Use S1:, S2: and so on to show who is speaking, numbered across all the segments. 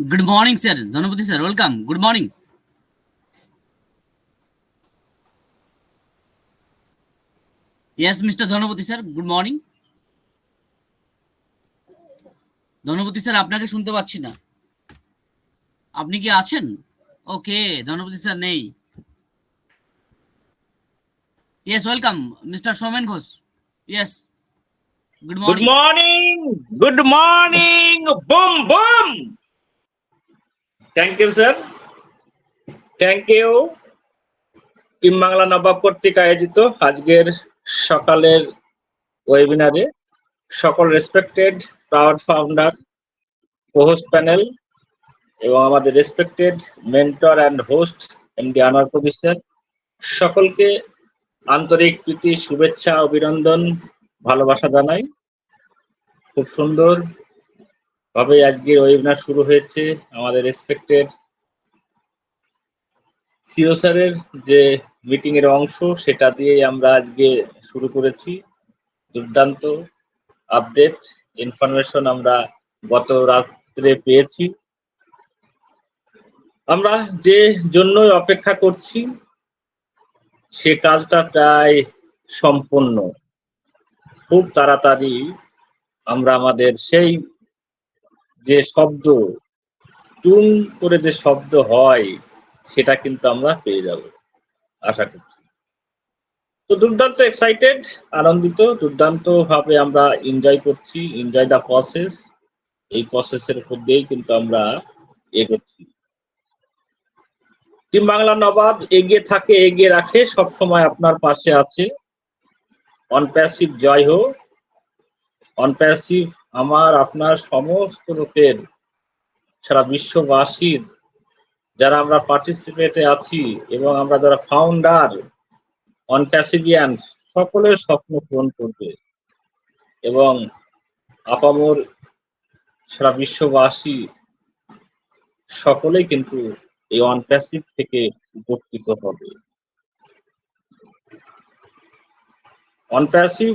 S1: Good morning, sir. Dhanapati sir, welcome. Good morning. Yes, Mr. Dhanapati sir, good morning. Dhanapati sir আপনাকে শুনতে পাচ্ছি না। আপনি কি আছেন? ওকে, ধনপতি স্যার নেই। Yes, welcome, Mr. Somen Ghosh. Yes. Good morning.
S2: Good morning. Good morning. Boom, boom. Thank you, sir. Thank you. Team Bangla Nabab কর্তৃক আয়োজিত আজকের সকালের ওয়েবিনারে সকল respected proud founder, host panel এবং আমাদের respected mentor and host MD Anwar Kabir sir, সকলকে আন্তরিক প্রীতি, শুভেচ্ছা, অভিনন্দন, ভালোবাসা জানাই। খুব সুন্দর ভাবে আজকের ওয়েবিনার শুরু হয়েছে। আমাদের রেসপেক্টেড সিও স্যারের যে মিটিং এর অংশ সেটা দিয়েই আমরা আজকে শুরু করেছি। দুর্দান্ত আপডেট ইনফরমেশন আমরা গত রাত্রে পেয়েছি। আমরা যে জন্যই অপেক্ষা করছি সে কাজটা প্রায় সম্পূর্ণ। খুব তাড়াতাড়ি আমরা আমাদের সেই যে শব্দ টুং করে যে শব্দ হয় সেটা কিন্তু আমরা পেয়ে যাব আশা করছি। তো দুর্দান্ত এক্সাইটেড, আনন্দিত, দুর্দান্ত ভাবে আমরা এনজয় করছি, এনজয় দ্য প্রসেস। এই প্রসেসের উপর দিয়েই কিন্তু আমরা এগোচ্ছি। টিম বাংলা নবাব এগিয়ে থাকে, এগিয়ে রাখে, সব সময় আপনার পাশে আছে। অনপ্যাসিভ জয় হোক। অনপ্যাসিভ আমার আপনার সমস্ত লোকের, সারা বিশ্ববাসীর যারা আমরা পার্টিসিপেটে আছি এবং আমরা যারা ফাউন্ডার অনপ্যাসিভিয়ান্স, সকলের স্বপ্ন পূরণ করবে এবং আপামর সারা বিশ্ববাসী সকলেই কিন্তু এই অনপ্যাসিভ থেকে উপকৃত হবে। অনপ্যাসিভ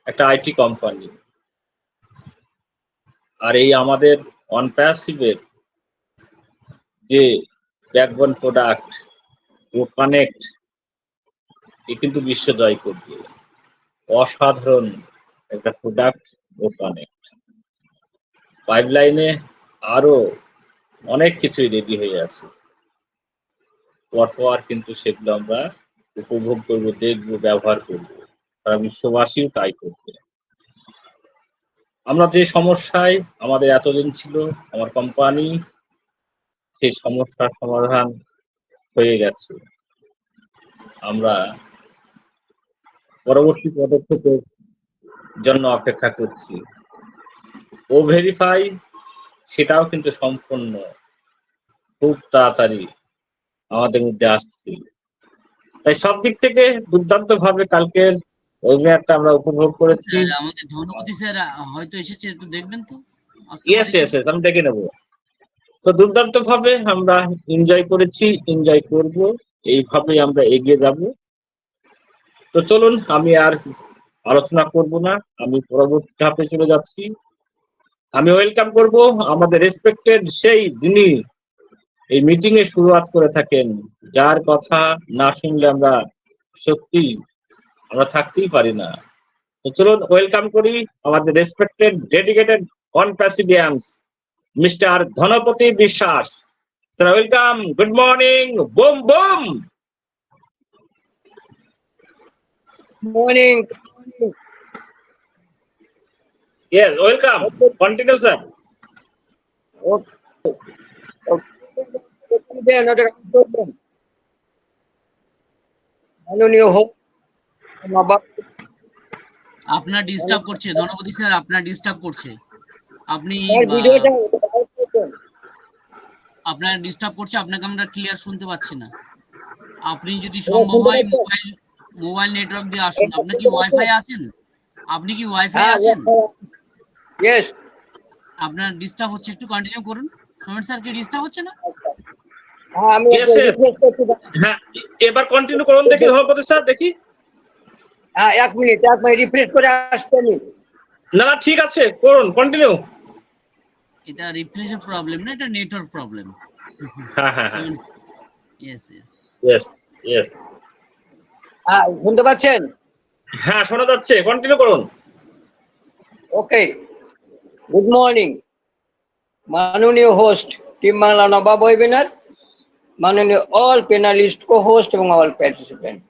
S2: একটা আইটি কোম্পানি, আর এই আমাদের অনপ্যাসিভের যে ব্যাকবোন প্রোডাক্ট ও কানেক্ট, এ কিন্তু বিশ্ব জয় করবে। অসাধারণ একটা প্রোডাক্ট ও কানেক্ট। পাইপলাইনে আরো অনেক কিছুই রেডি হয়ে আছে, পরপর কিন্তু সেগুলো আমরা উপভোগ করব, দেখব, ব্যবহার করব, সারা বিশ্ববাসীও তাই করবে। আমরা যে সমস্যায় আমাদের এতদিন ছিল আমার কোম্পানি, সেই সমস্যার সমাধান হয়ে গেছে। আমরা পরবর্তী পদক্ষেপের জন্য অপেক্ষা করছি। ও ভেরিফাই সেটাও কিন্তু সম্পূর্ণ খুব তাড়াতাড়ি আমাদের মধ্যে আসছে। তাই সব দিক থেকে দুর্দান্ত ভাবে কালকের ওয়েবিনারটা আমরা উপভোগ করেছি।
S1: আমাদের ধনপতি স্যার হয়তো এসেছে, একটু দেখবেন তো।
S2: ইয়েস, আমি দেখে নেবো। তো দুর্দান্ত ভাবে আমরা এনজয় করেছি, এনজয় করব, এইভাবেই আমরা এগিয়ে যাব। তো চলুন, আমি আর আলোচনা করব না, আমি পরবর্তী ধাপে চলে যাচ্ছি। আমি ওয়েলকাম করব আমাদের রেসপেক্টেড সেই যিনি এই মিটিং এর শুরুয়াত করে থাকেন, যার কথা না শুনলে আমরা সত্যি আমরা থাকতেই পারি না। তো চলুন ওয়েলকাম করি আমাদের রেসপেক্টেড ডেডিকেটেড অনপ্যাসিভিয়ান্স মিস্টার ধনপতি বিশ্বাস sir. Welcome, good morning, boom broom.
S3: Morning.
S2: Yes, welcome. Continue, sir.
S3: মাননীয় হোক নবাব,
S1: আপনার ডিস্টার্ব করছে ধনপতি স্যার, আপনার ডিস্টার্ব করছে। আপনি আপনার ডিস্টার্ব করছে, আপনাকে আমরা ক্লিয়ার শুনতে পাচ্ছি না। আপনি যদি সম্ভব হয় মোবাইল নেটওয়ার্ক দিয়ে আসুন। আপনি কি ওয়াইফাই আছেন? আপনি কি ওয়াইফাই আছেন?
S3: ইয়েস।
S1: আপনার ডিস্টার্ব হচ্ছে, একটু কন্টিনিউ করুন। সোমেন স্যার কি ডিস্টার্ব হচ্ছে না?
S3: হ্যাঁ, আমি
S2: হ্যাঁ, এবার কন্টিনিউ করুন দেখি ধনপতি স্যার, দেখি।
S3: হ্যাঁ, এক মিনিট রিফ্রেশ করে আসছি আমি।
S2: না ঠিক আছে, করুন, কন্টিনিউ।
S1: এটা রিফ্রেশের প্রবলেম না, এটা নেটওয়ার্ক প্রবলেম।
S2: হ্যাঁ হ্যাঁ হ্যাঁ,
S1: ইয়েস ইয়েস।
S2: Yes yes.
S3: হ্যাঁ, শুনতে পাচ্ছেন?
S2: হ্যাঁ শোনা যাচ্ছে, কন্টিনিউ করুন।
S3: ওকে, গুড মর্নিং মাননীয় হোস্ট টিম বাংলা নবাব ওয়েবিনার, মাননীয় অল প্যানেলিস্ট, কো হোস্ট এবং অল পার্টিসিপেন্ট,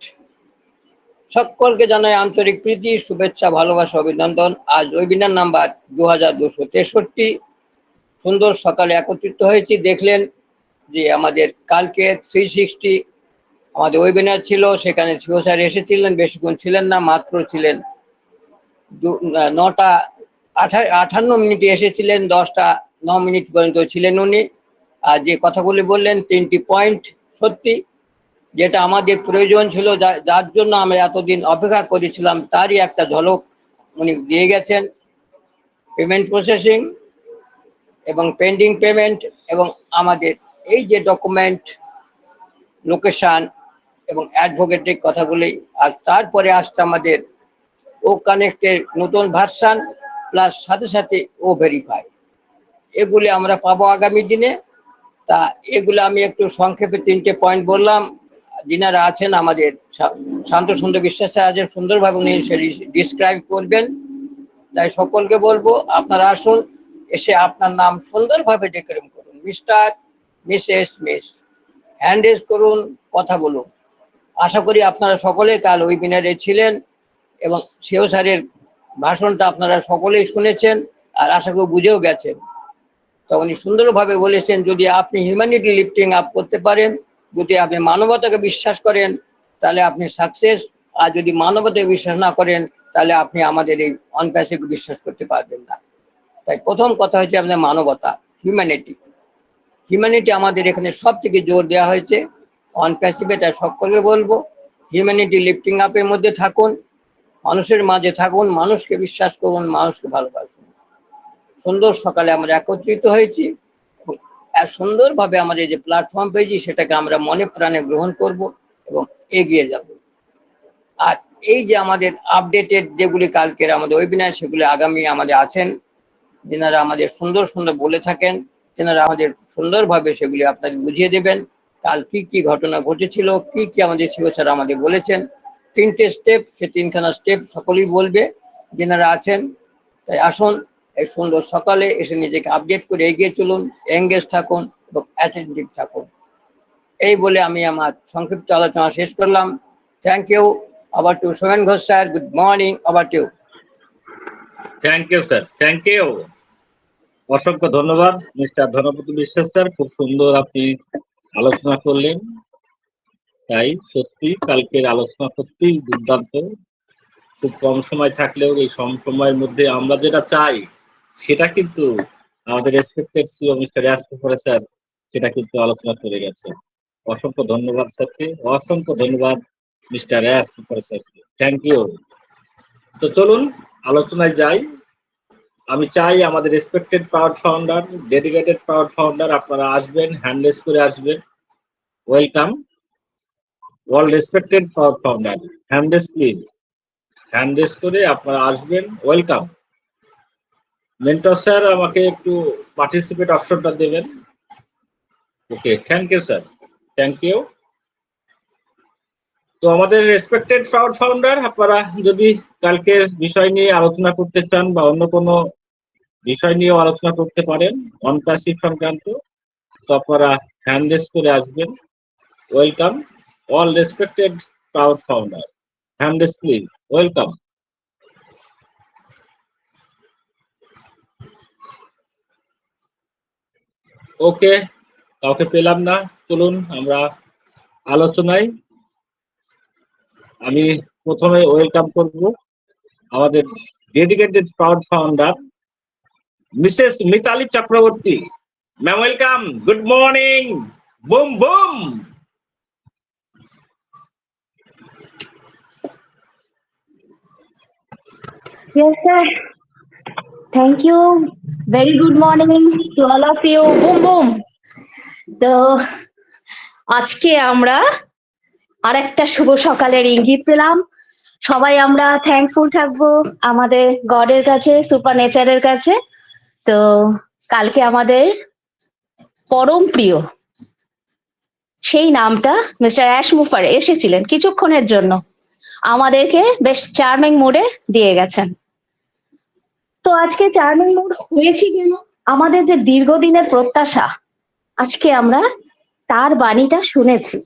S3: সকলকে জানাই আন্তরিক প্রীতি, শুভেচ্ছা, ভালোবাসা, অভিনন্দন। আজ ওয়েবিনার নাম্বার 2263। সুন্দর সকালে একত্রিত হয়েছি। দেখলেন যে আমাদের কালকে 360 আমাদের ওয়েবিনার ছিল, সেখানে সিও স্যার এসেছিলেন, বেশিক্ষণ ছিলেন না, মাত্র ছিলেন 9:58 এসেছিলেন, 10:09 পর্যন্ত ছিলেন উনি। আর যে কথাগুলি বললেন 3টি পয়েন্ট সত্যি, যেটা আমাদের প্রয়োজন ছিল, যার জন্য আমরা এতদিন অপেক্ষা করেছিলাম, তারই একটা ঝলক উনি দিয়ে গেছেন। পেমেন্ট প্রসেসিং এবং পেন্ডিং পেমেন্ট এবং আমাদের এই যে ডকুমেন্ট লোকেশন এবং অ্যাডভোকেটের কথাগুলি, আর তারপরে আসছে আমাদের ও কানেক্টের নতুন ভার্সান, প্লাস সাথে সাথে ও ভেরিফাই, এগুলি আমরা পাবো আগামী দিনে। তা এগুলো আমি একটু সংক্ষেপে 3টে পয়েন্ট বললাম। যিনারা আছেন আমাদের শান্ত সুন্দর বিশ্বাস আছেন, সুন্দরভাবে উনি ডিসক্রাইব করবেন। তাই সকলকে বলবো আপনারা আসুন, এসে আপনার নাম সুন্দরভাবে ডেকোরেট করুন, Mr, Mrs, Miss, hand raise করুন, কথা বলুন। আশা করি আপনারা সকলে কাল ওয়েবিনারে ছিলেন এবং সিও স্যারের ভাষণটা আপনারা সকলেই শুনেছেন, আর আশা করি বুঝেও গেছেন। তো উনি সুন্দরভাবে বলেছেন, যদি আপনি হিউম্যানিটি লিফটিং আপ করতে পারেন, যদি আপনি মানবতাকে বিশ্বাস করেন, তাহলে আপনি সাকসেস। আর যদি মানবতাকে বিশ্বাস না করেন, তাহলে আপনি আমাদের এই অনপ্যাসিভকে বিশ্বাস করতে পারবেন না। তাই প্রথম কথা হচ্ছে আমাদের মানবতা, হিউম্যানিটি। হিউম্যানিটি আমাদের এখানে সব থেকে জোর দেওয়া হয়েছে অনপ্যাসিভে। তাই সকলকে বলবো হিউম্যানিটি লিফটিং আপের মধ্যে থাকুন, মানুষের মাঝে থাকুন, মানুষকে বিশ্বাস করুন, মানুষকে ভালোবাসুন। সুন্দর সকালে আমরা একত্রিত হয়েছি এবং সুন্দরভাবে আমাদের যে প্ল্যাটফর্ম পেয়েছি, সেটাকে আমরা মনে প্রাণে গ্রহণ করব এবং এগিয়ে যাব। আর এই যে আমাদের আপডেটেড যেগুলি কালকের আমাদের ওয়েবিনার, সেগুলি আগামী আমাদের আছেন, যেনারা আমাদের সুন্দর সুন্দর বলে থাকেন, তেনারা আমাদের সুন্দরভাবে সেগুলি আপনাদের বুঝিয়ে দেবেন। কাল কি কি ঘটনা ঘটেছিল, কি কি আমাদের সিও স্যার আমাদের বলেছেন, 3টে স্টেপ, সে 3খানা স্টেপ সকলেই বলবে যেনারা আছেন। তাই আসুন, এই সুন্দর সকালে এসে নিজেকে আপডেট করে এগিয়ে চলুন, এঙ্গেজ থাকুন এবং অ্যাটেন্টিভ থাকুন। এই বলে আমি আমার সংক্ষিপ্ত আলোচনা শেষ করলাম। Thank you. Over to Somen Ghosh sir, good morning. Over to.
S2: Thank you sir, thank you. অসংখ্য ধন্যবাদ মিস্টার ধনপতি বিশ্বাস স্যার, খুব সুন্দর আপনি আলোচনা করলেন। তাই সত্যি কালকের আলোচনা সত্যিই দুর্দান্ত। খুব কম সময় থাকলেও এই কম সময়ের মধ্যে আমরা যেটা চাই, সেটা কিন্তু আমাদের রেসপেক্টেড সিও মিস্টার রাজকুমার স্যার সেটা কিন্তু আলোচনা করে গেছে। অসংখ্য ধন্যবাদ স্যারকে, অসংখ্য ধন্যবাদ মিস্টার রাজকুমার স্যারকে, থ্যাংক ইউ। তো চলুন আলোচনায় যাই। আমি চাই আমাদের respected proud founder, dedicated proud founder আপনারা আসবেন, হ্যান্ড রেজ করে আসবেন। Welcome all respected proud founder, hand raise please, hand raise করে আপনারা আসবেন। ওয়েলকাম। মেন্টর স্যার আমাকে একটু পার্টিসিপেট অপশনটা দেবেন। Okay, thank you sir, thank you. তো আমাদের রেসপেক্টেড প্রাউড ফাউন্ডার, আপনারা যদি কালকের বিষয় নিয়ে আলোচনা করতে চান বা অন্য কোনো বিষয় নিয়েও আলোচনা করতে পারেন অনপ্যাসিভ সংক্রান্ত, তো আপনারা হ্যান্ড রেজ করে আসবেন। Welcome all respected proud founder, hand raise please, welcome. Okay, কাউকে পেলাম না। চলুন আমরা আলোচনায়। আমি প্রথমে ওয়েলকাম করব আমাদের dedicated proud founder Mrs Mitali Chakraborty. Ma'am welcome, good morning, boom boom.
S4: Yes, sir. Thank you. Very good morning to all of you. Boom, boom. তো আজকে আমরা আরেকটা শুভ সকালের ইঙ্গিত পেলাম। সবাই আমরা থ্যাঙ্কফুল থাকবো আমাদের গডের কাছে, সুপার নেচারের কাছে। তো কালকে আমাদের পরম প্রিয় সেই নামটা মিস্টার অ্যাশ মুফার এসেছিলেন কিছুক্ষণের জন্য, আমাদেরকে বেশ চার্মিং মুডে দিয়ে গেছেন। তো আজকে চার্মিং মুড হয়েছি কেন? আমাদের যে দীর্ঘদিনের প্রত্যাশা, আজকে আমরা তার বাণীটা শুনেছি।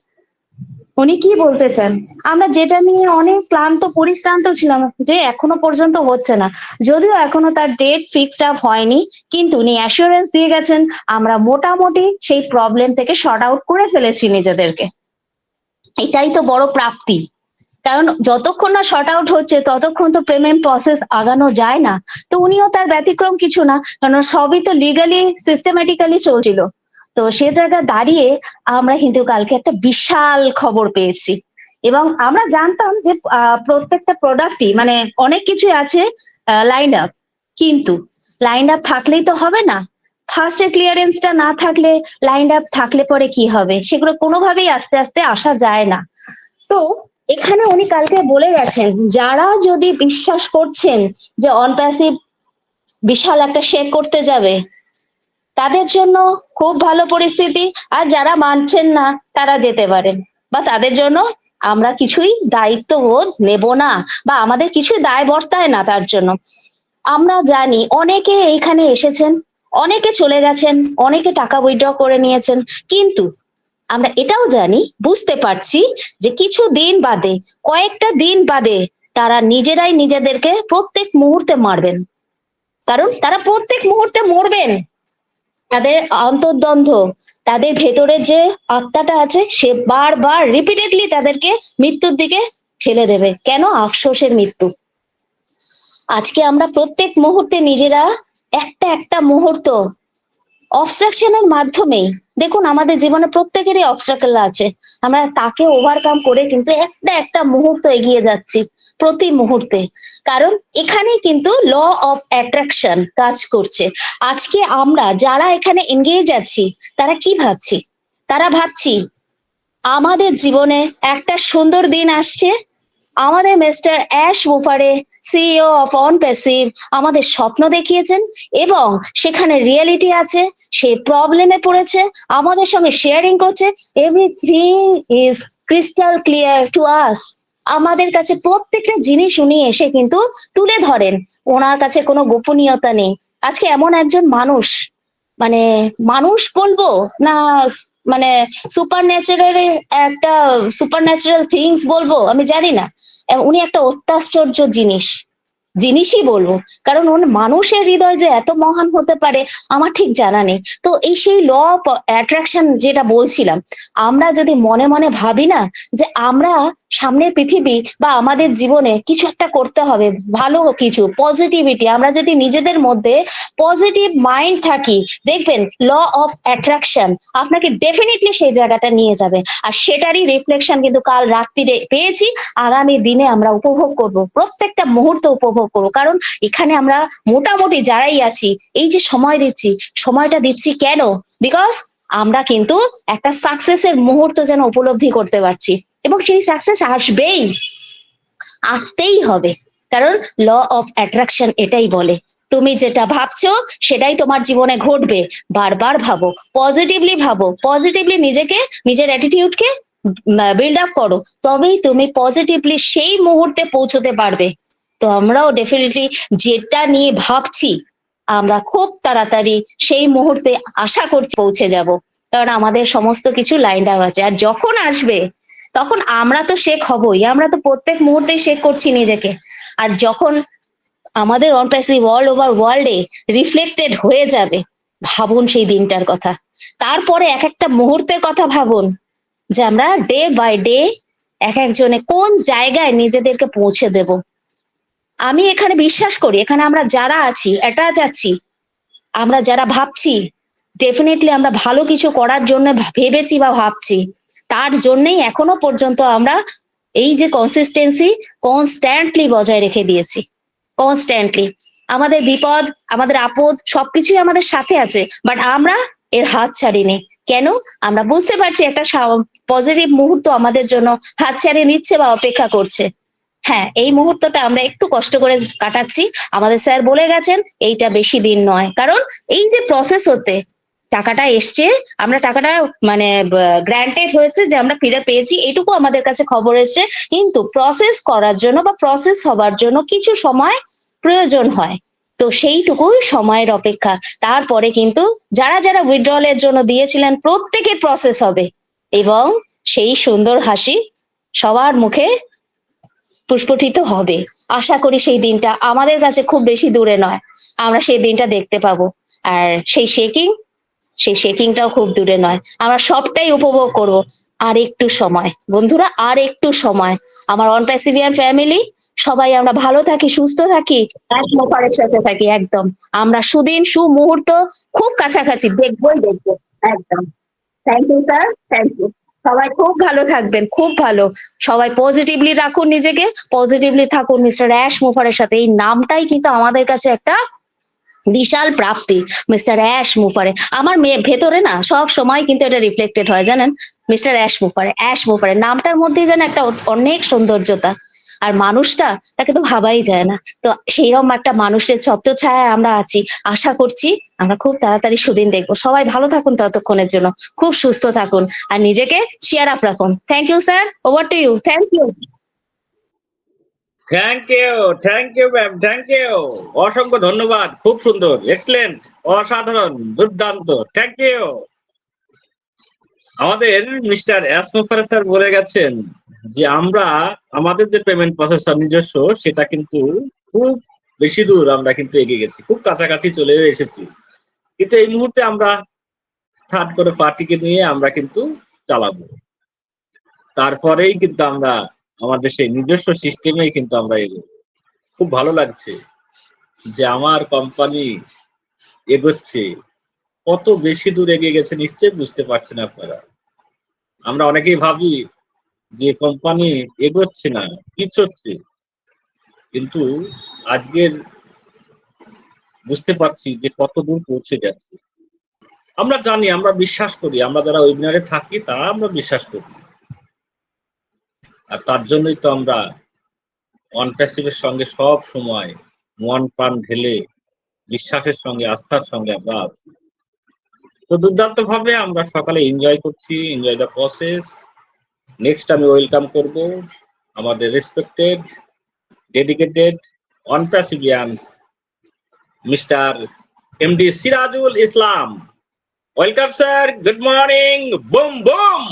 S4: উনি কি বলতে চান? আমরা যেটা নিয়ে অনেক ক্লান্ত পরিশ্রান্ত ছিলাম যে এখনো পর্যন্ত হচ্ছে না, যদিও এখনো তার ডেট ফিক্সড আপ হয়নি, কিন্তু উনি অ্যাসুরেন্স দিয়ে গেছেন আমরা মোটামুটি সেই প্রবলেম থেকে শর্ট আউট করে ফেলেছি নিজেদেরকে। এটাই তো বড় প্রাপ্তি, কারণ যতক্ষণ না শর্ট আউট হচ্ছে ততক্ষণ তো পেমেন্ট প্রসেস আগানো যায় না। তো উনিও তার ব্যতিক্রম কিছু না, কারণ সবই তো লিগালি সিস্টেমেটিক্যালি চলছিল। তো সে জায়গায় দাঁড়িয়ে আমরা কিন্তু কালকে একটা বিশাল খবর পেয়েছি, এবং আমরা জানতাম যে প্রত্যেকটা প্রোডাক্টই মানে অনেক কিছু আছে লাইন আপ, কিন্তু লাইন আপ থাকলেই তো হবে না। ফার্স্টে ক্লিয়ারেন্সটা না থাকলে লাইন আপ থাকলে পরে কি হবে, সেগুলো কোনোভাবেই আস্তে আস্তে আসা যায় না। তো এখানে উনি কালকে বলে গেছেন যারা যদি বিশ্বাস করছেন যে অনপ্যাসিভ বিশাল একটা শেক করতে যাবে, তাদের জন্য খুব ভালো পরিস্থিতি, আর যারা মানছেন না তারা যেতে পারেন, বা তাদের জন্য আমরা কিছুই দায়িত্ববোধ নেব না, বা আমাদের কিছুই দায় বর্তায় না তার জন্য। আমরা জানি অনেকে এইখানে এসেছেন, অনেকে চলে গেছেন, অনেকে টাকা উইথড্র করে নিয়েছেন, কিন্তু আমরা এটাও জানি, বুঝতে পারছি যে কিছু দিন বাদে, কয়েকটা দিন বাদে তারা নিজেরাই নিজেদেরকে প্রত্যেক মুহূর্তে মারবেন, কারণ তারা প্রত্যেক মুহূর্তে মরবেন। তাদের অন্তর্দ্বন্দ্ব, তাদের ভেতরে যে আত্মাটা আছে সে বারবার রিপিটেডলি তাদেরকে মৃত্যুর দিকে ঠেলে দেবে। কেন? আফসোসের মৃত্যু। আজকে আমরা প্রত্যেক মুহূর্তে নিজেরা একটা একটা মুহূর্ত অবস্ট্রাকশনের মাধ্যমেই, দেখুন আমাদের জীবনে প্রত্যেকেরই অবস্ট্রাকল আছে, আমরা তাকে ওভারকাম করে কিন্তু একটা একটা মুহূর্ত এগিয়ে যাচ্ছি প্রতি মুহূর্তে, কারণ এখানেই কিন্তু ল অফ অ্যাট্রাকশন কাজ করছে। আজকে আমরা যারা এখানে এনগেজ আছি তারা কি ভাবছি? তারা ভাবছি আমাদের জীবনে একটা সুন্দর দিন আসছে, আমাদের মিস্টার অ্যাশ মুফারে সিইও অফ অনপ্যাসিভ আমাদের স্বপ্ন দেখিয়েছেন, এবং সেখানে রিয়েলিটি আছে, সে প্রবলেমে পড়েছে, আমাদের সঙ্গে শেয়ারিং করছে, everything is crystal clear to us. আমাদের কাছে প্রত্যেকটা জিনিস উনি এসে কিন্তু তুলে ধরেন, ওনার কাছে কোনো গোপনীয়তা নেই। আজকে এমন একজন মানুষ, মানে মানুষ বলবো না, মানে সুপার ন্যাচারাল একটা সুপার ন্যাচারাল থিংস বলবো আমি জানি না, উনি একটা অত্যাশ্চর্য জিনিসই বলবো, কারণ উনি মানুষের হৃদয় যে এত মহান হতে পারে আমার ঠিক জানা নেই। তো এই সেই ল অফ অ্যাট্রাকশন যেটা বলছিলাম, আমরা যদি মনে মনে ভাবি না যে আমরা সামনের পৃথিবী বা আমাদের জীবনে কিছু একটা করতে হবে, ভালো কিছু পজিটিভিটি, আমরা যদি নিজেদের মধ্যে পজিটিভ মাইন্ড থাকি, দেখবেন ল অফ অ্যাট্রাকশন আপনাকে ডেফিনেটলি সেই জায়গাটা নিয়ে যাবে। আর সেটারই রিফ্লেকশন কিন্তু কাল রাত্রিরে পেয়েছি, আগামী দিনে আমরা উপভোগ করব, প্রত্যেকটা মুহূর্ত উপভোগ করবো। কারণ এখানে আমরা মোটামুটি যারাই আছি, এই যে সময় দিচ্ছি, সময়টা দিচ্ছি কেন? বিকজ আমরা কিন্তু একটা সাকসেসের মুহূর্ত যেন উপলব্ধি করতে পারছি, এবং সেই সাকসেস আসতেই হবে, কারণ ল অফ অ্যাট্রাকশন এটাই বলে তুমি যেটা ভাবছো সেটাই তোমার জীবনে ঘটবে। বারবার ভাবো, পজিটিভলি নিজেকে, নিজের অ্যাটিটিউডকে বিল্ড আপ করো, তবেই তুমি পজিটিভলি সেই মুহূর্তে পৌঁছতে পারবে। তো আমরাও ডেফিনেটলি যেটা নিয়ে ভাবছি আমরা খুব তাড়াতাড়ি সেই মুহূর্তে আশা করছি পৌঁছে যাব, কারণ আমাদের সমস্ত কিছু লাইন আপ আছে। আর যখন আসবে তখন আমরা তো শেখ হবই, আমরা তো প্রত্যেক মুহূর্তেই শেখ করছি নিজেকে। আর যখন আমাদের অনপ্যাসিভ অল ওভার ওয়ার্ল্ডে রিফ্লেক্টেড হয়ে যাবে, ভাবুন সেই দিনটার কথা, তারপরে এক একটা মুহূর্তের কথা ভাবুন, যে আমরা ডে বাই ডে এক একজনে কোন জায়গায় নিজেদেরকে পৌঁছে দেব। আমি এখানে বিশ্বাস করি, এখানে আমরা যারা আছি, অ্যাটাচ আছি, আমরা যারা ভাবছি, ডেফিনেটলি আমরা ভালো কিছু করার জন্য ভেবেছি বা ভাবছি, তার জন্যই এখনো পর্যন্ত আমরা এই যে কনসিস্টেন্সি কনস্ট্যান্টলি বজায় রেখে দিয়েছি। কনস্ট্যান্টলি আমাদের বিপদ, আমাদের আপদ সবকিছুই আমাদের সাথে আছে, বাট আমরা এর হাত ছাড়িনি। কেন? আমরা বুঝতে পারছি একটা পজিটিভ মুহূর্ত আমাদের জন্য হাত ছাড়িয়ে নিচ্ছে বা অপেক্ষা করছে। হ্যাঁ, এই মুহূর্তটা আমরা একটু কষ্ট করে কাটাচ্ছি। আমাদের স্যার বলে গেছেন এইটা বেশি দিন নয়, কারণ এই যে প্রসেস হতে টাকাটা এসছে, আমরা টাকাটা মানে গ্র্যান্টেড হয়েছে যে আমরা ফিরে পেয়েছি, এটুকু আমাদের কাছে খবর এসছে। কিন্তু প্রসেস করার জন্য বা প্রসেস হবার জন্য কিছু সময় প্রয়োজন হয়। তো সেইটুকুই সময়ের অপেক্ষা। তারপরে কিন্তু যারা যারা উইথড্রলের জন্য দিয়েছিলেন প্রত্যেকের প্রসেস হবে, এবং সেই সুন্দর হাসি সবার মুখে প্রস্ফুটিত হবে। আশা করি সেই দিনটা আমাদের কাছে খুব বেশি দূরে নয়, আমরা সেই দিনটা দেখতে পাবো। আর সেই শেকিংটাও খুব দূরে নয়, আমরা সবটাই উপভোগ করব। আর একটু সময় বন্ধুরা, আর একটু সময়। আমার অন প্যাসিভিয়ান ফ্যামিলি সবাই আমরা ভালো থাকি, সুস্থ থাকি, এক মোপারের সাথে থাকি। একদম আমরা সুদিন সুমুহূর্ত খুব কাছাকাছি দেখবোই দেখবো। একদম। Thank you sir, thank you. সবাই খুব ভালো থাকবেন, খুব ভালো। সবাই পজিটিভলি রাখুন নিজেকে, পজিটিভলি থাকুন মিস্টার অ্যাশ মুফারের সাথে। এই নামটাই কিন্তু আমাদের কাছে একটা বিশাল প্রাপ্তি, মিস্টার অ্যাশ মুফারে। আমার মেয়ে ভেতরে না সব সময় কিন্তু এটা রিফ্লেক্টেড হয় জানেন, মিস্টার অ্যাশ মুফারে। অ্যাশ মুফারে নামটার মধ্যেই যেন একটা অনেক সৌন্দর্যতা। আর মানুষটা, তাকে তো ভাবাই যায় না। তো সেইরকম একটা মানুষের ছত্রছায়ায় আমরা আছি। আশা করছি আমরা খুব তাড়াতাড়ি সুদিন দেখবো। সবাই ভালো থাকুন ততক্ষণের জন্য, খুব সুস্থ থাকুন, আর নিজেকে চিয়ার আপ রাখুন। Thank you sir, over to you. Thank you.
S2: Thank you ma'am, thank you. অসংখ্য ধন্যবাদ, খুব সুন্দর, এক্সেলেন্ট, অসাধারণ, দুর্দান্ত, থ্যাংক ইউ। আমাদের মিস্টার এস মুফাররস স্যার বলে গেছেন যে আমরা আমাদের যে পেমেন্ট প্রসেসর নিজস্ব, সেটা কিন্তু খুব বেশি দূর আমরা কিন্তু এগিয়ে গেছি, খুব কাছাকাছি চলে এসেছি। কিন্তু এই মুহূর্তে আমরা থার্ড করে পার্টিকে নিয়ে আমরা কিন্তু চালাবো। তারপরেই কিন্তু আমরা আমাদের সেই নিজস্ব সিস্টেমেই কিন্তু আমরা এগোবো। খুব ভালো লাগছে যে আমার কোম্পানি এগোচ্ছে। কত বেশি দূর এগিয়ে গেছে নিশ্চয়ই বুঝতে পারছেন আপনারা। আমরা অনেকেই ভাবি যে কোম্পানি এগোচ্ছে না, পিছোচ্ছে, কিন্তু আজকের বুঝতে পারছি যে কত দূর পৌঁছে গেছে। আমরা জানি, আমরা বিশ্বাস করি, আমরা যারা ওয়েবিনারে থাকি তারা আমরা বিশ্বাস করি। আর তার জন্যই তো আমরা অন প্যাসিভের সঙ্গে সব সময় মন প্রাণ ঢেলে বিশ্বাসের সঙ্গে, আস্থার সঙ্গে আমরা আছি। তো দুর্দান্ত ভাবে আমরা সকালে এনজয় করছি, এনজয় দ্য প্রসেস। নেক্সট আমি ওয়েলকাম করব আমাদের respected, dedicated on passivians mister MD Sirajul Islam. Welcome sir, good morning, boom boom.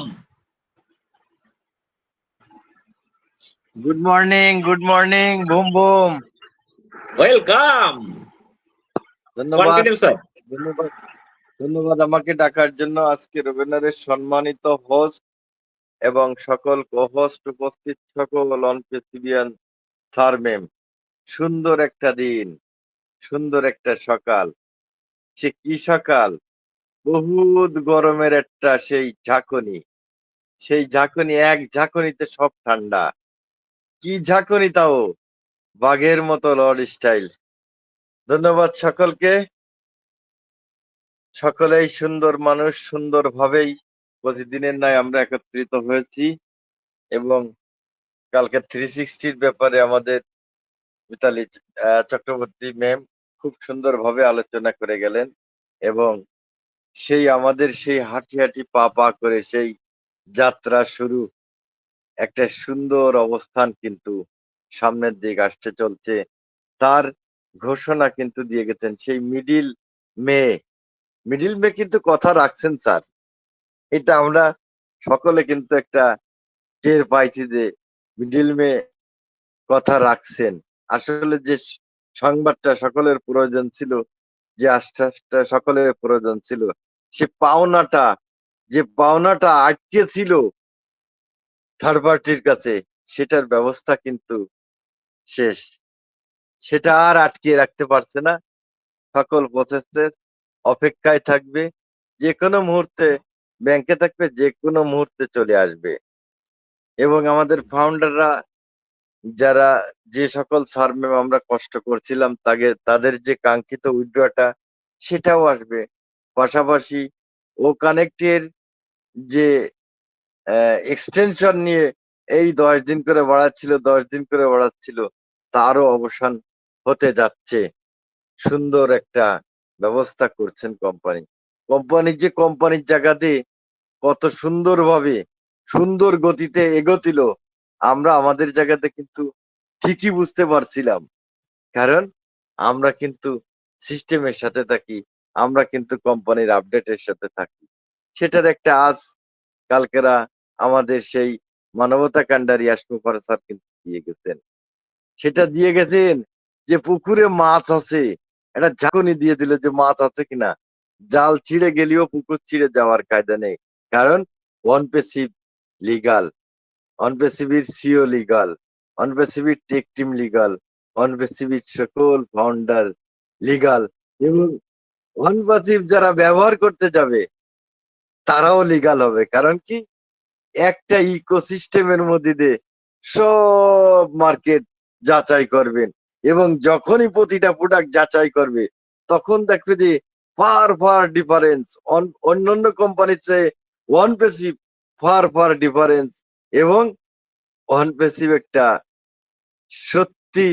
S5: Good morning, boom boom.
S2: Welcome,
S5: ধন্যবাদ,
S2: কন্টিনিউ স্যার।
S5: ধন্যবাদ, ধন্যবাদ আমাকে ডাকার জন্য। আজকে ওয়েবিনারের সম্মানিত হোস্ট এবং সকল কো-হোস্ট, উপস্থিত সকল অন প্যাসিভিয়ান স্যার ম্যাম। সুন্দর একটা দিন, সুন্দর একটা সকাল। সে কি সকাল! বহুত গরমের একটা সেই ঝাঁকুনি, সেই ঝাঁকুনি, এক ঝাঁকুনিতে সব ঠান্ডা। কি ঝাঁকুনি তাও! বাঘের মতো লর্ড স্টাইল। ধন্যবাদ সকলকে। সকলেই সুন্দর মানুষ, সুন্দরভাবেই প্রতিদিনের ন্যায় আমরা একত্রিত হয়েছি এবং কালকে 360 ব্যাপারে আমাদের মিতালি চক্রবর্তী ম্যাম খুব সুন্দরভাবে আলোচনা করে গেলেন এবং সেই আমাদের সেই হাঁটি হাঁটি পা পা করে সেই যাত্রা শুরু, একটা সুন্দর অবস্থান কিন্তু সামনের দিক আসতে চলছে। তার ঘোষণা কিন্তু দিয়ে গেছেন সেই মে কিন্তু কথা রাখছেন স্যার। এটা আমরা সকলে কিন্তু একটা টের পাইছি যে মিডিল মে কথা রাখছেন। আসলে যে সংবাদটা সকলের প্রয়োজন ছিল, যে আশ্বাসটা সকলের প্রয়োজন ছিল, সে পাওনাটা, যে পাওনাটা আটকে ছিল থার্ড পার্টির কাছে, সেটার ব্যবস্থা কিন্তু শেষ। সেটা আর আটকে রাখতে পারছে না। সকল প্রসেসের অপেক্ষায় থাকবে, যে কোনো মুহূর্তে ব্যাংকে থাকবে, যে কোনো মুহূর্তে চলে আসবে। এবং আমাদের ফাউন্ডাররা, যারা যে সকল স্যার ম্যাম আমরা কষ্ট করছিলাম, তাদের যে কাঙ্ক্ষিত উইথড্রটা, সেটাও আসবে। পাশাপাশি ও কানেক্টের যে এক্সটেনশন নিয়ে এই 10 দিন করে বাড়াচ্ছিল 10 দিন করে বাড়াচ্ছিল, তারও অবসান হতে যাচ্ছে। সুন্দর একটা ব্যবস্থা করছেন কোম্পানি। কোম্পানির যে কোম্পানির জায়গাতে কত সুন্দরভাবে সুন্দর গতিতে এগোছিল, আমরা আমাদের জায়গাতে কিন্তু ঠিকই বুঝতে পারছিলাম। কারণ আমরা কিন্তু সিস্টেমের সাথে থাকি, আমরা কিন্তু কোম্পানির আপডেটের সাথে থাকি। সেটার একটা আজ কালকেরা আমাদের সেই মানবতা কান্ডারি আশমুফার স্যার কিন্তু দিয়ে গেছেন। সেটা দিয়ে গেছেন যে পুকুরে মাছ আছে, একটা ঝাঁকুনি দিয়ে দিল যে মাছ আছে কিনা। জাল ছিঁড়ে গেলেও পুকুর ছিঁড়ে যাওয়ার কায়দা নেই, কারণ ওয়ান পেসিভ লিগাল, ওয়ান পেসিভির সিও লিগাল, ওয়ান পেসিভির টেক টিম লিগাল, ওয়ান পেসিভির সকল ফাউন্ডার লিগাল, এবং ওয়ান পেসিভ যারা ব্যবহার করতে যাবে তারাও লিগাল হবে। কারণ কি, একটা ইকোসিস্টেমের মধ্যে দিয়ে সব মার্কেট যাচাই করবেন, এবং যখনই প্রতিটা প্রোডাক্ট যাচাই করবে তখন দেখবে যে ফার ফার ডিফারেন্স অন্যান্য কোম্পানির চেয়ে one passive far far difference, এবং ওয়ান পেসিভ একটা সত্যি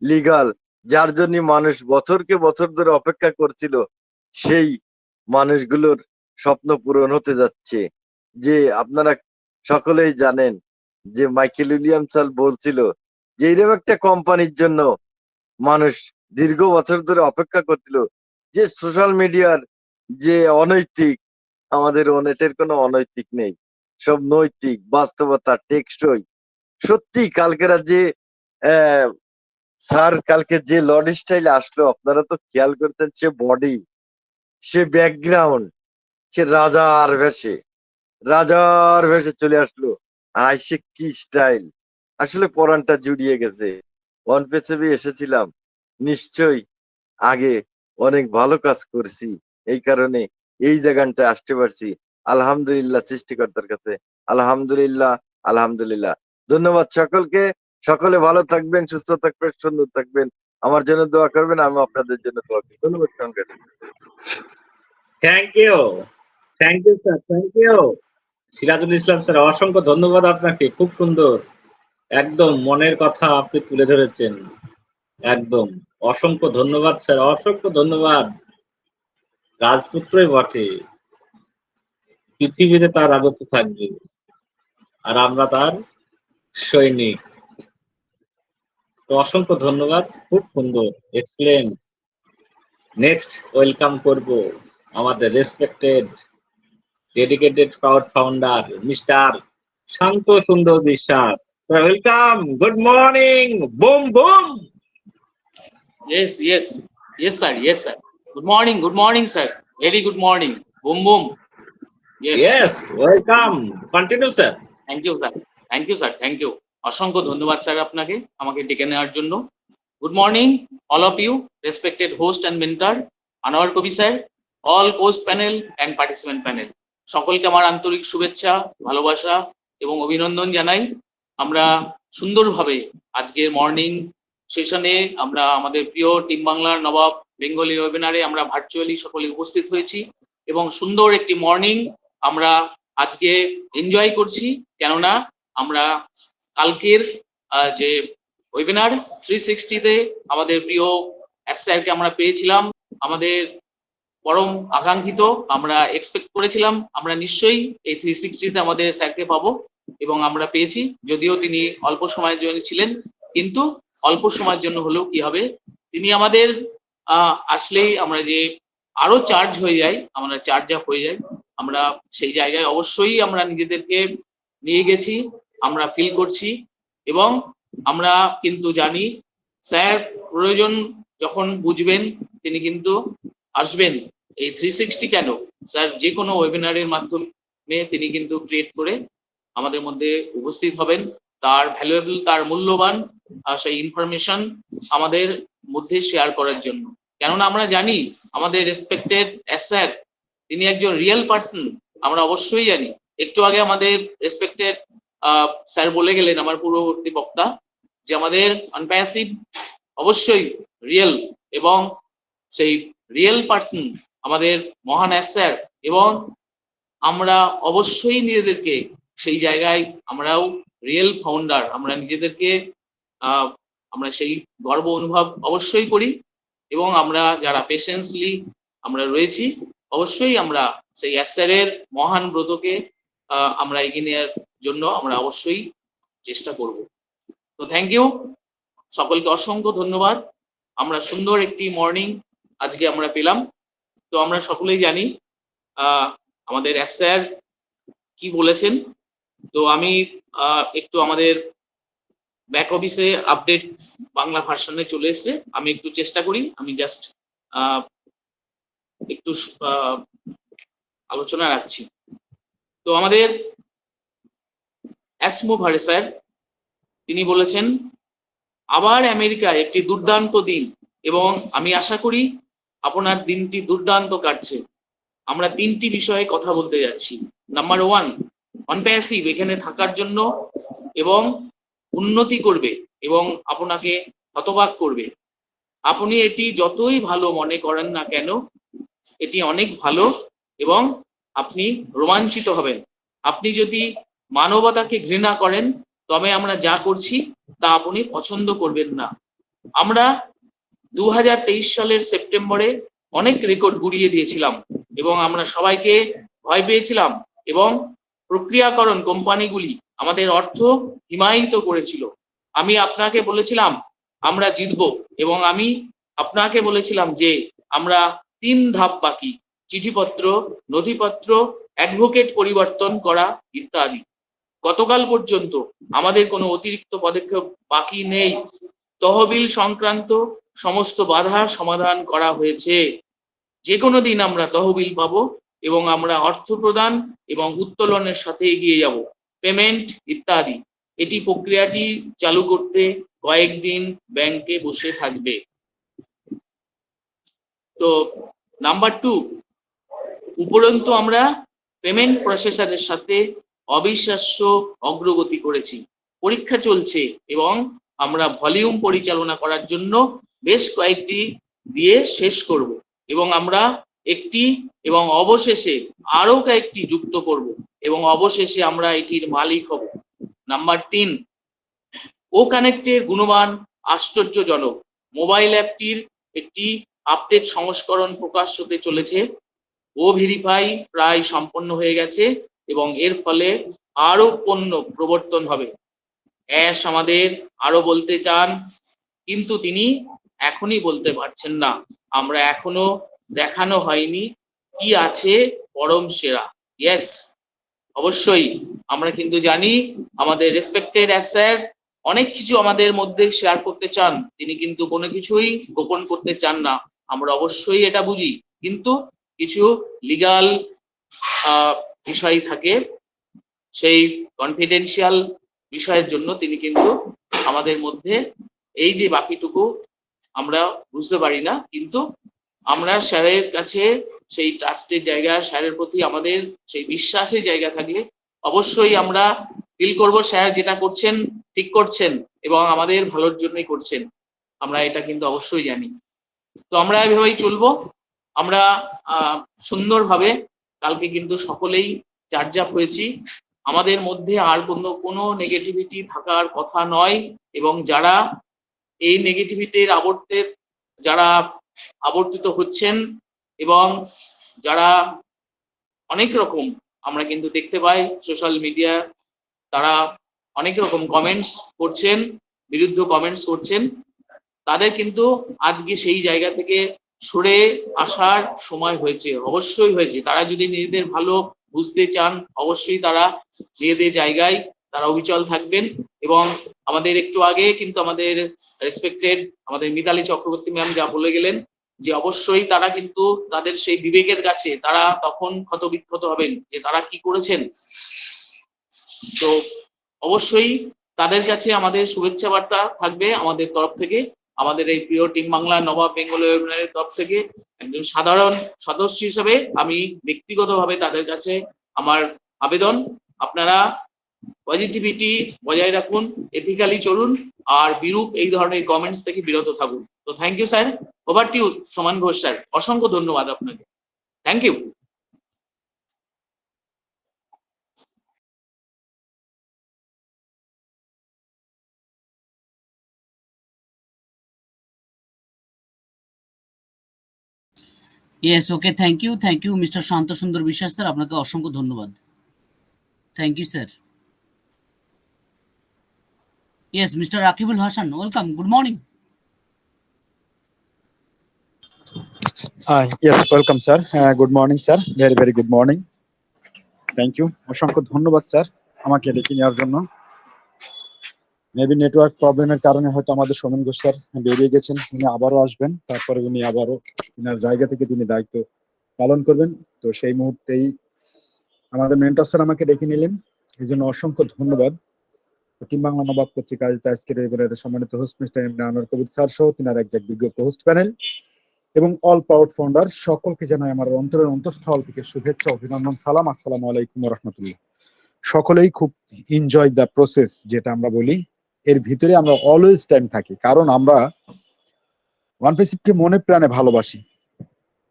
S5: লিগাল, যার জন্য মানুষ বছরকে বছর ধরে অপেক্ষা করছিল, সেই মানুষগুলোর স্বপ্ন পূরণ হতে যাচ্ছে। যে আপনারা সকলেই জানেন যে মাইকেল উইলিয়ামস বলছিল যে এরকম একটা কোম্পানির জন্য মানুষ দীর্ঘ বছর ধরে অপেক্ষা করছিল, যে সোশ্যাল মিডিয়ার যে অনৈতিক, আমাদের নেটের কোনো অনৈতিক নেই, সব নৈতিক, বাস্তবতা, টেকসই। সত্যি কালকেরা যে স্যার কালকে যে লর্ড স্টাইল আসলো, আপনারা তো খেয়াল করতেন, সে বডি, সে ব্যাকগ্রাউন্ড, সে রাজার ভেসে চলে আসলো। আর আইসে কি স্টাইল, আসলে পরানটা জুড়িয়ে গেছে। ওয়ান পেসিভি এসেছিলাম, নিশ্চয়ই আগে অনেক ভালো কাজ করছি, এই কারণে এই জায়গাটা আসতে পারছি। আলহামদুলিল্লাহ সৃষ্টিকর্তার কাছে, আলহামদুলিল্লাহ, আলহামদুলিল্লাহ। ধন্যবাদ সকলকে। সকলে ভালো থাকবেন, সুস্থ থাকবেন, সুন্দর থাকবেন। আমার জন্য দোয়া করবেন, আমি আপনাদের জন্য দোয়া করি। ধন্যবাদ সঙ্গে।
S2: Thank you sir, thank you Sirajul Islam sir, অসংখ্য ধন্যবাদ আপনাকে। খুব সুন্দর, একদম মনের কথা আপনি তুলে ধরেছেন, একদম। অসংখ্য ধন্যবাদ স্যার, অসংখ্য ধন্যবাদ। রাজপুত্রই বটে, পৃথিবীতে তার রাজত্ব থাকবে, আর আমরা তার সৈনিক। তো অসংখ্য ধন্যবাদ, খুব সুন্দর, এক্সেলেন্ট। নেক্সট ওয়েলকাম করব আমাদের respected dedicated proud founder mister Shanta Sundar Biswas. Welcome, good morning, boom boom.
S6: Yes, yes, yes, sir. Yes, sir. Good morning, sir. Very good morning. Boom, boom. Yes.
S2: Yes, welcome, continue sir.
S6: Thank you, sir. Thank you, sir. Thank you. অসংখ্য ধন্যবাদ sir আপনাকে আমাকে ডেকে নেওয়ার জন্য। Good morning all of you, respected host and mentor Anwar Kabir sir, all post panel and participant panel, সকলকে আমার আন্তরিক শুভেচ্ছা, ভালোবাসা এবং অভিনন্দন জানাই। আমরা সুন্দরভাবে আজকের মর্নিং সেশনে আমরা আমাদের প্রিয় টিম বাংলার নবাব বেঙ্গলি ওয়েবিনারে আমরা ভার্চুয়ালি সকলে উপস্থিত হয়েছি, এবং সুন্দর একটি মর্নিং আমরা আজকে এনজয় করছি। কেননা আমরা কালকের যে ওয়েবিনার 360-তে আমাদের প্রিয় স্যারকে আমরা পেয়েছিলাম, আমাদের পরম আকাঙ্ক্ষিত, আমরা এক্সপেক্ট করেছিলাম আমরা নিশ্চয়ই এই 360-তে আমাদের স্যারকে পাবো, এবং আমরা পেয়েছি। যদিও তিনি অল্প সময়ের জন্য ছিলেন, কিন্তু অল্প সময়ের জন্য হলেও কি হবে, তিনি আমাদের আসলেই আমরা যে আরো চার্জ হয়ে যাই, আমরা চার্জ আপ হয়ে যাই, আমরা সেই জায়গায় অবশ্যই আমরা নিজেদেরকে নিয়ে গেছি, আমরা ফিল করছি, এবং আমরা কিন্তু জানি স্যার প্রয়োজন যখন বুঝবেন তিনি কিন্তু আসবেন। এই 360 কেন, স্যার যে কোনো ওয়েবিনারের মাধ্যমে তিনি কিন্তু ক্রিয়েট করে আমাদের মধ্যে উপস্থিত হবেন, তার ভ্যালুয়েবল, তার মূল্যবান সেই ইনফরমেশন আমাদের মধ্যে শেয়ার করার জন্য। কেননা আমরা জানি আমাদের রেসপেক্টেড স্যার তিনি একজন রিয়েল পার্সন, আমরা অবশ্যই জানি। একটু আগে আমাদের রেসপেক্টেড স্যার বলে গেলেন, আমার পূর্ববর্তী বক্তা, যে আমাদের আনপ্যাসিভ অবশ্যই রিয়েল, এবং সেই রিয়েল পার্সন আমাদের মহান স্যার, এবং আমরা অবশ্যই নিজেদেরকে সেই জায়গায় আমরাও রিয়েল ফাউন্ডার, আমরা নিজেদেরকে আমরা সেই গর্ব অনুভব অবশ্যই করি, এবং আমরা যারা পেশেন্সলি আমরা রয়েছি অবশ্যই আমরা সেই স্যারের মহান ব্রতকে আমরা এগিয়ে নেওয়ার জন্য আমরা অবশ্যই চেষ্টা করব। তো থ্যাংক ইউ, সকলকে অসংখ্য ধন্যবাদ। আমরা সুন্দর একটি মর্নিং আজকে আমরা পেলাম। তো আমরা সকলেই জানি আমাদের স্যার কি বলেছেন। তো আমি একটু আমাদের ব্যাক অফিসে আপডেট বাংলা ভার্সনে চলে এসছে, আমি একটু চেষ্টা করি, আমি জাস্ট একটু আলোচনা রাখছি। তো আমাদের অ্যাসমো ভারে স্যার তিনি বলেছেন, আবার আমেরিকায় একটি দুর্দান্ত দিন, এবং আমি আশা করি আপনার দিনটি দুর্দান্ত কাটছে। আমরা 3টি বিষয়ে কথা বলতে যাচ্ছি। নাম্বার 1, অন প্যাসিভ এখানে থাকার জন্য এবং উন্নতি করবে এবং আপনাকে হতবাক করবে। আপনি এটি যতই ভালো মনে করেন না কেন, এটি অনেক ভালো এবং আপনি রোমাঞ্চিত হবেন। আপনি যদি মানবতাকে ঘৃণা করেন তবে আমরা যা করছি তা আপনি পছন্দ করবেন না। আমরা 2023 সালের সেপ্টেম্বরে অনেক রেকর্ড গুড়িয়ে দিয়েছিলাম এবং আমরা সবাইকে ভয় পেয়েছিলাম, এবং প্রক্রিয়াকরণ কোম্পানিগুলি আমাদের অর্থ হিমায়িত করেছিল। আমি আপনাকে বলেছিলাম আমরা জিতব, এবং আমি আপনাকে বলেছিলাম যে আমরা 3 ধাপ বাকি, চিঠিপত্র, নথিপত্র, অ্যাডভোকেট পরিবর্তন করা ইত্যাদি। গতকাল পর্যন্ত আমাদের কোনো অতিরিক্ত পদক্ষেপ বাকি নেই। তহবিল সংক্রান্ত সমস্ত বাধার সমাধান করা হয়েছে। যে কোনো দিন আমরা তহবিল পাবো এবং আমরা অর্থ প্রদান এবং উত্তোলনের সাথে এগিয়ে যাব, পেমেন্ট ইত্যাদি। এটি প্রক্রিয়াটি চালু করতে কয়েকদিন ব্যাংকে বসে থাকবে। তো নাম্বার 2, উপরন্তু আমরা পেমেন্ট প্রসেসরের সাথে অবিশ্বাস্য অগ্রগতি করেছি। পরীক্ষা চলছে এবং আমরা ভলিউম পরিচালনা করার জন্য বেশ কয়েকটি দিয়ে শেষ করব, এবং আমরা একটি এবং অবশেষে আরো কয়েকটি যুক্ত করব, এবং অবশেষে আমরা এটির মালিক হব। নাম্বার 3, ও কানেক্টের গুণমান আশ্চর্যজনক। মোবাইল অ্যাপটির একটি আপডেট সংস্করণ প্রকাশ হতে চলেছে। ও ভেরিফাই প্রায় সম্পন্ন হয়ে গেছে এবং এর ফলে আরো পণ্য প্রবর্তন হবে। অ্যাশ আমাদের আরো বলতে চান, কিন্তু তিনি এখনই বলতে পারছেন না। আমরা এখনো দেখানো হয়নি কি আছে পরম সেরা। ইয়েস, অবশ্যই আমরা কিন্তু জানি আমাদের রেসপেক্টেড স্যার অনেক কিছু আমাদের মধ্যে শেয়ার করতে চান, তিনি কিন্তু কোনো কিছুই গোপন করতে চান না। আমরা অবশ্যই এটা বুঝি, কিন্তু কিছু লিগ্যাল বিষয় থাকে, সেই কনফিডেন্সিয়াল বিষয়ের জন্য তিনি কিন্তু আমাদের মধ্যে এই যে বাকিটুকু আমরা বুঝতে পারি না, কিন্তু আমরা স্যারের কাছে সেই ট্রাস্টের জায়গা, স্যারের প্রতি আমাদের সেই বিশ্বাসের জায়গা থাকলে অবশ্যই আমরা ফিল করব স্যার যেটা করছেন ঠিক করছেন এবং আমাদের ভালোর জন্যই করছেন। আমরা এটা কিন্তু অবশ্যই জানি। তো আমরা এভাবেই চলবো। আমরা সুন্দরভাবে কালকে কিন্তু সকলেই চার্জ আপ হয়েছি। আমাদের মধ্যে আর কোনো নেগেটিভিটি থাকার কথা নয়, এবং যারা এই নেগেটিভিটির যারা আবর্তিত হচ্ছেন এবং যারা অনেক রকম আমরা কিন্তু দেখতে পাই সোশ্যাল মিডিয়া, তারা অনেক রকম কমেন্টস করছেন, বিরুদ্ধ কমেন্টস করছেন, তাদের কিন্তু আজকে সেই জায়গা থেকে সরে আসার সময় হয়েছে, অবশ্যই হয়েছে। তারা যদি নিজেদের ভালো বুঝতে চান অবশ্যই তারা নিজেদের জায়গায় তারা অবিচল থাকবেন। এবং আমাদের একটু আগে কিন্তু আমাদের রেসপেক্টেড আমাদের মিতালি চক্রবর্তী ম্যাম যা বলে গেলেন যে অবশ্যই তারা কিন্তু তাদের সেই বিবেকের কাছে তারা তখন ক্ষতবিক্ষত হবেন যে তারা কি করেছেন। তো অবশ্যই তাদের কাছে আমাদের শুভেচ্ছা বার্তা থাকবে আমাদের তরফ থেকে, আমাদের এই প্রিয় টিম বাংলা নবাব বেঙ্গল ইউনিয়নের তরফ থেকে একজন সাধারণ সদস্য হিসেবে আমি ব্যক্তিগতভাবে তাদের কাছে আমার আবেদন, আপনারা পজিটিভিটি বজায় রাখুন, এথিক্যালি চলুন, আর বিরূপ এই ধরনের কমেন্টস থেকে বিরত থাকুন। তো thank you sir, over to you Somen Ghosh sir, অসংখ্য ধন্যবাদ আপনাকে, thank you.
S1: Yes, okay, thank you mister Shanta Sundar Biswas sir, আপনাকে অসংখ্য ধন্যবাদ। Thank you sir. Yes, mister Rakibul Hasan, welcome, good morning.
S7: Yes, welcome, sir. Good morning, sir. Very, very good morning. Thank you. অসংখ্য ধন্যবাদ sir আমাকে ডেকে নেওয়ার জন্য। মেবি নেটওয়ার্ক প্রবলেমের কারণে হয়তো আমাদের সোমেন ঘোষ স্যার বেরিয়ে গেছেন, উনি আবারও আসবেন, তারপরে উনি আবারও ওনার জায়গা থেকে তিনি দায়িত্ব পালন করবেন। তো সেই মুহূর্তেই আমাদের মেন্টর স্যার আমাকে ডেকে নিলেন, এই জন্য অসংখ্য ধন্যবাদ। টিম বাংলা নবাব পত্রিকা আজকের এবারের সম্মানিত host mister Anwar Kabir sir সহ তিনার এক বিজ্ঞ হোস্ট প্যানেল এবং অল পাওয়ার ফাউন্ডার সকলকে জানাই আমার অন্তরের অন্তঃস্থল থেকে শুভেচ্ছা, অভিনন্দন, সালাম, আসসালামু আলাইকুম ওয়া রাহমাতুল্লাহ। সকলেই খুব এনজয় দ্য প্রসেস, যেটা আমরা বলি, এর ভিতরে আমরা অলওয়েজ টাইম থাকি, কারণ আমরা ওয়ান পেসিফকে মনে প্রাণে ভালোবাসি।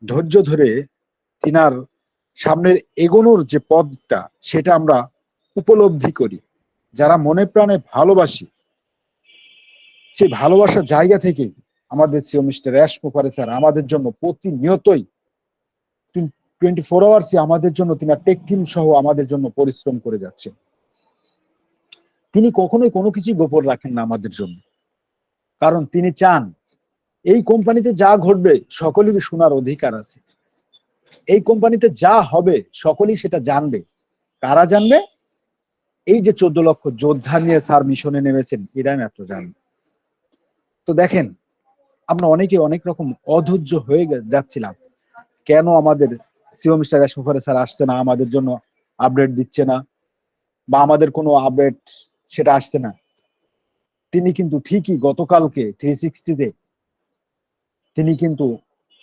S7: ধৈর্য ধরে তিনার সামনের এগোনোর যে পথটা সেটা আমরা উপলব্ধি করি। যারা মনে প্রাণে ভালোবাসি, সেই ভালোবাসার জায়গা থেকে আমাদের সিও মিস্টার র্যাশ মুফারে স্যার আমাদের জন্য প্রতিনিয়তই 24 আওয়ার্সই আমাদের জন্য তিনি টেক টিম সহ আমাদের জন্য পরিশ্রম করে যাচ্ছেন। তিনি কখনোই কোনো কিছু গোপন রাখেন না আমাদের জন্য, কারণ তিনি চান এই কোম্পানিতে যা ঘটবে সকলেরই শোনার অধিকার আছে। এই কোম্পানিতে যা হবে সকলেই সেটা জানবে। কারা জানবে? এই যে 14 লক্ষ যোদ্ধা নিয়ে স্যার মিশনে নেমেছেন, এরাই মাত্র জানবে। তো দেখেন, আমরা অনেকে অনেক রকম অধৈর্য হয়ে যাচ্ছিলাম, কেন আমাদের সিও মিস্টার র্যাশ মুফারে স্যার আসছে না, আমাদের জন্য আপডেট দিচ্ছে না, বা আমাদের কোনো আপডেট সেটা আসছে না। তিনি কিন্তু ঠিকই গতকালকে 360-তে তিনি কিন্তু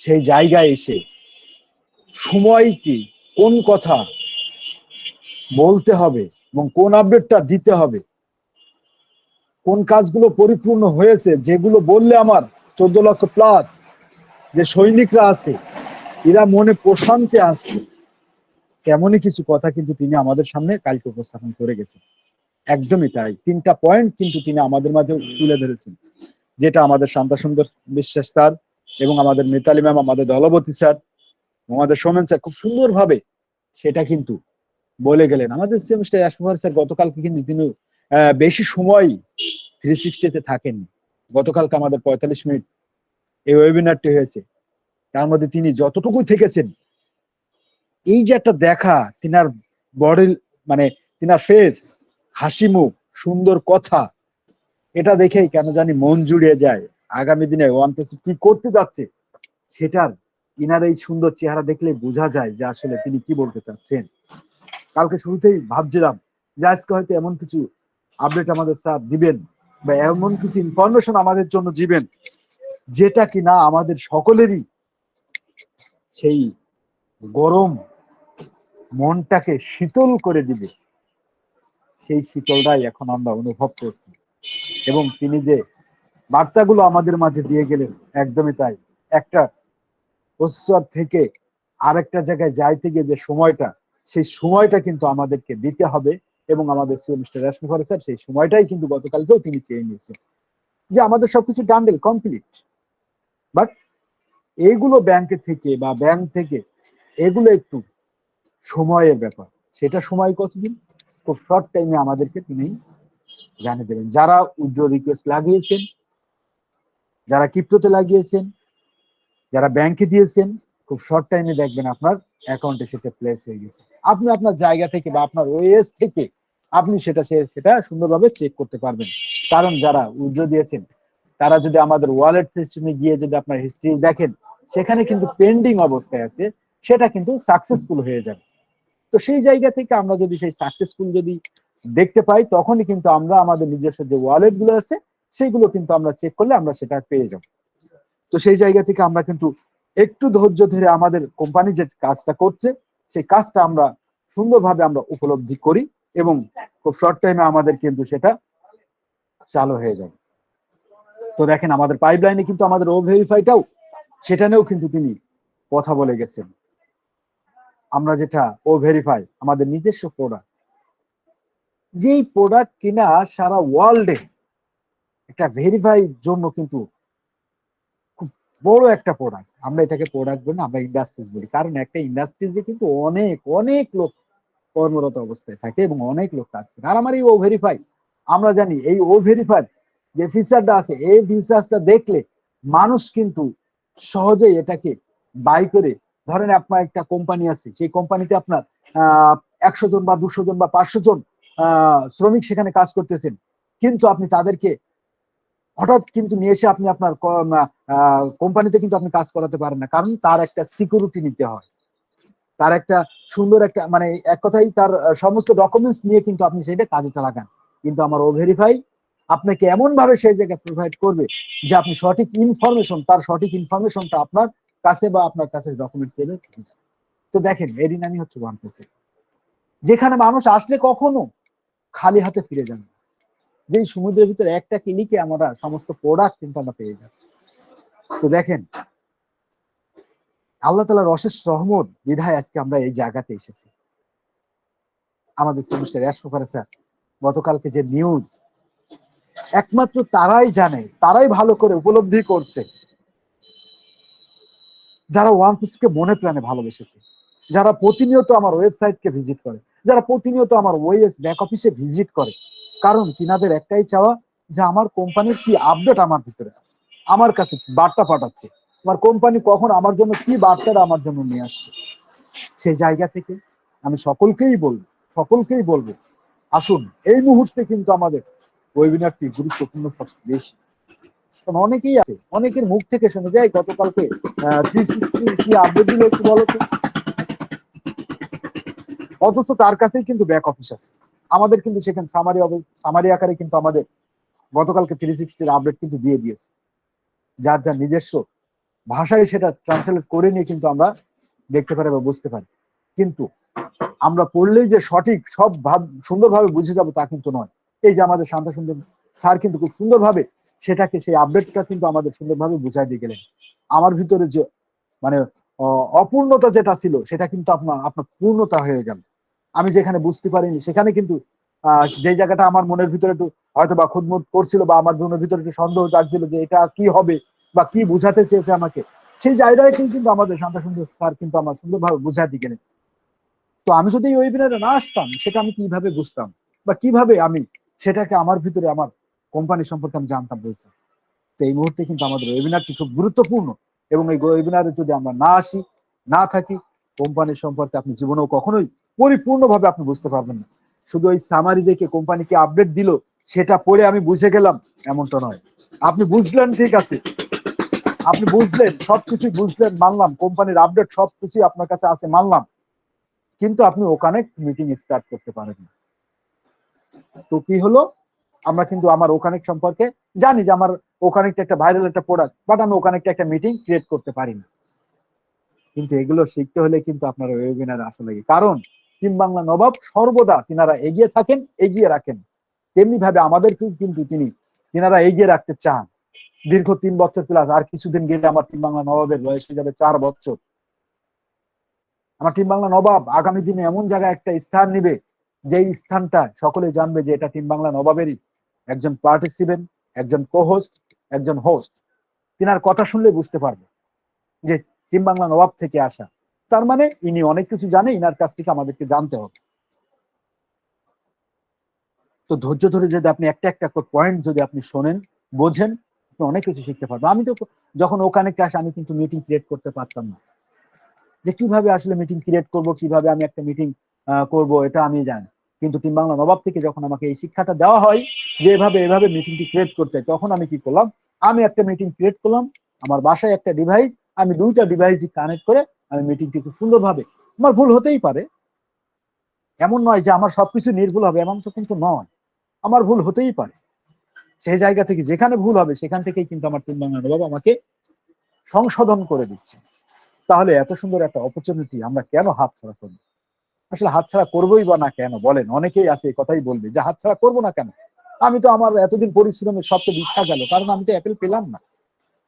S7: সেই জায়গায় এসে সময় কি, কোন কথা বলতে হবে এবং কোন আপডেটটা দিতে হবে, কোন কাজগুলো পরিপূর্ণ হয়েছে, যেগুলো বললে আমার 14 লক্ষ প্লাস যে সৈনিকরা আছে এরা মনে প্রশান্তি আছে, তেমনই কিছু কথা কিন্তু তিনি আমাদের সামনে কালকে উপস্থাপন করে গেছেন। একদমই তাই, 3টা পয়েন্ট কিন্তু তিনি আমাদের মাঝে তুলে ধরেছেন, যেটা আমাদের শান্তা সুন্দর বিশ্বাস স্যার এবং আমাদের মিতালি ম্যাম, আমাদের দলবতী স্যার, আমাদের সোমেন স্যার খুব সুন্দরভাবে সেটা কিন্তু বলে গেলেন। আমাদের সেমিস্টার অ্যাশমোহার স্যার গতকালকে কিন্তু তিনি বেশি সময় 360-তে থাকেননি। গতকালকে আমাদের 45 মিনিট এই ওয়েবিনারটি হয়েছে, তার মধ্যে তিনি যতটুকু থেকেছেন, এই যে একটা দেখা তিনার বডি, মানে তিনার ফেস, হাসি মুখ, সুন্দর কথা, এটা দেখেই কেন জানি মন জুড়িয়ে যায়। আগামী দিনে ওয়ান পেসিফ কি করতে যাচ্ছে সেটার ইনার এই সুন্দর চেহারা দেখলে বোঝা যায় যে আসলে তিনি কি বলতে চাচ্ছেন। কালকে শুরুতেই ভাবছিলাম যে আজকে হয়তো এমন কিছু আপডেট আমাদের স্যার দিবেন বা এমন কিছু ইনফরমেশন আমাদের জন্য দিবেন যেটা কিনা আমাদের সকলেরই সেই গরম মনটাকে শীতল করে দিবে। সেই শীতলটাই এখন আমরা অনুভব করছি, এবং তিনি যে বার্তাগুলো আমাদের মাঝে দিয়ে গেলেন, একদমই তাই। একটা প্রসেসর থেকে আরেকটা জায়গায় যাইতে গিয়ে যে সময়টা, সেই সময়টা কিন্তু আমাদেরকে দিতে হবে, এবং আমাদের সিও মিস্টার র্যাশ মুফারে স্যার সেই সময়টাই কিন্তু গতকালকেও তিনি চেয়ে নিয়েছেন যে আমাদের সবকিছু ডান্ডেল কমপ্লিট, বাট এইগুলো ব্যাংকে থেকে বা ব্যাংক থেকে এগুলো একটু সময়ের ব্যাপার। সেটা সময় কতদিন, খুব শর্ট টাইমে আমাদেরকে তিনি জানিয়ে দেবেন। যারা উইথড্র রিকোয়েস্ট লাগিয়েছেন, যারা ক্রিপ্টোতে লাগিয়েছেন, যারা ব্যাংকে দিয়েছেন, খুব শর্ট টাইমে দেখবেন আপনার অ্যাকাউন্টে সেটা প্লেস হয়ে গেছে। আপনি আপনার জায়গা থেকে বা আপনার ওএস থেকে আপনি সেটা সুন্দরভাবে চেক করতে পারবেন। কারণ যারা উইথড্র দিয়েছেন তারা যদি আমাদের ওয়ালেট সিস্টেমে গিয়ে যদি আপনার হিস্ট্রি দেখেন, সেখানে কিন্তু পেন্ডিং অবস্থায় আছে, সেটা কিন্তু সাকসেসফুল হয়ে যাবে। তো সেই জায়গা থেকে আমরা যদি সেই সাকসেসফুল যদি দেখতে পাই, তখনই কিন্তু আমরা আমাদের নিজস্ব যে ওয়ালেট গুলো আছে সেগুলো কিন্তু আমরা চেক করলে আমরা সেটা পেয়ে যাব। তো সেই জায়গা থেকে আমরা কিন্তু একটু ধৈর্য ধরে আমাদের কোম্পানি যে কাজটা করছে সেই কাজটা আমরা সুন্দরভাবে আমরা উপলব্ধি করি, এবং খুব শর্ট টাইমে আমাদের কিন্তু সেটা চালু হয়ে যাবে। তো দেখেন আমাদের পাইপলাইনে কিন্তু আমাদের ও ভেরিফাইটাও সেটা নিয়েও কিন্তু তিনি কথা বলে গেছেন। আমরা যেটা ও ভেরিফাই আমাদের নিজস্ব প্রোডাক্ট, যেই প্রোডাক্ট কিনা সারা ওয়ার্ল্ডে একটা ভেরিফাই জন্য কিন্তু খুব বড় একটা প্রোডাক্ট। আমরা এটাকে প্রোডাক্ট বলি না, আমরা ইন্ডাস্ট্রিজ বলি। কারণ একটা ইন্ডাস্ট্রিজে কিন্তু অনেক অনেক লোক কর্মরত অবস্থায় থাকে এবং অনেক লোক কাজ করে। আর আমার এই ও ভেরিফাই, আমরা জানি এই ও ভেরিফাই যে ফিচারটা আছে, এই ফিচারটা দেখলে মানুষ কিন্তু সহজেই এটাকে বাই করে, ধরেন আপনার একটা কোম্পানি আছে, সেই কোম্পানিতে আপনার 100 জন বা 200 জন বা 500 জন শ্রমিক সেখানে কাজ করতেছেন, কিন্তু আপনি তাদেরকে হঠাৎ কিন্তু নিয়ে এসে আপনি আপনার কোম্পানিতে কিন্তু আপনি কাজ করাতে পারেন না, কারণ তার একটা সিকিউরিটি নিতে হয়, তার একটা সুন্দর একটা মানে এক কথাই তার সমস্ত ডকুমেন্টস নিয়ে কিন্তু আপনি সেটা কাজে লাগান। কিন্তু আমার ও ভেরিফাই আপনাকে এমন ভাবে সেই জায়গায় প্রোভাইড করবে যে আপনি সঠিক ইনফরমেশন, তার সঠিক ইনফরমেশনটা আপনার কাছে বা আপনার কাছে ডকুমেন্টস এনে থেকে যাবে। তো দেখেন এরই নামই হচ্ছে ওয়ানপ্লাসে, যেখানে মানুষ আসলে কখনো খালি হাতে ফিরে যান না। যেই সমুদ্রের ভিতরে একটা ক্লিকে আমরা সমস্ত প্রোডাক্ট কিন্তু আমরা পেয়ে যাচ্ছি। তো দেখেন আল্লাহ তাআলার অশেষ রহমত বিধায় আজকে আমরা এই জায়গাতে এসেছি। আমাদের সেমিস্টার স্যার গতকালকে যে নিউজ, একমাত্র তারাই জানে, তারাই ভালো করে উপলব্ধি করছে যারা ওয়ান পিসকে মনে প্রাণে ভালোবেসেছে, যারা প্রতিনিয়ত আমার ওয়েবসাইটকে ভিজিট করে, যারা প্রতিনিয়ত আমার ওএস ব্যাক অফিসে ভিজিট করে। কারণ তিনাদের একটাই চাওয়া যে আমার কোম্পানির কি আপডেট আমার ভিতরে আছে, আমার কাছে বার্তা পাঠাচ্ছে, আমার কোম্পানি কখন আমার জন্য কি বার্তাটা আমার জন্য নিয়ে আসছে। সেই জায়গা থেকে আমি সকলকেই বলবো আসুন এই মুহূর্তে কিন্তু আমাদের ওয়েবিনারটি গুরুত্বপূর্ণ সবচেয়ে বেশি। কারণ অনেকেই আছে, অনেকের মুখ থেকে শুনে যায় গতকালকে 360 কি আপডেট দিল একটু বলো তো, অথচ তার কাছেই কিন্তু ব্যাক অফিস আছে। আমাদের কিন্তু সেখানে সামারি আকারে কিন্তু আমাদের গতকালকে 360 আপডেট কিন্তু দিয়ে দিয়েছে, যার যার নিজস্ব ভাষায় সেটা ট্রান্সলেট করে নিয়ে কিন্তু আমরা দেখতে পারি বা বুঝতে পারি। কিন্তু আমরা পড়লেই যে সঠিক সব সুন্দরভাবে বুঝে যাবো তা কিন্তু নয়। এই যে আমাদের শান্ত সুন্দর স্যার কিন্তু খুব সুন্দরভাবে সেটাকে, সেই আপডেটটা কিন্তু আমাদের সুন্দরভাবে বুঝাই দিয়ে গেলেন। আমার ভিতরে যে মানে অপূর্ণতা যেটা ছিল সেটা কিন্তু আপনার পূর্ণতা হয়ে গেল। আমি যেখানে বুঝতে পারিনি সেখানে কিন্তু যে জায়গাটা আমার মনের ভিতরে একটু হয়তো বা খুদমুদ করছিল বা আমার মনের ভিতরে একটু সন্দেহ জাগছিল যে এটা কি হবে বা কি বুঝাতে চেয়েছে আমাকে, সেই জায়গায় কিন্তু আমাদের শান্ত সুন্দর স্যার কিন্তু আমার সুন্দরভাবে বুঝাই দিয়ে গেলেন। তো আমি যদি এই ওয়েবিনারে না আসতাম সেটা আমি কিভাবে বুঝতাম বা কিভাবে আমি সেটাকে আমার ভিতরে আমার কোম্পানি সম্পর্কে আমি জানতাম, বলতাম। তো এই মুহূর্তে কিন্তু আমাদের ওয়েবিনারটি খুব গুরুত্বপূর্ণ, এবং এই ওয়েবিনারে যদি আমরা না আসি, না থাকি, কোম্পানির সম্পর্কে আপনি জীবনেও কখনোই পরিপূর্ণভাবে আপনি বুঝতে পারবেন না। শুধু ওই সামারি দেখে কোম্পানিকে আপডেট দিল সেটা পড়ে আমি বুঝে গেলাম এমনটা নয়। আপনি বুঝলেন, ঠিক আছে, আপনি বুঝলেন, সবকিছুই বুঝলেন, মানলাম, কোম্পানির আপডেট সবকিছুই আপনার কাছে আছে, মানলাম, কিন্তু আপনি ওখানে মিটিং স্টার্ট করতে পারেন না। তো কি হলো, আমরা কিন্তু আমার ওকানেক্ট সম্পর্কে জানি যে আমার ওকানেক্ট একটা ভাইরাল একটা প্রোডাক্ট, বাট আমি ওকানেক্ট একটা মিটিং ক্রিয়েট করতে পারি না। কিন্তু এগুলো শিখতে হলে কিন্তু আপনার ওয়েবিনার আসা লাগে। কারণ টিম বাংলা নবাব সর্বদা তিনারা এগিয়ে থাকেন, এগিয়ে রাখেন। তেমনি ভাবে আমাদেরকেও কিন্তু তিনারা এগিয়ে রাখতে চান। দীর্ঘ 3 বছর প্লাস, আর কিছুদিন গেলে আমার টিম বাংলা নবাবের বয়স হয়ে যাবে 4 বছর। আমার টিম বাংলা নবাব আগামী দিনে এমন জায়গায় একটা স্থান নিবে, যেই স্থানটা সকলে জানবে যে এটা টিম বাংলা নবাবেরই একজন পার্টিসিপেন্ট, একজন কো-হোস্ট, একজন হোস্ট। তিনার কথা শুনলে বুঝতে পারবে যে টিম বাংলা নবাব থেকে আসা, তার মানে ইনি অনেক কিছু জানে, ইনার কাছ থেকে আমাদেরকে জানতে হবে। তো ধৈর্য ধরে যদি আপনি একটা একটা পয়েন্ট যদি আপনি শোনেন, বোঝেন, আপনি অনেক কিছু শিখতে পারবেন। আমি তো যখন ওখানে আসি আমি কিন্তু মিটিং ক্রিয়েট করতে পারতাম না, যে কিভাবে আসলে মিটিং ক্রিয়েট করব, কিভাবে আমি একটা মিটিং করব, এটা আমি জানি। কিন্তু টিম বাংলা নবাব থেকে যখন আমাকে এই শিক্ষাটা দেওয়া হয় যে এভাবে মিটিংটি ক্রিয়েট করতে, তখন আমি কি করলাম, আমি একটা মিটিং ক্রিয়েট করলাম। আমার বাসায় একটা ডিভাইস, আমি 2টা ডিভাইস কানেক্ট করে আমি মিটিংটি খুব সুন্দরভাবে, আমার ভুল হতেই পারে, এমন নয় যে আমার সবকিছু নির্ভুল হবে, এমন তো কিন্তু নয়, আমার ভুল হতেই পারে। সেই জায়গা থেকে যেখানে ভুল হবে সেখান থেকেই কিন্তু আমার টিম বাংলা নবাব আমাকে সংশোধন করে দিচ্ছে। তাহলে এত সুন্দর একটা অপরচুনিটি আমরা কেন হাতছাড়া করব? আসলে হাতছাড়া করবোই বা না কেন বলেন? অনেকেই আছে এই কথাই বলবে যে হাতছাড়া করবো না কেন, আমি তো আমার এতদিন পরিশ্রমের সব তো বৃথা গেল, কারণ আমি তো অ্যাপেল পেলাম না।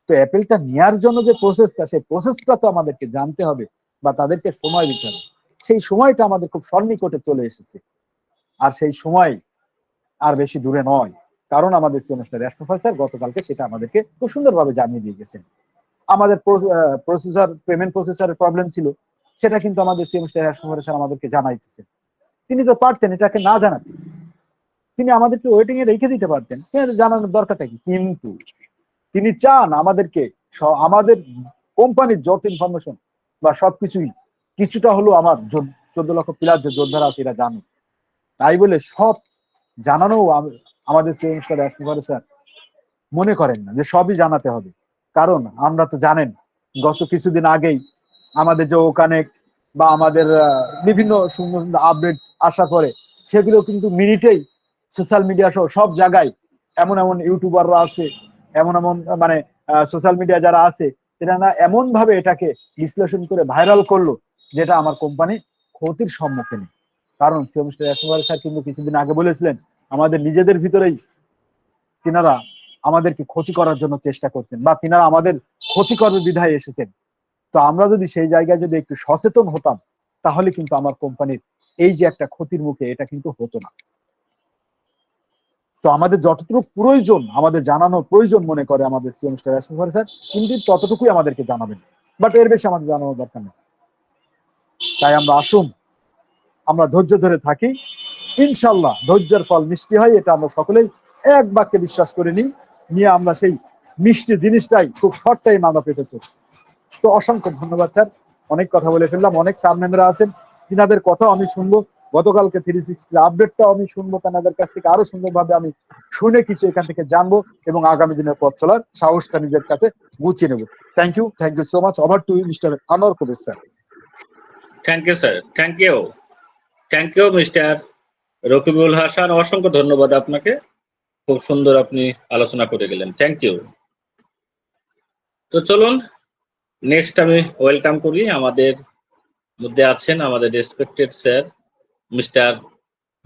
S7: তো অ্যাপেলটা নেওয়ার জন্য যে প্রসেসটা, সেই প্রসেসটা তো আমাদেরকে জানতে হবে বা তাদেরকে সময় দিতে হবে। সেই সময়টা আমাদের খুব সন্নিকটে চলে এসেছে, আর সেই সময় আর বেশি দূরে নয়, কারণ আমাদের সেমিস্টার প্রফেসর গতকালকে সেটা আমাদেরকে খুব সুন্দরভাবে জানিয়ে দিয়ে গেছেন। আমাদের প্রসেসর পেমেন্ট প্রসেসরের প্রবলেম ছিল, সেটা কিন্তু আমাদের সিএম স্যার আমাদেরকে জানাইতেছে। তিনি তো পারতেন এটাকে না জানাতে, তিনি আমাদেরকে ওয়েটিং এ রেখে দিতে পারতেন, জানানোর দরকারটা কি? কিন্তু তিনি চান আমাদেরকে আমাদের কোম্পানির যত ইনফরমেশন বা সবকিছুই কিছুটা হলো আমার 14 লক্ষ প্লাস যে যোদ্ধারা আছে এরা জানে, তাই বলে সব জানানো আমাদের সিএম স্যার মনে করেন না যে সবই জানাতে হবে। কারণ আমরা তো জানেন গত কিছুদিন আগেই আমাদের যে কানেক্ট বা আমাদের বিভিন্ন সুন্দর সুন্দর আপডেট আসা করে, সেগুলো কিন্তু মিনিটেই সোশ্যাল মিডিয়া সহ সব জায়গায় এমন এমন ইউটিউবাররা আছে, এমন এমন মানে সোশ্যাল মিডিয়া যারা আছে, এরা না এমন ভাবে এটাকে বিশ্লেষণ করে ভাইরাল করলো যেটা আমার কোম্পানি ক্ষতির সম্মুখীন। কারণ স্যার কিন্তু কিছুদিন আগে বলেছিলেন আমাদের নিজেদের ভিতরেই তিনারা আমাদেরকে ক্ষতি করার জন্য চেষ্টা করছেন বা তিনারা আমাদের ক্ষতি করার বিধায় এসেছেন। তো আমরা যদি সেই জায়গায় যদি একটু সচেতন হতাম, তাহলে কিন্তু আমার কোম্পানির এই যে একটা ক্ষতির মুখে এটা কিন্তু হতো না। তো আমাদের যতটুকু প্রয়োজন, আমাদের জানানো প্রয়োজন মনে করে আমাদের সিএম স্যার, কিন্তু ততটুকুই আমাদেরকে জানাবেন, বাট এর বেশি আমাদের জানানোর দরকার নেই। তাই আমরা আসুন, আমরা ধৈর্য ধরে থাকি, ইনশাল্লাহ ধৈর্যের ফল মিষ্টি হয়, এটা আমরা সকলেই এক বাক্যে বিশ্বাস করে নিয়ে আমরা সেই মিষ্টি জিনিসটাই খুব শর্ট টাইম আমরা পেতে চাই। তো অসংখ্য ধন্যবাদ স্যার, অনেক কথা বলে ফেললাম, অনেক স্যার ম্যামরা আছেন, তিনাদের কথা আমি শুনবো, গতকালকে 360 আপডেটটাও আমি শুনবো তাদের কাছ থেকে, আরো সুন্দরভাবে আমি শুনে কিছু এখান থেকে জানবো এবং আগামী দিনের পথ চলার সাহসটা নিজের কাছে গুছিয়ে নেবো। Thank you so much. Over to you Mr Anwar Kabir sir.
S2: Thank you sir, thank you Mr Rakibul Hasan, অসংখ্য ধন্যবাদ আপনাকে, খুব সুন্দর আপনি আলোচনা করে গেলেন, থ্যাংক ইউ। তো চলুন নেক্সট আমি ওয়েলকাম করি, আমাদের মধ্যে আছেন আমাদের respected sir mister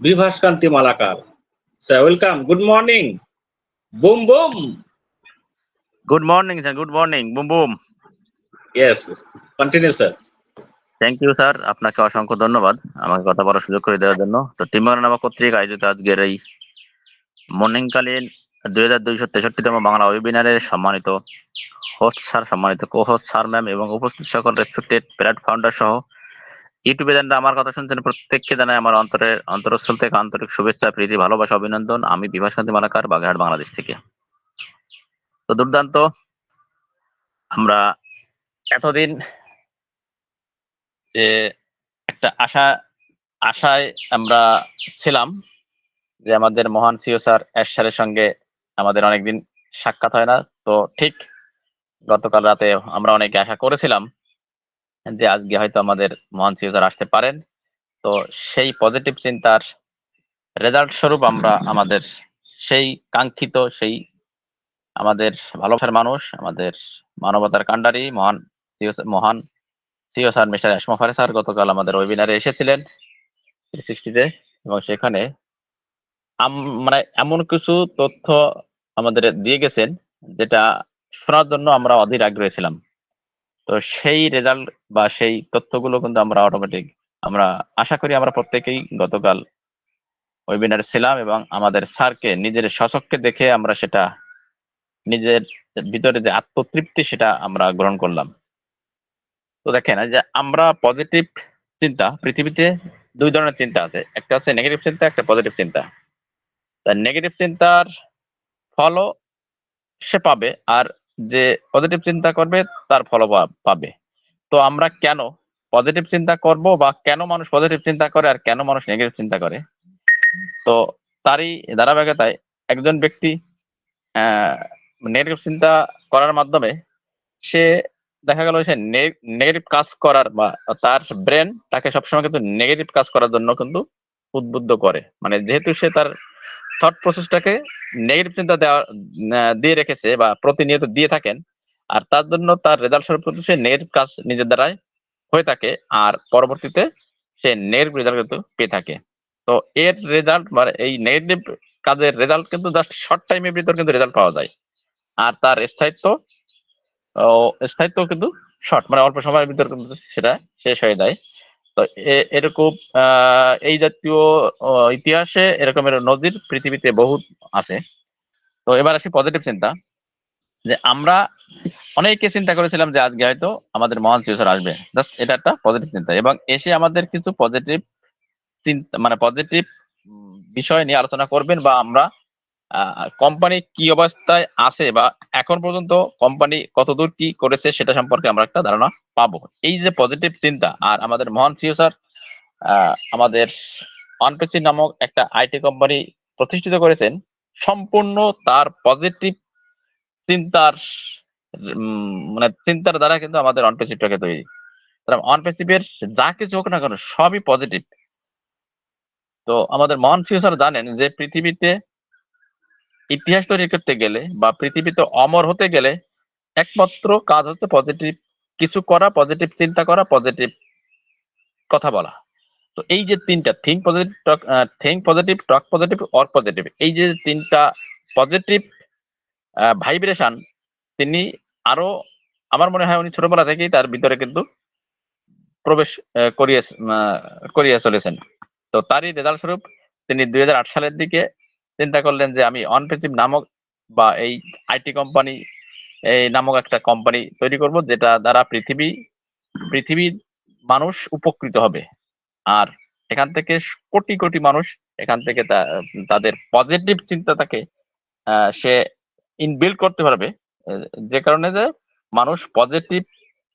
S2: Bibhas Kanti Malakar. Sir welcome, good morning, boom boom.
S8: Good morning, sir. Good morning. Boom, boom.
S2: Yes, continue sir.
S8: Thank you sir, আপনাকে অসংখ্য ধন্যবাদ আমাকে কথা বলার সুযোগ করে দেওয়ার জন্য। তো টিমার নামা কর্তৃক আয়োজিত আজকের এই মর্নিংকালীন 2263তম বাংলা ওয়েবিনারের সম্মানিত হোস্ট স্যার, সম্মানিত কো হোস্ট স্যার ম্যাম এবং উপস্থিত সকল রেসপেক্টেড প্ল্যাট ফাউন্ডার সহ ইউটিউবে যারা আমার কথা শুনছেন প্রত্যেককে জানাই আমার অন্তরস্থল থেকে আন্তরিক শুভেচ্ছা, প্রীতি, ভালোবাসা, অভিনন্দন। আমি বিভাস কান্তি মালাকার, বাগেরহাট, বাংলাদেশ থেকে। তো দুর্দান্ত, আমরা এতদিন যে একটা আশায় আমরা ছিলাম যে আমাদের মহান সিও স্যার এস স্যারের সঙ্গে আমাদের অনেকদিন সাক্ষাৎ হয় না, তো ঠিক গতকাল রাতে আমরা অনেকে আশা করেছিলাম যে আজকে হয়তো আমাদের মহান সিও স্যার আসতে পারেন। তো সেই পজিটিভ চিন্তার রেজাল্ট স্বরূপ আমরা আমাদের সেই কাঙ্ক্ষিত, সেই আমাদের ভালোবাসার মানুষ, আমাদের মানবতার কাণ্ডারি মহান সিও স্যার মিস্টার আসমা ফারে স্যার গতকাল আমাদের ওয়েবিনারে এসেছিলেন 360-তে, এবং সেখানে মানে এমন কিছু তথ্য আমাদের দিয়ে গেছেন যেটা শোনার জন্য আমরা অধীর আগ্রহী ছিলাম। তো সেই রেজাল্ট বা সেই তথ্যগুলো কিন্তু আমরা অটোমেটিক আমরা আশা করি আমরা প্রত্যেকেই গতকাল ওয়েবিনারে ছিলাম এবং আমাদের স্যারকে নিজের স্বচক্ষে দেখে আমরা সেটা নিজের ভিতরে যে আত্মতৃপ্তি সেটা আমরা গ্রহণ করলাম। তো দেখেন যে আমরা পজিটিভ চিন্তা, পৃথিবীতে দুই ধরনের চিন্তা আছে, একটা হচ্ছে নেগেটিভ চিন্তা, একটা পজিটিভ চিন্তা। নেগেটিভ চিন্তার ফলও সে পাবে, আর যে পজিটিভ চিন্তা করবে তার ফল পাবে। তো আমরা কেন পজিটিভ চিন্তা করব বা কেন মানুষ পজিটিভ চিন্তা করে আর কেন মানুষ নেগেটিভ চিন্তা করে, তো তারই ধারাবাহিকতায় একজন ব্যক্তি নেগেটিভ চিন্তা করার মাধ্যমে সে দেখা গেল সে নেগেটিভ কাজ করার বা তার ব্রেন তাকে সবসময় কিন্তু নেগেটিভ কাজ করার জন্য কিন্তু উদ্বুদ্ধ করে, মানে যেহেতু সে তার থট প্রসেসটাকে নেগেটিভ চিন্তা দিয়ে রেখেছে বা প্রতিনিয়ত দিয়ে থাকেন, আর তার জন্য তার রেজাল্ট স্বরূপ কিন্তু সে নেগেটিভ কাজ নিজের দ্বারাই হয়ে থাকে, আর পরবর্তীতে সে নেগেটিভ রেজাল্ট কিন্তু পেয়ে থাকে। তো এর রেজাল্ট মানে এই নেগেটিভ কাজের রেজাল্ট কিন্তু জাস্ট শর্ট টাইমের ভিতর কিন্তু রেজাল্ট পাওয়া যায়, আর তার স্থায়িত্ব কিন্তু শর্ট, মানে অল্প সময়ের ভিতর কিন্তু সেটা শেষ হয়ে যায়। তো এরকম এই জাতীয় ইতিহাসে এরকমের নজির পৃথিবীতে বহুত আছে। তো এবার আসি পজিটিভ চিন্তা, যে আমরা অনেকে চিন্তা করেছিলাম যে আজকে হয়তো আমাদের মহান ফিউচার আসবে, জাস্ট এটা একটা পজিটিভ চিন্তা, এবং এসে আমাদের কিছু পজিটিভ চিন্তা মানে পজিটিভ বিষয় নিয়ে আলোচনা করবেন, বা আমরা কোম্পানি কি অবস্থায় আছে বা এখন পর্যন্ত কোম্পানি কতদূর কি করেছে সেটা সম্পর্কে আমরা একটা ধারণা পাবো। এই যে পজিটিভ চিন্তা, আর আমাদের মহান ফিউচার আমাদের অনপেসি নামক একটা আইটি কোম্পানি প্রতিষ্ঠিত করেছেন সম্পূর্ণ তার পজিটিভ চিন্তার মানে চিন্তার দ্বারা কিন্তু আমাদের অনপেসিভটাকে তৈরি। অনপেসিভের যা কিছু হোক না কেন সবই পজিটিভ। তো আমাদের মহান ফিউচার জানেন যে পৃথিবীতে ইতিহাস তৈরি করতে গেলে বা পৃথিবীতে অমর হতে গেলে একমাত্র কাজ হচ্ছে পজিটিভ কিছু করা, পজিটিভ চিন্তা করা, পজিটিভ কথা বলা। তো এই যে তিনটা think positive, talk positive, or positive, এই যে তিনটা পজিটিভ ভাইব্রেশন তিনি আরো আমার মনে হয় উনি ছোটবেলা থেকেই তার ভিতরে কিন্তু প্রবেশ করিয়ে চলেছেন। তো তারই রেজাল্ট স্বরূপ তিনি 2008 সালের দিকে চিন্তা করলেন যে আমি অনপেসিভ নামক বা এই আইটি কোম্পানি এই নামক একটা কোম্পানি তৈরি করব, যেটা দ্বারা পৃথিবীর মানুষ উপকৃত হবে, আর এখান থেকে কোটি কোটি মানুষ এখান থেকে তাদের পজিটিভ চিন্তাটাকে সে ইনবিল্ড করতে পারবে, যে কারণে যে মানুষ পজিটিভ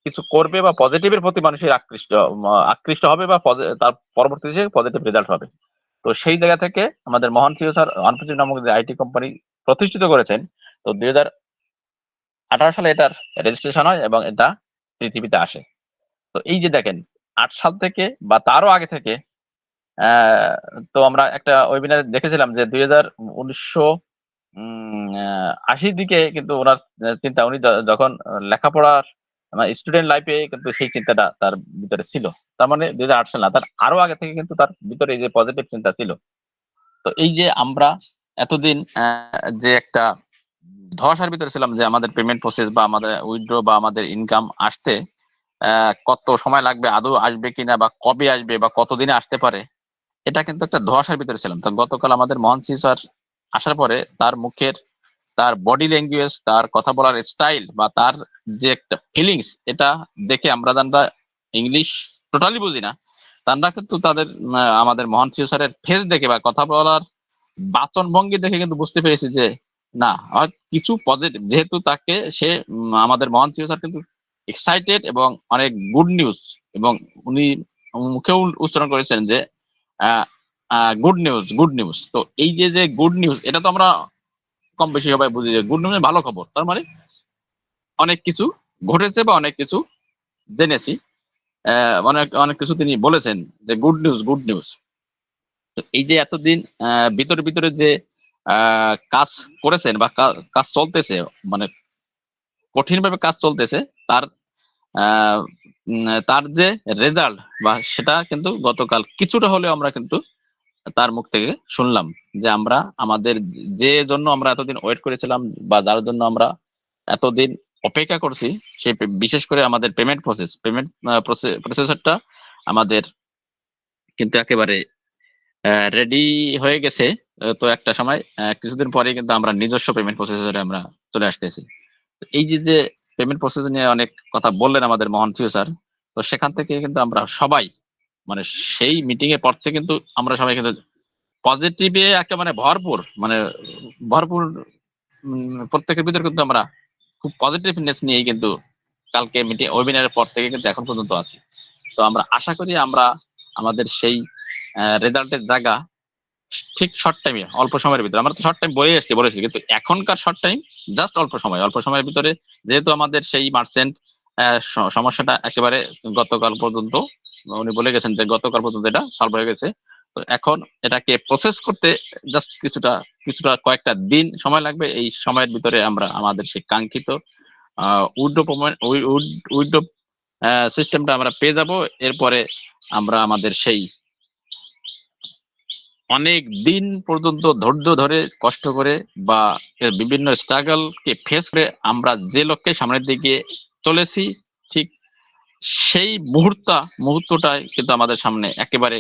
S8: কিছু করবে বা পজিটিভের প্রতি মানুষের আকৃষ্ট হবে বা তার পরবর্তীতে পজিটিভ রেজাল্ট হবে। তো সেই জায়গা থেকে আমাদের মহান ফিউচার অনপেসিভ নামক যে আইটি কোম্পানি প্রতিষ্ঠিত করেছেন। তো 2018 সালে এটার রেজিস্ট্রেশন হয় এবং এটা পৃথিবীতে আসে। তো এই যে দেখেন 8 সাল থেকে বা তারও আগে থেকে তো আমরা একটা ওয়েবিনার দেখেছিলাম যে 1980 দিকে কিন্তু ওনার চিন্তা, উনি যখন লেখাপড়ার স্টুডেন্ট লাইফে কিন্তু সেই চিন্তাটা তার ভিতরে ছিল। তার মানে 2008 সাল না, তার আরো আগে থেকে কিন্তু তার ভিতরে এই যে পজিটিভ চিন্তা ছিল। তো এই যে আমরা এতদিন যে একটা ধসার ভিতরে ছিলাম যে আমাদের পেমেন্ট প্রসেস বা আমাদের উইথড্র বা আমাদের ইনকাম আসতে কত সময় লাগবে, আদৌ আসবে কিনা, বা কবে আসবে, বা কতদিনে আসতে পারে, এটা কিন্তু একটা ধোঁয়াশার ভিতরে ছিলাম। তো গতকাল আমাদের মহান স্যার আসার পরে তার মুখের তার বডি ল্যাঙ্গুয়েজ, তার কথা বলার স্টাইল বা তার যে একটা ফিলিংস, এটা দেখে আমরা যারা ইংলিশ টোটালি বুঝি না তারা কিন্তু তাদের আমাদের মহান স্যারের ফেস দেখে বা কথা বলার বাচন ভঙ্গি দেখে কিন্তু বুঝতে পেরেছি যে না, কিছু পজিটিভ, যেহেতু তাকে সে আমাদের মহান স্যার কিন্তু এক্সাইটেড এবং অনেক গুড নিউজ, এবং উনি মুখেও উচ্চারণ করেছেন যে গুড নিউজ। তো এই যে গুড নিউজ, এটা তো আমরা কম বেশি সবাই বুঝি যে গুড নিউজ ভালো খবর, তার মানে অনেক কিছু ঘটেছে বা অনেক কিছু জেনেছি, অনেক কিছু তিনি বলেছেন যে গুড নিউজ। তো এই যে এতদিন ভিতরে যে কাজ করেছেন বা কাজ চলতেছে, মানে কঠিনভাবে কাজ চলতেছে, তার যে রেজাল্ট বা সেটা কিন্তু গতকাল কিছুটা হলেও আমরা কিন্তু তার মুখ থেকে শুনলাম যে আমরা আমাদের যে জন্য আমরা এতদিন ওয়েট করেছিলাম বা যার জন্য আমরা এতদিন অপেক্ষা করছি, সেই বিশেষ করে আমাদের পেমেন্ট প্রসেসরটা আমাদের কিন্তু একেবারে রেডি হয়ে গেছে। তো একটা সময় কিছুদিন পরে কিন্তু আমরা নিজস্ব পেমেন্ট প্রসেসরে আমরা চলে আসতেছি। এই যে পেমেন্ট প্রসেস নিয়ে অনেক কথা বললেন আমাদের মহান স্যার, তো সেখান থেকে কিন্তু আমরা সবাই মানে সেই মিটিং এর পর থেকে কিন্তু আমরা সবাই কিন্তু পজিটিভে একেবারে ভরপুর প্রত্যেকের ভিতরে কিন্তু আমরা খুব পজিটিভনেস নিয়ে কিন্তু কালকে মিটিং ওয়েবিনারের পর থেকে কিন্তু এখন পর্যন্ত আছি। তো আমরা আশা করি আমরা আমাদের সেই রেজাল্টের জায়গা ঠিক শর্ট টাইমে অল্প সময়ের ভিতরে, আমরা তো শর্ট টাইম বলেছি কিন্তু এখনকার শর্ট টাইম জাস্ট অল্প সময়ের ভিতরে, যেহেতু আমাদের সেই মার্চেন্ট সমস্যাটা একেবারে গতকাল পর্যন্ত উনি বলে গেছেন যে গতকাল পর্যন্ত এটা সলভ হয়ে গেছে। তো এখন এটাকে প্রসেস করতে জাস্ট কিছুটা কয়েকটা দিন সময় লাগবে। এই সময়ের ভিতরে আমরা আমাদের সেই কাঙ্ক্ষিত উইথড্র সিস্টেমটা আমরা পেয়ে যাব। এরপরে আমরা আমাদের সেই অনেক দিন পর্যন্ত ধৈর্য ধরে কষ্ট করে বা বিভিন্ন স্ট্রাগলকে ফেস করে আমরা যে লক্ষ্যে সামনের দিকে চলেছি, ঠিক সেই মুহূর্তটাই কিন্তু আমাদের সামনে একেবারে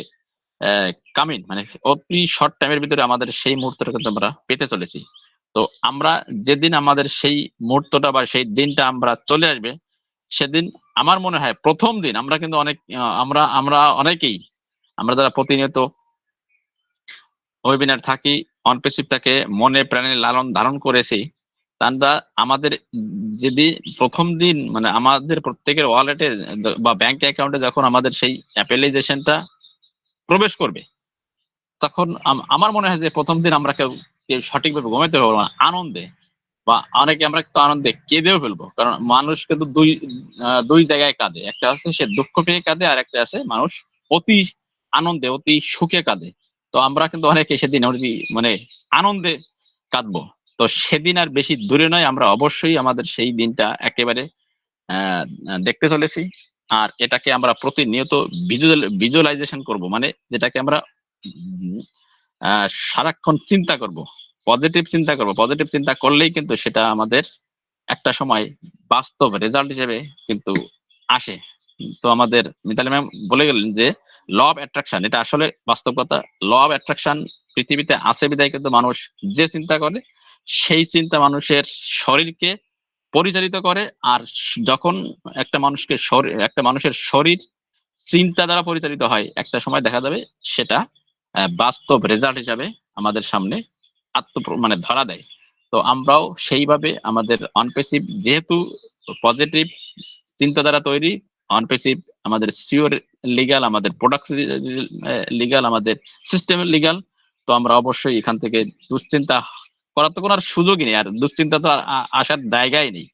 S8: কামিং, মানে অতি শর্ট টাইমের ভিতরে আমাদের সেই মুহূর্তটা কিন্তু আমরা পেতে চলেছি। তো আমরা যেদিন আমাদের সেই মুহূর্তটা বা সেই দিনটা আমরা চলে আসবে, সেদিন আমার মনে হয় প্রথম দিন আমরা কিন্তু অনেক আমরা অনেকেই আমরা যারা প্রতিনিয়ত ওয়েবিনার থাকি, অনপেসিভটাকে মনে প্রাণে লালন ধারণ করেছি, তারা আমাদের যদি প্রথম দিন মানে আমাদের প্রত্যেকের ওয়ালেটে বা ব্যাংক অ্যাকাউন্টে যখন আমাদের সেই অ্যাপেলাইজেশনটা প্রবেশ করবে, তখন আমার মনে হয় যে প্রথম দিন আমরা কেউ সঠিকভাবে ঘুমাইতে পারবো না আনন্দে, বা অনেকে আমরা একটু আনন্দে কেঁদেও ফেলবো। কারণ মানুষ কিন্তু দুই জায়গায় কাঁদে, একটা আছে সে দুঃখ পেয়ে কাঁদে, আর একটা আছে মানুষ অতি আনন্দে অতি সুখে কাঁদে। তো আমরা কিন্তু অনেকে সেদিন মানে আনন্দে কাঁদবো। তো সেদিন আর বেশি দূরে নয়, আমরা অবশ্যই আমাদের সেই দিনটা একেবারে দেখতে চলেছি। আর এটাকে আমরা প্রতিনিয়ত ভিজুয়ালাইজেশন করব, মানে যেটাকে আমরা সারাক্ষণ চিন্তা করব, পজিটিভ চিন্তা করব। পজিটিভ চিন্তা করলেই কিন্তু সেটা আমাদের একটা সময় বাস্তব রেজাল্ট হিসেবে কিন্তু আসে। তো আমাদের মিতালি ম্যাম বলে গেলেন যে ল অফ অ্যাট্রাকশন, এটা আসলে বাস্তব কথা। ল অফ অ্যাট্রাকশন পৃথিবীতে আছে বিধায় কিন্তু মানুষ যে চিন্তা করে সেই চিন্তা মানুষের শরীরকে পরিচালিত করে। আর যখন একটা মানুষের শরীর চিন্তা দ্বারা পরিচালিত হয়, একটা সময় দেখা যাবে সেটা বাস্তব রেজাল্ট হিসাবে আমাদের সামনে মানে ধরা দেয়। তো আমরাও সেইভাবে আমাদের অনপেসিভ, যেহেতু পজিটিভ চিন্তাধারা তৈরি, অনপেসিভ আমাদের সিওর লিগাল, আমাদের প্রোডাক্ট লিগাল, আমাদের সিস্টেম লিগাল। তো আমরা অবশ্যই এখান থেকে দুশ্চিন্তা করার তো কোনো আর সুযোগই নেই, আর দুশ্চিন্তা তো আসার জায়গাই নেই।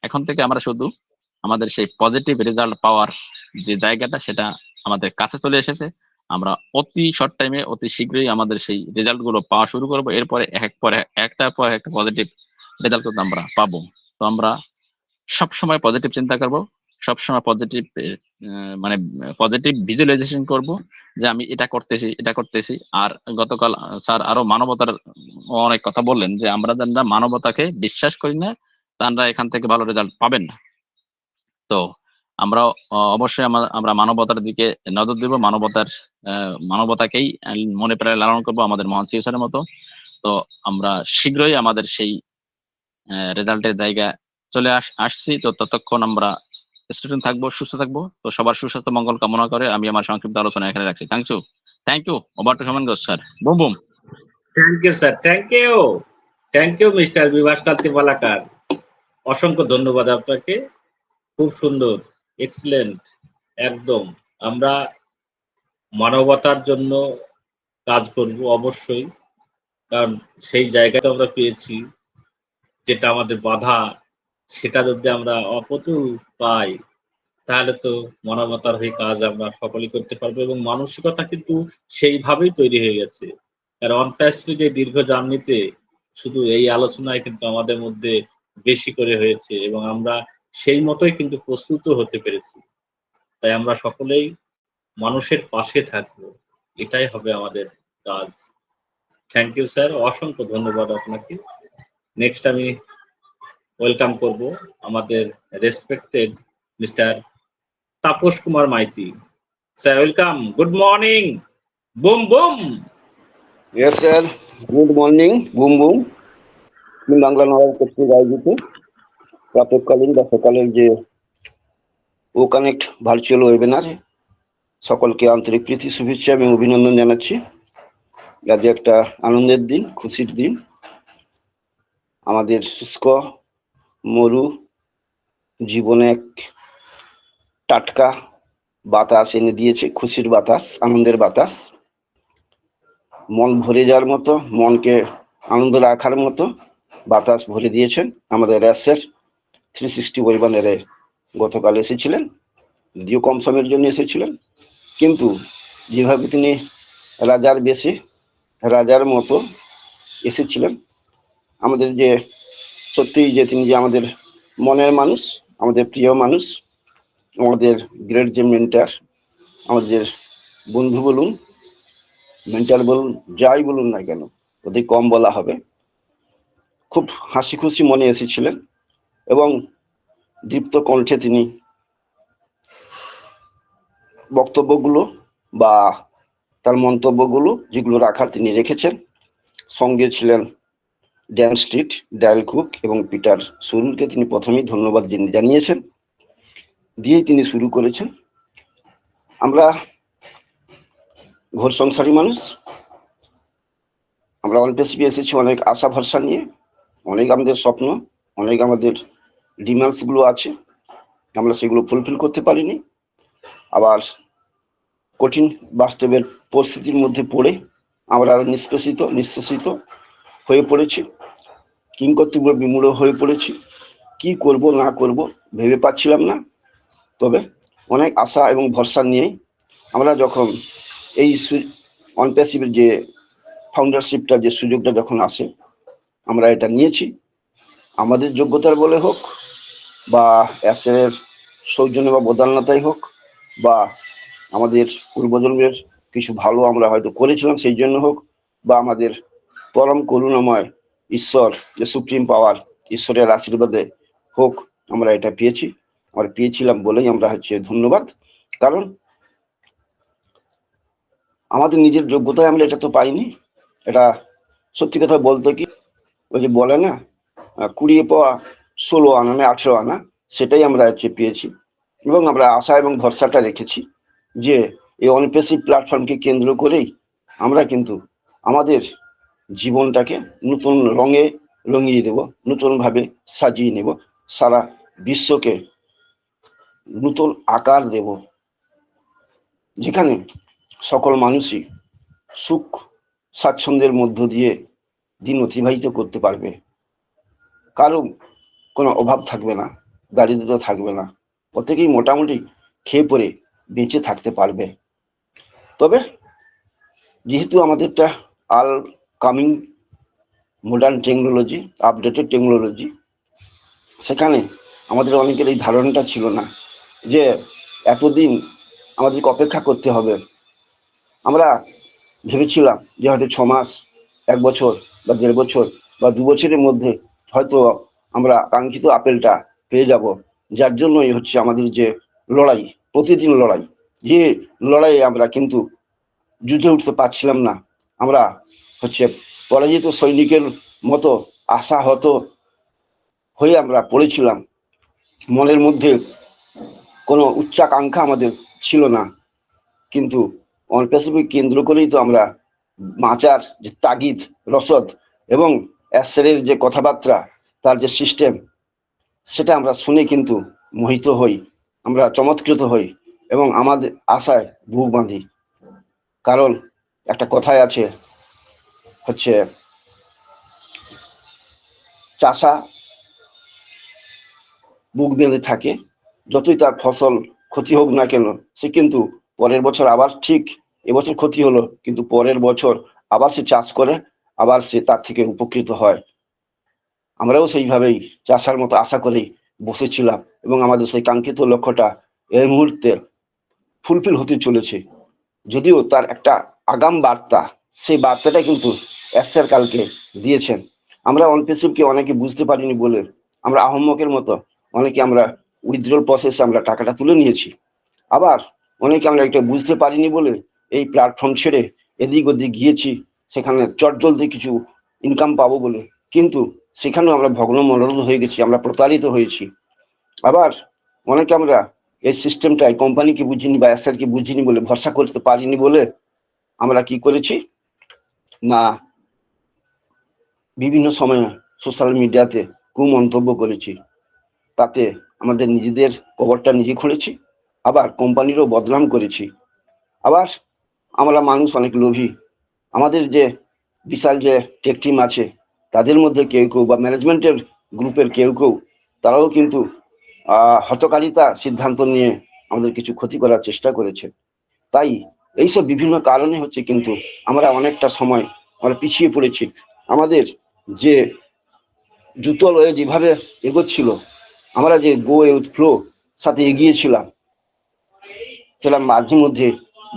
S8: এখন থেকে আমরা শুধু আমাদের সেই পজিটিভ রেজাল্ট পাওয়ার যে জায়গাটা, সেটা আমাদের কাছে চলে এসেছে। আমরা অতি শর্ট টাইমে অতি শীঘ্রই আমাদের সেই রেজাল্ট গুলো পাওয়া শুরু করবো। এরপরে একটার পর একটা পজিটিভ রেজাল্ট কিন্তু আমরা পাবো। তো আমরা সবসময় পজিটিভ চিন্তা করব, সবসময় পজিটিভ মানে পজিটিভ ভিজুয়ালাইজেশন করব যে আমি এটা করতেছি। আর গতকাল স্যার আরো মানবতার অনেক কথা বললেন, যে আমরা যারা মানবতাকে বিশ্বাস করি না তারা এখান থেকে ভালো রেজাল্ট পাবেন না। তো আমরা অবশ্যই আমরা মানবতার দিকে নজর দেব, মানবতাকেই মনে প্রাণে লালন করবো আমাদের মহান সিএসআর মতো। তো আমরা শীঘ্রই আমাদের সেই রেজাল্টের জায়গা চলে আসছি। তো ততক্ষণ আমরা স্টুডেন্ট থাকবো, সুস্থ থাকবো। তো সবার সুস্বাস্থ্য মঙ্গল কামনা করে আমি আমার সংক্ষিপ্ত আলোচনা এখানে রাখছি। Thank you over to Somen Ghosh sir. Boom boom.
S2: Thank you sir, thank you mister Bibhas Kanti Palakar. অসংখ্য ধন্যবাদ আপনাকে, খুব সুন্দর, এক্সিলেন্ট একদম। আমরা মানবতার জন্য কাজ করব অবশ্যই, কারণ সেই জায়গাটা আমরা পেয়েছি, যেটা আমাদের বাধা সেটা যদি আমরা অপ্রতুল পাই, তাহলে তো মানবতার হয়ে কাজ আমরা সকলেই করতে পারবো। এবং মানসিকতা কিন্তু সেইভাবেই তৈরি হয়ে গেছে। আর অনপ্যাসিভ যে দীর্ঘ জার্নিতে শুধু এই আলোচনায় কিন্তু আমাদের মধ্যে বেশি করে হয়েছে, এবং আমরা সেই মতোই কিন্তু প্রস্তুত হতে পেরেছি। তাই আমরা সকলেই মানুষের পাশে থাকবো, এটাই হবে আমাদের কাজ। থ্যাংক ইউ স্যার, অসংখ্য ধন্যবাদ আপনাকে। নেক্সট আমি ওয়েলকাম করব আমাদের respected mister Tapas Kumar Maiti. Sir welcome, good morning, boom boom.
S9: Yes, sir. Good morning, boom boom. আমি বাংলা নগর কর্তৃক আয়োজিত প্রাতঃকালীন বা সকালের যে ও কানেক্ট ভার্চুয়াল ওয়েবিনার, সকলকে আন্তরিক প্রীতি শুভেচ্ছা এবং অভিনন্দন জানাচ্ছি। আজ একটা আনন্দের দিন, খুশির দিন। আমাদের শুষ্ক মরু জীবনে এক টাটকা বাতাস এনে দিয়েছে, খুশির বাতাস, আনন্দের বাতাস। মন ভরে যাওয়ার মতো, মনকে আনন্দ রাখার মতো বাতাস ভরে দিয়েছেন আমাদের র্যাসের 360 ওয়েবিনারে। গতকাল এসেছিলেন, যদিও কম সময়ের জন্য এসেছিলেন, কিন্তু যেভাবে তিনি রাজার বেশে রাজার মতো এসেছিলেন, আমাদের যে সত্যি যে তিনি যে আমাদের মনের মানুষ, আমাদের প্রিয় মানুষ, আমাদের গ্রেট যে মেন্টার, আমাদের বন্ধু বলুন, মেন্টার বলুন, যাই বলুন না কেন, অতি কম বলা হবে। খুব হাসি খুশি মনে এসেছিলেন এবং দীপ্ত কণ্ঠে তিনি বক্তব্যগুলো বা তার মন্তব্যগুলো যেগুলো রাখার তিনি রেখেছেন। সঙ্গে ছিলেন ড্যান স্ট্রিট, ডায়াল কুক এবং পিটার সুরুলকে তিনি প্রথমেই ধন্যবাদ জানিয়েছেন, দিয়েই তিনি শুরু করেছেন। আমরা ঘর সংসারী মানুষ, আমরা অল্পেসিপি এসেছি অনেক আশা ভরসা নিয়ে, অনেক আমাদের স্বপ্ন, অনেক আমাদের ডিমান্ডস গুলো আছে, আমরা সেগুলো ফুলফিল করতে পারিনি। আবার কঠিন বাস্তবের পরিস্থিতির মধ্যে পড়ে আমরা আরো নিঃশেষিত হয়ে পড়েছি, কিংকর্তব্য বিমূঢ় হয়ে পড়েছি। কি করব না করব ভেবে পাচ্ছিলাম না। তবে অনেক আশা এবং ভরসা নিয়ে আমরা যখন এই অনপ্যাসিভের যে ফাউন্ডারশিপটা, যে সুযোগটা যখন আসে, আমরা এটা নিয়েছি। আমাদের যোগ্যতার বলে হোক, বা অ্যাসের সৌজন্য বা বদান্যতাই হোক, বা আমাদের পূর্বজন্মের কিছু ভালো আমরা হয়তো করেছিলাম সেই জন্য হোক, বা আমাদের পরম করুণাময় ঈশ্বর, যে সুপ্রিম পাওয়ার, ঈশ্বরের আশীর্বাদে হোক, আমরা এটা পেয়েছি। আমরা পেয়েছিলাম বলেই আমরা ধন্যবাদ। কারণ আমাদের নিজের যোগ্যতায় আমরা এটা তো পাইনি। এটা সত্যি কথা বলতে কি, ওই যে বলে না, 20 পাওয়া 16 আনা না 18 আনা, সেটাই আমরা পেয়েছি। এবং আমরা আশা এবং ভরসাটা রেখেছি যে এই অনপ্যাসিভ প্ল্যাটফর্মকে কেন্দ্র করেই আমরা কিন্তু আমাদের জীবনটাকে নতুন রঙে রঙিয়ে দেব, নতুন ভাবে সাজিয়ে নেব, সারা বিশ্বকে নতুন আকার দেব, যেখানে সকল মানুষই সুখ স্বাচ্ছন্দ্যের মধ্য দিয়ে দিন অতিবাহিত করতে পারবে, কারো কোনো অভাব থাকবে না, দারিদ্রতা থাকবে না, প্রত্যেকেই মোটামুটি খেয়ে পরে বেঁচে থাকতে পারবে। তবে যেহেতু আমাদেরটা all coming modern technology, updated technology, সেখানে আমাদের অনেকের এই ধারণাটা ছিল না যে এতদিন আমাদেরকে অপেক্ষা করতে হবে। আমরা ভেবেছিলাম যে হয়তো 6 মাস, 1 বছর বা 1.5 বছর বা 2 বছরের মধ্যে হয়তো আমরা কাঙ্ক্ষিত আপেলটা পেয়ে যাব, যার জন্যই আমাদের যে লড়াই, প্রতিদিন লড়াই, যে লড়াইয়ে আমরা কিন্তু যুদ্ধে উঠতে পারছিলাম না। আমরা পরাজিত সৈনিকের মতো আশাহত হয়ে আমরা পড়েছিলাম। মনের মধ্যে কোনো উচ্চাকাঙ্ক্ষা আমাদের ছিল না, কিন্তু অনপ্যাসিভকে কেন্দ্র করেই তো আমরা বাঁচার যে তাগিদ, রসদ এবং অ্যাসেরের যে কথাবার্তা, তার যে সিস্টেম, সেটা আমরা শুনে কিন্তু মোহিত হই, আমরা চমৎকৃত হই এবং আমাদের আশায় বুক বাঁধি। কারণ একটা কথাই আছে, চাষা বুক বেঁধে থাকে, যতই তার ফসল ক্ষতি হোক না কেন, সে কিন্তু পরের বছর আবার, ঠিক এবছর ক্ষতি হলো কিন্তু পরের বছর আবার সে চাষ করে, আবার সে তার থেকে উপকৃত হয়। আমরাও সেইভাবেই চাষার মতো আশা করেই বসেছিলাম এবং আমাদের সেই কাঙ্ক্ষিত লক্ষ্যটা এই মুহূর্তে ফুলফিল হতে চলেছে। যদিও তার একটা আগাম বার্তা, সেই বার্তাটা কিন্তু অ্যাসের কালকে দিয়েছেন। আমরা অনপ্যাসিভকে অনেকে বুঝতে পারিনি বলে আমরা আহম্মকের মতো অনেকে আমরা উইথড্রল প্রসেসে আমরা টাকাটা তুলে নিয়েছি। আবার অনেকে আমরা এটা বুঝতে পারিনি বলে এই প্ল্যাটফর্ম ছেড়ে এদিক ওদিক গিয়েছি, সেখানে চটজলদি কিছু ইনকাম পাবো বলে, কিন্তু সেখানেও আমরা ভগ্ন মনোরথ হয়ে গেছি, আমরা প্রতারিত হয়েছি। আবার অনেকে আমরা এই সিস্টেমটাই কোম্পানিকে বুঝিনি বা অ্যাসেটকে বুঝিনি বলে, ভরসা করতে পারিনি বলে আমরা কি করেছি না, বিভিন্ন সময়ে সোশ্যাল মিডিয়াতে কুমন্তব্য করেছি, তাতে আমাদের নিজেদের কবরটা নিজে খুঁড়েছি, আবার কোম্পানিরও বদনাম করেছি। আবার আমরা মানুষ অনেক লোভী, আমাদের যে বিশাল যে টেক টিম আছে তাদের মধ্যে কেউ কেউ বা ম্যানেজমেন্টের গ্রুপের কেউ কেউ, তারাও কিন্তু হতকারিতা সিদ্ধান্ত নিয়ে আমাদের কিছু ক্ষতি করার চেষ্টা করেছে। তাই এইসব বিভিন্ন কারণে কিন্তু আমরা অনেকটা সময় আমরা পিছিয়ে পড়েছি। আমাদের যে জুতো লয়ে যেভাবে এগোচ্ছিল, আমরা যে গো উইথ ফ্লো সাথে এগিয়েছিলাম, সেটা মাঝে মধ্যে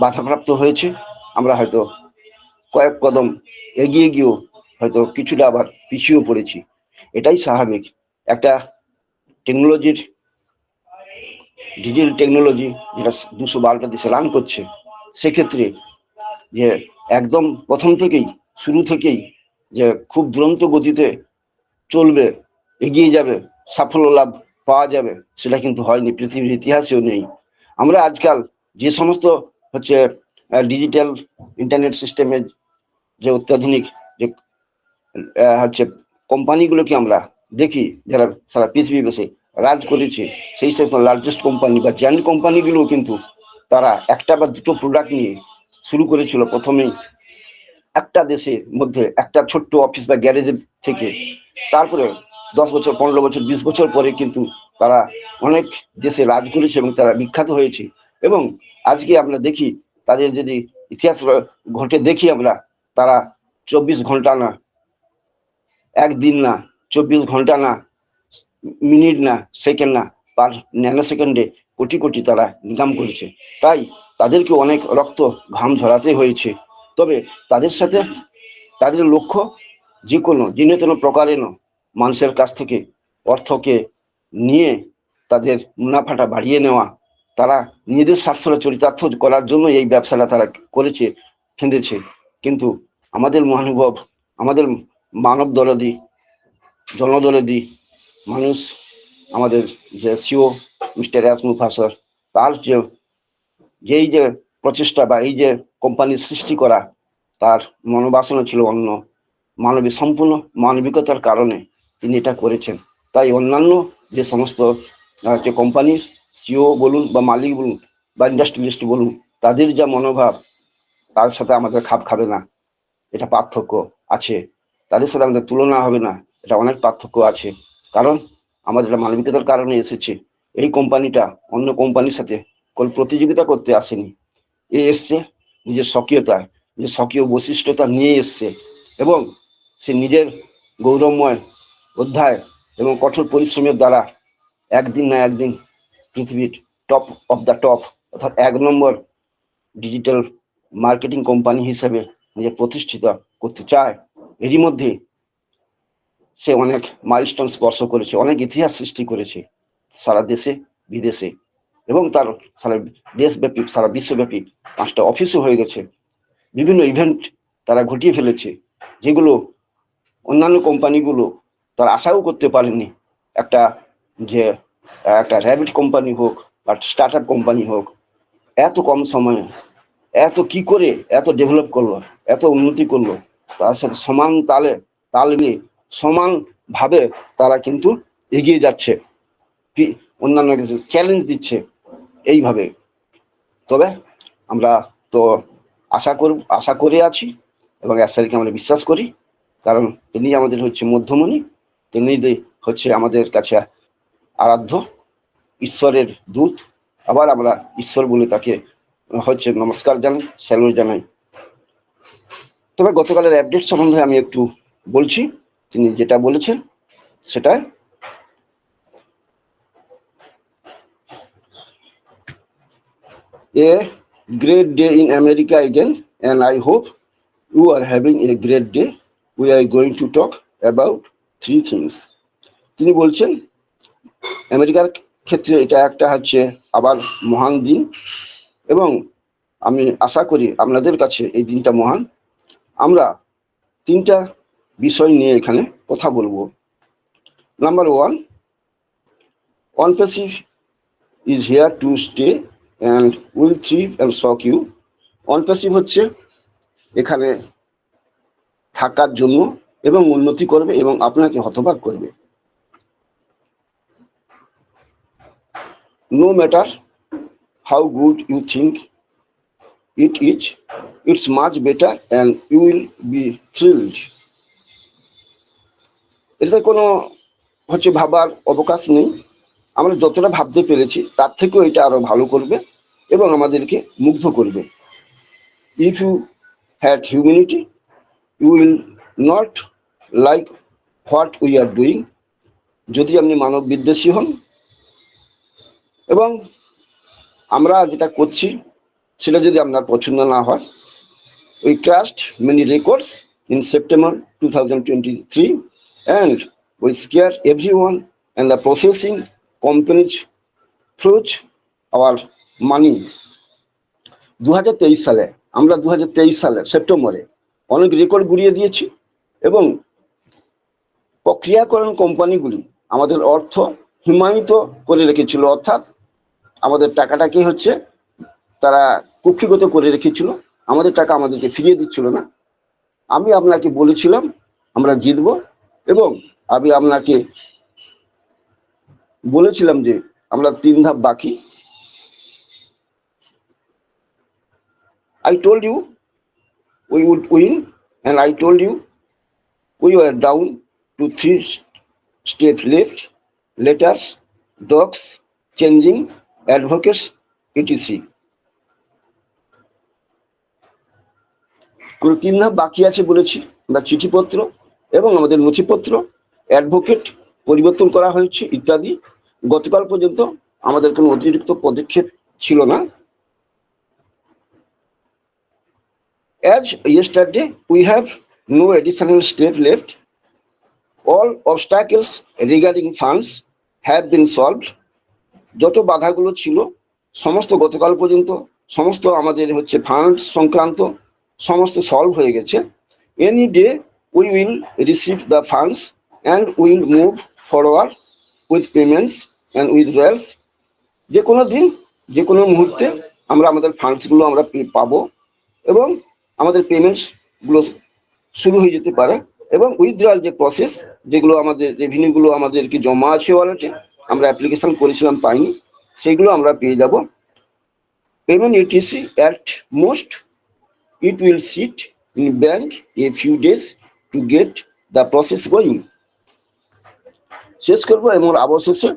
S9: বাধাপ্রাপ্ত হয়েছে। আমরা হয়তো কয়েক কদম এগিয়ে গিয়েও হয়তো কিছুটা আবার পিছিয়েও পড়েছি। এটাই স্বাভাবিক। একটা টেকনোলজির, ডিজিটাল টেকনোলজি যেটা 212টা দেশে রান করছে, সেক্ষেত্রে যে একদম প্রথম থেকেই, শুরু থেকেই যে খুব দুরন্ত গতিতে চলবে, এগিয়ে যাবে, সাফল্য লাভ পাওয়া যাবে, সেটা কিন্তু হয়নি, পৃথিবীর ইতিহাসেও নেই। আমরা আজকাল যে সমস্ত হচ্ছে ডিজিটাল ইন্টারনেট সিস্টেমের যে অত্যাধুনিক যে হচ্ছে কোম্পানিগুলোকে আমরা দেখি, যারা সারা পৃথিবী বসে রাজ করেছে, সেই সব লার্জেস্ট কোম্পানি বা জায়ান্ট কোম্পানিগুলো কিন্তু তারা একটা বা দুটো প্রোডাক্ট নিয়ে শুরু করেছিল প্রথমেই একটা দেশের মধ্যে, একটা ছোট্ট অফিস বা গ্যারেজের থেকে। তারপরে 10 বছর, 15 বছর, 20 বছর পরে কিন্তু তারা অনেক দেশে রাজ করেছে এবং তারা বিখ্যাত হয়েছে। এবং আজকে আমরা দেখি তাদের যদি ইতিহাস ঘটে দেখি আমরা, তারা 24 ঘন্টা না, একদিন না, 24 ঘন্টা না, মিনিট না, সেকেন্ড না, পার ন্যানো সেকেন্ডে কোটি কোটি তারা ইনকাম করেছে। তাই তাদেরকে অনেক রক্ত ঘাম ঝরাতে হয়েছে। তবে তাদের সাথে তাদের লক্ষ্য যে কোনো প্রকারেণ মানুষের কাছ থেকে অর্থকে নিয়ে তাদের মুনাফাটা বাড়িয়ে নেওয়া, তারা নিজেদের স্বার্থটা চরিতার্থ করার জন্য এই ব্যবসাটা তারা করেছে, ফেঁদেছে। কিন্তু আমাদের মহানুভব, আমাদের মানব দরদি, জনদরদি মানুষ, আমাদের যে সিও মিস্টার এস মুফাসসর, তার যেই যে প্রচেষ্টা বা এই যে কোম্পানির সৃষ্টি করা, তার মনোবাসনা ছিল অন্য, মানবিক, সম্পূর্ণ মানবিকতার কারণে তিনি এটা করেছেন। তাই অন্যান্য যে সমস্ত যে কোম্পানির সিও বলুন বা মালিক বলুন বা ইন্ডাস্ট্রিয়ালিস্ট বলুন, তাদের যা মনোভাব তার সাথে আমাদের খাপ খাবে না, এটা পার্থক্য আছে। তাদের সাথে আমাদের তুলনা হবে না, এটা অনেক পার্থক্য আছে। কারণ আমাদের এটা মানবিকতার কারণে এসেছে। এই কোম্পানিটা অন্য কোম্পানির সাথে কোনো প্রতিযোগিতা করতে আসেনি, এ এসছে নিজের স্বকীয়তা, নিজের স্বকীয় বৈশিষ্ট্যতা নিয়ে এসছে এবং সে নিজের গৌরবময় অধ্যায় এবং কঠোর পরিশ্রমের দ্বারা একদিন না একদিন পৃথিবীর টপ অফ দ্য টপ, অর্থাৎ 1 নম্বর ডিজিটাল মার্কেটিং কোম্পানি হিসেবে নিজে প্রতিষ্ঠিত করতে চায়। এরই মধ্যে সে অনেক মাইলস্টোন স্পর্শ করেছে, অনেক ইতিহাস সৃষ্টি করেছে সারা দেশে বিদেশে, এবং তার সারা দেশব্যাপী, সারা বিশ্বব্যাপী 5টা অফিসও হয়ে গেছে। বিভিন্ন ইভেন্ট তারা ঘটিয়ে ফেলেছে, যেগুলো অন্যান্য কোম্পানিগুলো তারা আশাও করতে পারেনি। একটা র্যাবিট কোম্পানি হোক বা স্টার্ট আপ কোম্পানি হোক, এত কম সময়ে এত কি করে এত ডেভেলপ করলো, এত উন্নতি করলো, তার সাথে সমান তাল মিলিয়ে সমান ভাবে তারা কিন্তু এগিয়ে যাচ্ছে, অন্যান্য কিছু চ্যালেঞ্জ দিচ্ছে এইভাবে। তবে আমরা তো আশা করে আছি এবং স্যারকে আমরা বিশ্বাস করি, কারণ তিনি আমাদের হচ্ছে মধ্যমণি, তিনি হচ্ছে আমাদের কাছে আরাধ্য ঈশ্বরের দূত। আবার আমরা ঈশ্বর বলে তাকে হচ্ছে নমস্কার জানাই, স্যালুট জানাই। তবে গতকালের আপডেট সম্বন্ধে আমি একটু বলছি। তিনি যেটা বলেছেন সেটা a great day in America again, and I hope you are having a great day. We are going to talk about 3 things. তিনি বলছেন আমেরিকার ক্ষেত্রে এটা একটা হচ্ছে আবার মহান দিন, এবং আমি আশা করি আপনাদের কাছে এই দিনটা মহান। আমরা 3টা বিষয় নিয়ে এখানে কথা বলবো। Number 1, OnePassive is here to stay and will thrive and shock you. OnePassive হচ্ছে এখানে থাকার জন্য এবং উন্নতি করবে এবং আপনাকে হতবাক করবে। No matter how good you think it is, it's much better and you will be thrilled. এটা কোনো হচ্ছে ভাবার অবকাশ নেই। আমরা যতটা ভাবতে পেরেছি তার থেকেও এটা আরো ভালো করবে এবং আমাদেরকে মুগ্ধ করবে। If you had humanity, you will not like what we are doing. যদি আপনি মানব বিদ্বেষী হন এবং আমরা যেটা করছি সেটা যদি আপনার পছন্দ না হয়, we crashed many records in September 2023 and we scare everyone and the processing companies froze our money. 2023 সালে আমরা 2023 সালের সেপ্টেম্বরে অনেক রেকর্ড গুড়িয়ে দিয়েছি এবং প্রক্রিয়াকরণ কোম্পানিগুলি আমাদের অর্থ হিমায়িত করে রেখেছিল, অর্থাৎ আমাদের টাকাটাকে হচ্ছে তারা কুক্ষিগত করে রেখেছিল, আমাদের টাকা আমাদেরকে ফিরিয়ে দিচ্ছিল না। আমি আপনাকে বলেছিলাম আমরা জিতব, এবং আমি আপনাকে বলেছিলাম যে আমরা 3 ধাপ বাকি। I told you we would win, and I told you we were down to 3 steps left: letters, docs, changing, advocates, etc. 3 ধাপ বাকি আছে বলেছি। আমরা চিঠিপত্র এবং আমাদের নথিপত্র, অ্যাডভোকেট পরিবর্তন করা হয়েছে ইত্যাদি। গতকাল পর্যন্ত আমাদের কোনো অতিরিক্ত পদক্ষেপ ছিল না। As yesterday, we have no additional step left. All obstacles regarding funds have been solved. যত বাধাগুলো ছিল সমস্ত গতকাল পর্যন্ত সমস্ত আমাদের হচ্ছে ফান্ড সংক্রান্ত সমস্ত সলভ হয়ে গেছে। Any day we will receive the funds and we will move forward with payments and withdrawals. যে কোনো দিন যে কোনো মুহূর্তে আমরা আমাদের ফান্ডসগুলো আমরা পাবো এবং আমাদের পেমেন্টস গুলো শুরু হয়ে যেতে পারে, এবং উইথড্রয়াল যে প্রসেস, যেগুলো আমাদের রেভিনিউ গুলো আমাদেরকে জমা আছে ওয়ালেটে, আমরা অ্যাপ্লিকেশন করেছিলাম পাইনি, সেগুলো আমরা পেয়ে যাব। Payment etc at most it will sit in bank a few days to get the process going. শেষ করবো এবং অবশেষে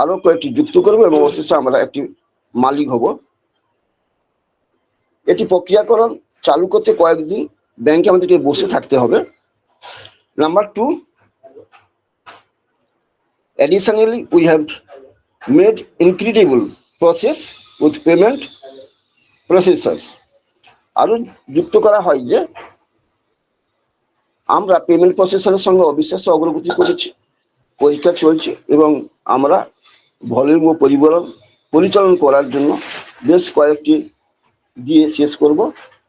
S9: আরো কয়েকটি যুক্ত করবো এবং অবশেষে আমরা একটি মালিক হব। এটি প্রক্রিয়াকরণ চালু করতে কয়েকদিন ব্যাংকে আমাদেরকে বসে থাকতে হবে। Number 2, additionally we have made incredible process with payment processors. আরো যুক্ত করা হয় যে আমরা পেমেন্ট প্রসেসরের সঙ্গে অবিশ্বাস্য অগ্রগতি করেছি, পরীক্ষা চলছে এবং আমরা ভলিউম ও পরিচালন করার জন্য বেশ কয়েকটি দিয়ে শেষ করব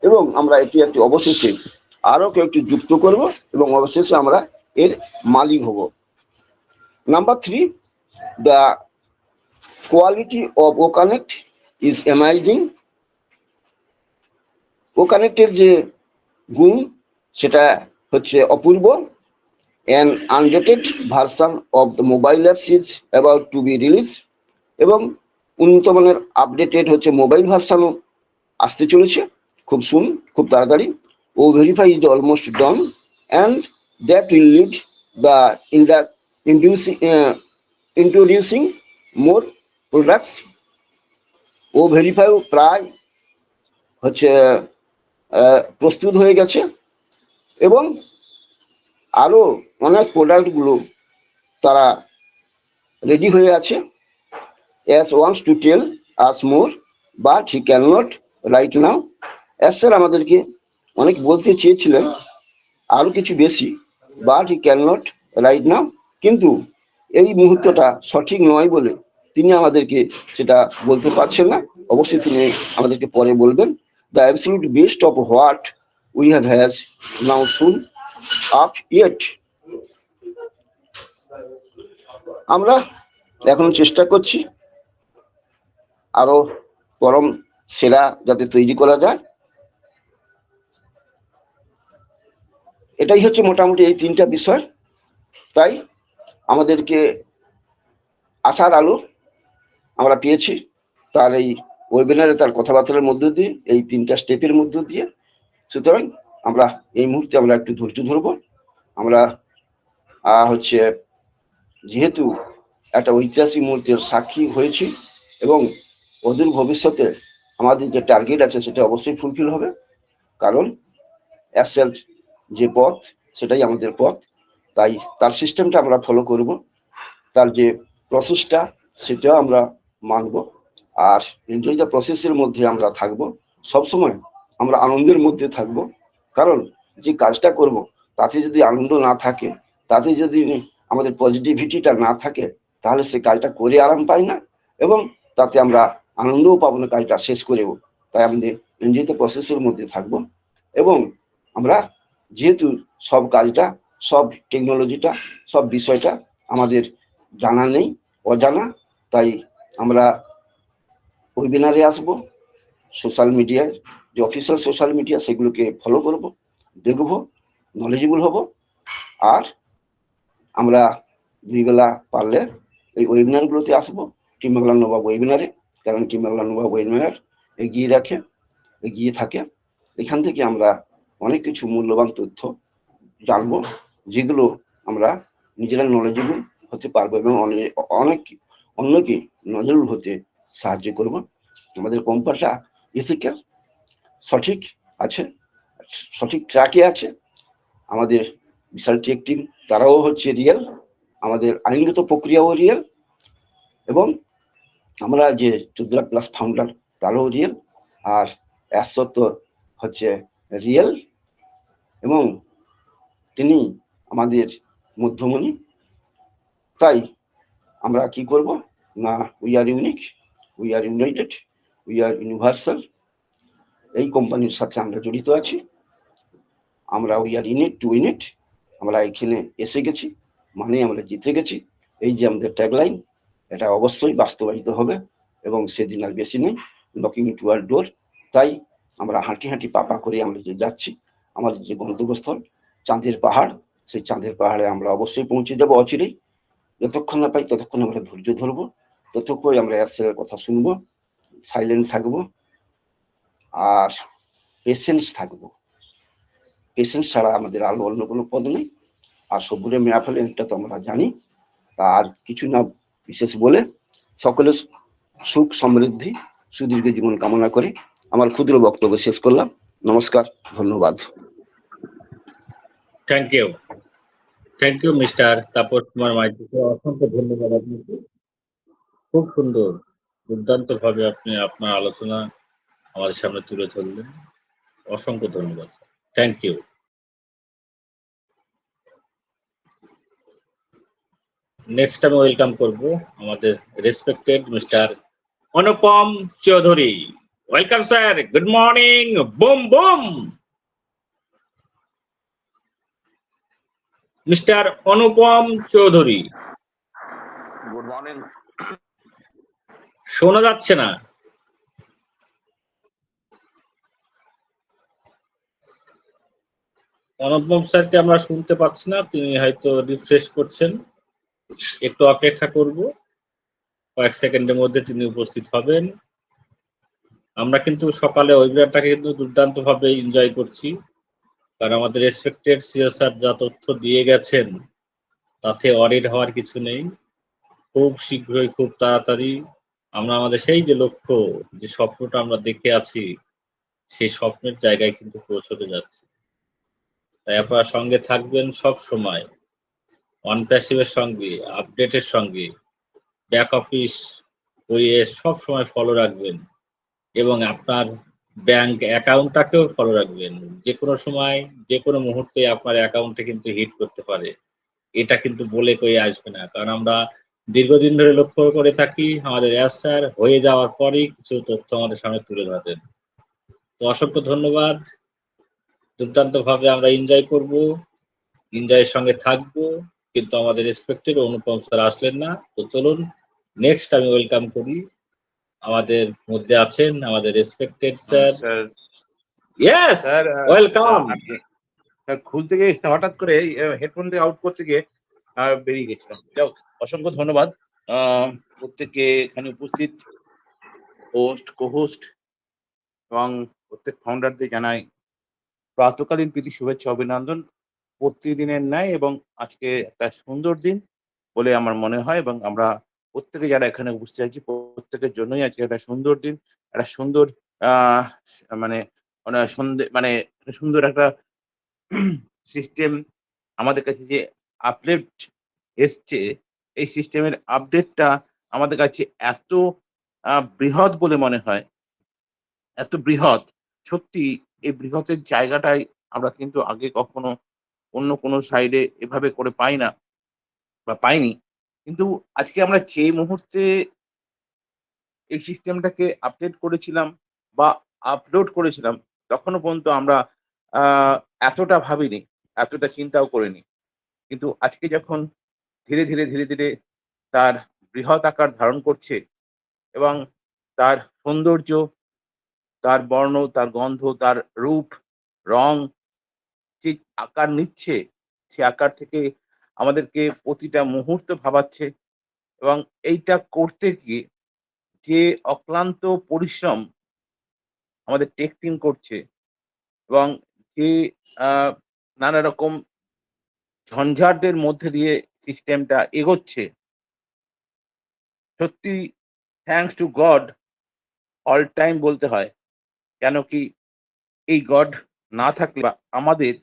S9: এবং আমরা এটি একটি অবশেষে আরো কয়েকটি যুক্ত করব এবং অবশেষে আমরা এর মালিক হব। Number 3, the quality of OConnect is amazing. OConnect এর যে গুণ সেটা হচ্ছে অপূর্ব। An undated version of the mobile apps is about to be released, এবং উন্নত মানের আপডেটেড হচ্ছে মোবাইল ভার্সনও আসতে চলেছে খুব তাড়াতাড়ি। ও verify is almost done, and that will lead the introducing more products. ও ভেরিফাইও প্রায় হচ্ছে প্রস্তুত হয়ে গেছে এবং আরো অনেক প্রোডাক্টগুলো তারা রেডি হয়ে আছে। as wants to tell us more but he cannot right now. Sir আমাদেরকে অনেক বলতে চেয়েছিলেন আরো কিছু বেশি, but he cannot right now, কিন্তু এই মুহূর্তটা সঠিক নয় বলে তিনি আমাদেরকে সেটা বলতে পারছেন না। অবশ্যই তিনি আমাদেরকে পরে বলবেন। The absolute best of what we have has now soon up yet. আমরা এখন চেষ্টা করছি আরো পরম সেরা যাতে তৈরি করা যায়। এটাই হচ্ছে মোটামুটি এই 3টা বিষয়। তাই আমাদেরকে আশার আলো আমরা পেয়েছি তার এই ওয়েবিনারে, তার কথাবার্তার মধ্য দিয়ে, এই 3টা স্টেপের মধ্য দিয়ে। সুতরাং আমরা এই মুহূর্তে আমরা একটু ধৈর্য ধরবো। আমরা হচ্ছে যেহেতু একটা ঐতিহাসিক মুহূর্তের সাক্ষী হয়েছি এবং অদূর ভবিষ্যতে আমাদের যে টার্গেট আছে সেটা অবশ্যই ফুলফিল হবে, কারণ অ্যাসেট যে পথ সেটাই আমাদের পথ। তাই তার সিস্টেমটা আমরা ফলো করব, তার যে প্রসেসটা সেটাও আমরা মানব, আর এনজয় দ্য প্রসেসের মধ্যে আমরা থাকব। সবসময় আমরা আনন্দের মধ্যে থাকব, কারণ যে কাজটা করব তাতে যদি আনন্দ না থাকে, তাতে যদি আমাদের পজিটিভিটিটা না থাকে, তাহলে সে কাজটা করে আরাম পাই না এবং তাতে আমরা আনন্দও পাবো না কাজটা শেষ করেও। তাই আমাদের এনজয় দ্য প্রসেসের মধ্যে থাকব এবং আমরা যেহেতু সব কাজটা, সব টেকনোলজিটা, সব বিষয়টা আমাদের জানা নেই, অজানা, তাই আমরা ওয়েবিনারে আসব, সোশ্যাল মিডিয়ায় যে অফিসিয়াল সোশ্যাল মিডিয়া সেগুলোকে ফলো করব, দেখব, নলেজেবল হব। আর আমরা দুই বেলা পারলে এই ওয়েবিনারগুলোতে আসবো, টিম বাংলা নবাব ওয়েবিনারে, কারণ টিম বাংলা নবাব ওয়েবিনার এগিয়ে থাকে। এখান থেকে আমরা অনেক কিছু মূল্যবান তথ্য জানবো, যেগুলো আমরা নিজেরা নলেজেবল হতে পারবো এবং অনেক অন্যকে নলেজেবল হতে সাহায্য করব। আমাদের কোম্পানিটা এথিক্যাল, সঠিক আছে, সঠিক ট্র্যাকে আছে। আমাদের বিশাল টেক টিম তারাও হচ্ছে রিয়েল, আমাদের আইনগত প্রক্রিয়াও রিয়েল, এবং আমরা যে 14 লাখ প্লাস ফাউন্ডার তারাও রিয়েল, আর এসত হচ্ছে রিয়েল, এবং তিনি আমাদের মধ্যমণি। তাই আমরা কি করব না, we are unique, we are United, we are universal. এই কোম্পানির সাথে আমরা জড়িত আছি, আমরা we are in it to win ইট। আমরা এখানে এসে গেছি মানে আমরা জিতে গেছি, এই যে আমাদের ট্যাগলাইন, এটা অবশ্যই বাস্তবায়িত হবে এবং সেদিন আর বেশি নেই, নকিং টু আর ডোর। তাই আমরা হাঁটি হাঁটি পা করে আমরা যে যাচ্ছি, আমাদের যে গন্তব্যস্থল চাঁদের পাহাড়, সেই চাঁদের পাহাড়ে আমরা অবশ্যই পৌঁছে যাব অচিরেই। যতক্ষণ না পাই ততক্ষণ আমরা ধৈর্য ধরবো, ততক্ষণ আমরা এর কথা শুনবো, সাইলেন্ট থাকবো, আর পেশেন্স থাকবো। পেশেন্স ছাড়া আমাদের আলো অন্য কোনো পদ নেই। আর সবুরে মেয়া ফেলে এটা তো আমরা জানি। আর কিছু না বিশেষ বলে সকলের সুখ সমৃদ্ধি সুদীর্ঘ জীবন কামনা করে আমার ক্ষুদ্র বক্তব্য শেষ করলাম। নমস্কার, ধন্যবাদ।
S2: Thank you mister Tapas Kumar Maiti, অসংখ্য ধন্যবাদ আপনাকে। খুব সুন্দর, দুর্দান্ত ভাবে আপনি আপনার আলোচনা আমাদের সামনে তুলে ধরলেন। অসংখ্য ধন্যবাদ, থ্যাংক ইউ। নেক্সট আমি ওয়েলকাম করব আমাদের respected mister Anupam Chowdhury. Welcome sir, good morning, boom boom. Mister Anupam Chowdhury,
S10: good morning.
S2: শোনা যাচ্ছে না? অনুপম স্যারকে আমরা শুনতে পাচ্ছি না, তিনি হয়তো রিফ্রেশ করছেন। একটু অপেক্ষা করব, কয়েক সেকেন্ডের মধ্যে তিনি উপস্থিত হবেন। আমরা কিন্তু সকালে ওয়েবিনারটাকে কিন্তু দুর্দান্ত ভাবে এনজয় করছি, কারণ আমাদের রেসপেক্টেড সিও স্যার যা তথ্য দিয়ে গেছেন তাতে অডিট হওয়ার কিছু নেই। খুব শীঘ্রই, খুব তাড়াতাড়ি আমরা আমাদের সেই যে লক্ষ্য, যে স্বপ্নটা আমরা দেখে আছি, সেই স্বপ্নের জায়গায় কিন্তু পৌঁছতে যাচ্ছি। তাই আপনারা সঙ্গে থাকবেন সব সময়, অন প্যাসিভের সঙ্গে, আপডেটের সঙ্গে, ব্যাক অফিস ওএস সব সময় ফলো রাখবেন, এবং আপনার ব্যাংক অ্যাকাউন্টটাকেও ফলো রাখবেন। যে কোনো সময়, যে কোনো মুহূর্তে আপনার অ্যাকাউন্টে কিন্তু হিট করতে পারে, এটা কিন্তু বলে কই আসবে না, কারণ আমরা দীর্ঘদিন ধরে লক্ষ্য করে থাকি আমাদের এস স্যার হয়ে যাওয়ার পরেই কিছু তথ্য আমাদের সামনে তুলে ধরেন। তো অসংখ্য ধন্যবাদ, দুর্দান্ত ভাবে আমরা এনজয় করব, এনজয়ের সঙ্গে থাকবো, কিন্তু আমাদের রেসপেক্টেড অনুপম স্যার আসলেন না। তো চলুন নেক্সট আমি ওয়েলকাম করি, আমাদের মধ্যে আছেন আমাদের রেসপেক্টেড স্যার। Yes, welcome.
S10: খুলতে গিয়ে হঠাৎ করে হেডফোন থেকে আউট করতে গিয়ে বেরিয়ে গেছিলাম। যাও, অসংখ্য ধন্যবাদ প্রত্যেককে এখানে উপস্থিত হোস্ট, কো-হোস্ট এবং প্রত্যেক ফাউন্ডারদের জানাই প্রাতকালীন প্রীতি, শুভেচ্ছা, অভিনন্দন। প্রতিদিনের ন্যায় এবং আজকে একটা সুন্দর দিন বলে আমার মনে হয়, এবং আমরা প্রত্যেকে যারা এখানে উপস্থিত আছি প্রত্যেকের জন্যই আজকে একটা সুন্দর দিন, একটা সুন্দর মানে মানে সুন্দর একটা সিস্টেম আমাদের কাছে যে আপডেট এসছে, এই সিস্টেমের আপডেটটা আমাদের কাছে এত বৃহৎ বলে মনে হয়, এত বৃহৎ। সত্যি এই বৃহতের জায়গাটাই আমরা কিন্তু আগে কখনো অন্য কোনো সাইডে এভাবে করে পাই না বা পাইনি। কিন্তু আজকে আমরা যে মুহূর্তে এই সিস্টেমটাকে আপডেট করেছিলাম বা আপলোড করেছিলাম, তখনও পর্যন্ত আমরা এতটা ভাবিনি, এতটা চিন্তাও করিনি। কিন্তু আজকে যখন ধীরে ধীরে ধীরে ধীরে তার বৃহৎ আকার ধারণ করছে এবং তার সৌন্দর্য, তার বর্ণ, তার গন্ধ, তার রূপ, রং যে আকার নিচ্ছে, সে আকার থেকে আমাদেরকে প্রতিটা মুহূর্ত ভাবাচ্ছে এবং এইটা করতে গিয়ে যে অক্লান্ত পরিশ্রম আমাদের টেক টিম করছে এবং যে নানা রকম ঝঞ্ঝাটের মধ্যে দিয়ে সিস্টেমটা এগোচ্ছে, সত্যি thanks to god all time বলতে হয়। কেন কি এই গড না থাকলে বা আমাদের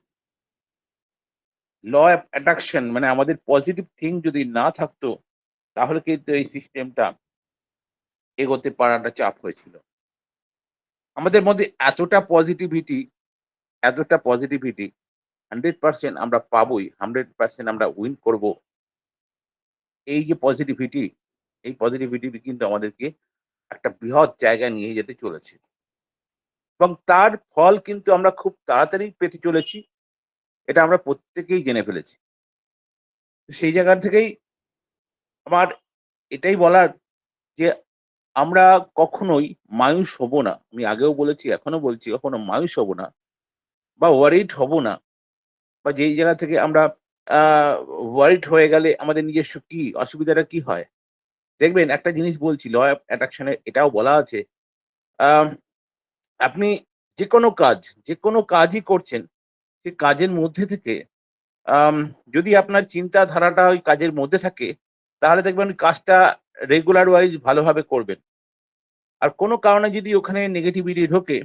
S10: ল অফ অ্যাট্রাকশন মানে আমাদের পজিটিভ থিং যদি না থাকতো, তাহলে কিন্তু এই সিস্টেমটা এগোতে পারাটা চাপ হয়েছিল। আমাদের মধ্যে এতটা পজিটিভিটি 100% আমরা পাবোই, 100% আমরা উইন করব। এই যে পজিটিভিটি কিন্তু আমাদেরকে একটা বৃহৎ জায়গায় নিয়ে যেতে চলেছে এবং তার ফল কিন্তু আমরা খুব তাড়াতাড়ি পেতে চলেছি। এটা আমরা প্রত্যেকেই জেনে ফেলেছি। সেই জায়গা থেকেই আমার এটাই বলার যে আমরা কখনোই মায়ুস হব না। আমি আগেও বলেছি, এখনো বলছি, কখনো মায়ুস হব না বা ওয়ারিড হব না, বা যেই জায়গা থেকে আমরা ওয়ারিড হয়ে গেলে আমাদের নিজস্ব কি অসুবিধাটা কি হয়। দেখবেন একটা জিনিস বলছি, ল অফ অ্যাট্রাকশনে এটাও বলা আছে, আম আপনি যেকোনো কাজই করছেন, সেই কাজের মধ্যে থেকে আম যদি আপনার চিন্তাধারাটা ওই কাজের মধ্যে থাকে, তাহলে দেখবেন ওই কাজটা রেগুলার ওয়াইজ ভালোভাবে করবেন। আর কোনো কারণে যদি ওখানে নেগেটিভিটি ঢোকে,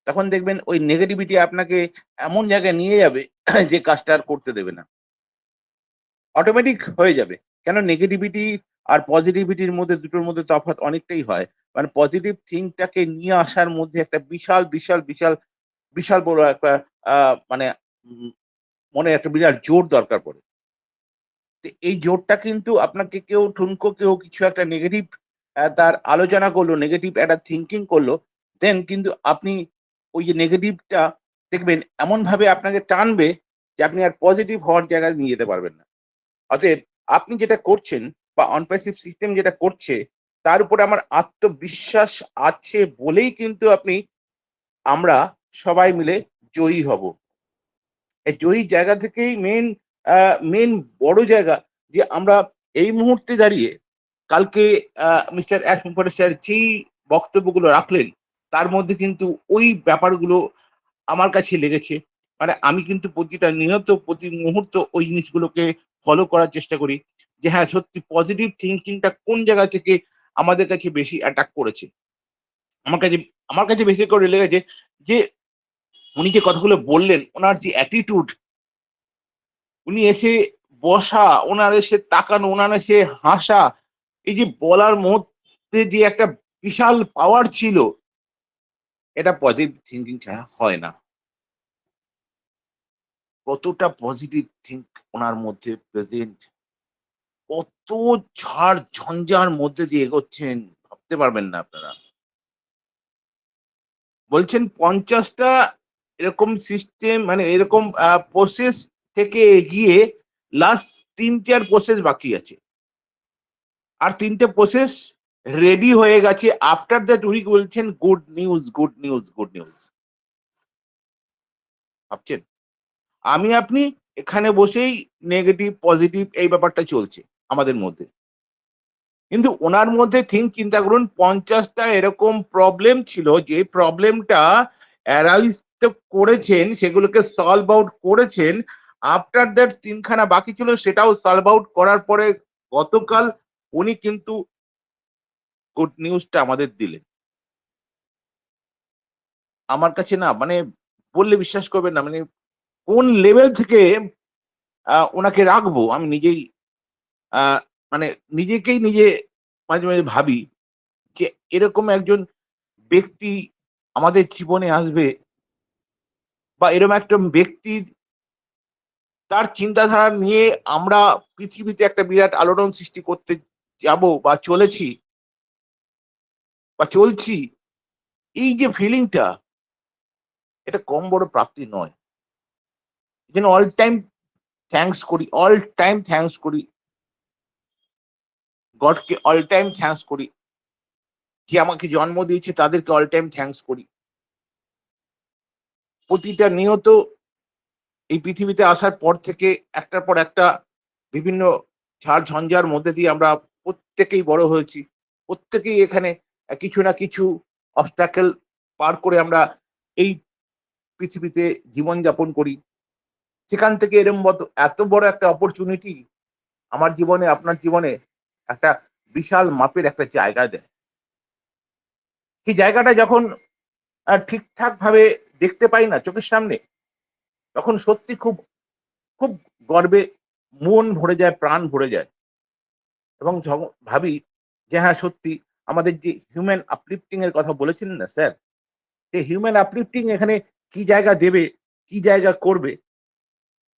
S10: তখন দেখবেন ওই নেগেটিভিটি আপনাকে এমন জায়গায় নিয়ে যাবে যে কাজটা আর করতে দেবে না। অটোমেটিক হয়ে যাবে। কেন নেগেটিভিটি আর পজিটিভিটির মধ্যে দুটোর মধ্যে তফাৎ অনেকটাই হয়। মানে পজিটিভ থিংকটাকে নিয়ে আসার মধ্যে একটা বিশাল বড় একটা আ মানে উম মনে একটা বিরাট জোর দরকার পড়ে। তো এই জোরটা কিন্তু আপনাকে কেউ ঠুনকো কেউ কিছু একটা নেগেটিভ তার আলোচনা করলো, নেগেটিভ একটা থিংকিং করলো, দেন কিন্তু আপনি ওই যে নেগেটিভটা দেখবেন এমনভাবে আপনাকে টানবে যে আপনি আর পজিটিভ হওয়ার জায়গায় নিয়ে যেতে পারবেন না। অতএব আপনি যেটা করছেন বা অনপ্যাসিভ সিস্টেম যেটা করছে, তার উপরে আমার আত্মবিশ্বাস আছে বলেই কিন্তু আমরা সবাই মিলে জয়ী হব। এই জয়ী জায়গা থেকেই মেইন বড় জায়গা যে আমরা এই মুহূর্তে দাঁড়িয়ে কালকে মিস্টার অ্যাশ স্যার যেই বক্তব্যগুলো রাখলেন, তার মধ্যে কিন্তু ওই ব্যাপারগুলো আমার কাছে লেগেছে। মানে আমি কিন্তু প্রতি মুহূর্ত ওই জিনিসগুলোকে ফলো করার চেষ্টা করি। যে হ্যাঁ, সত্যি পজিটিভ থিংকিংটা কোন জায়গা থেকে আমাদের কাছে বেশি অ্যাটাক করেছে। আমার কাছে আমার কাছে বেশি করে লেগেছে যে উনি যে কথাগুলো বললেন, উনার যে অ্যাটিটিউড, উনি এসে বসা, ওনার এসে তাকানো, ওনার এসে হাসা, এই যে বলার মধ্যে যে একটা বিশাল পাওয়ার ছিল, এটা পজিটিভ থিংকিং ছাড়া হয় না। কতটা পজিটিভ থিংক ওনার মধ্যে প্রেজেন্ট, কত ঝাড় ঝঞ্ঝার মধ্যে দিয়ে এগোচ্ছেন ভাবতে পারবেন না আপনারা। বলছেন 50টা এরকম সিস্টেম মানে এরকম প্রসেস থেকে এগিয়ে লাস্ট 3-4 প্রসেস বাকি আছে। আর 3টে প্রসেস রেডি হয়ে গেছে। আফটার দ্যাট উনি বলছেন good news, good news, good news. ভাবছেন? আপনি এখানে বসেই নেগেটিভ পজিটিভ এই ব্যাপারটা চলছে আমাদের মধ্যে। কিন্তু ওনার মধ্যে চিন্তা করুন 50টা এরকম প্রবলেম ছিল, যে প্রবলেমটা অ্যারাইজ তো করেছেন, সেগুলোকে সলভ আউট করেছেন। আফটার দ্যাট 3 খানা বাকি ছিল, সেটাও সলভ আউট করার পরে গতকাল উনি কিন্তু গুড নিউজটা আমাদের দিলেন। আমার কাছে না মানে বললে বিশ্বাস করবেন না, মানে কোন লেভেল থেকে ওনাকে রাখবো আমি নিজেই মানে নিজে মাঝে মাঝে ভাবি যে এরকম একজন ব্যক্তি আমাদের জীবনে আসবে, বা এরকম একটা ব্যক্তির তার চিন্তাধারা নিয়ে আমরা পৃথিবীতে একটা বিরাট আলোড়ন সৃষ্টি করতে যাব বা চলেছি বা চলছি, এই যে ফিলিংটা, এটা কম বড় প্রাপ্তি নয়। যেন অল টাইম থ্যাঙ্কস করি, অল টাইম থ্যাঙ্কস করি, গডকে অল টাইম থ্যাঙ্কস করি, যে আমাকে জন্ম দিয়েছে তাদেরকে অল টাইম থ্যাঙ্কস করি। প্রতিটা নিয়ত এই পৃথিবীতে আসার পর থেকে একটার পর একটা বিভিন্ন ঝাড় ঝঞ্ঝার মধ্যে দিয়ে আমরা প্রত্যেকেই বড় হয়েছি, প্রত্যেকেই এখানে কিছু না কিছু অবস্টাকেল পার করে আমরা এই পৃথিবীতে জীবনযাপন করি। সেখান থেকে এত বড় একটা অপরচুনিটি আমার জীবনে, আপনার জীবনে একটা বিশাল মাপের একটা জায়গা দেয়। সেই জায়গাটা যখন ঠিকঠাক ভাবে দেখতে পাই না চোখের সামনে, তখন সত্যি খুব খুব গর্বে মন ভরে যায়, প্রাণ ভরে যায়, এবং ভাবি যে হ্যাঁ সত্যি আমাদের যে হিউম্যান আপলিফটিং এর কথা বলেছিলেন না স্যার, সেই হিউম্যান আপলিফটিং এখানে কি জায়গা দেবে, কি জায়গা করবে,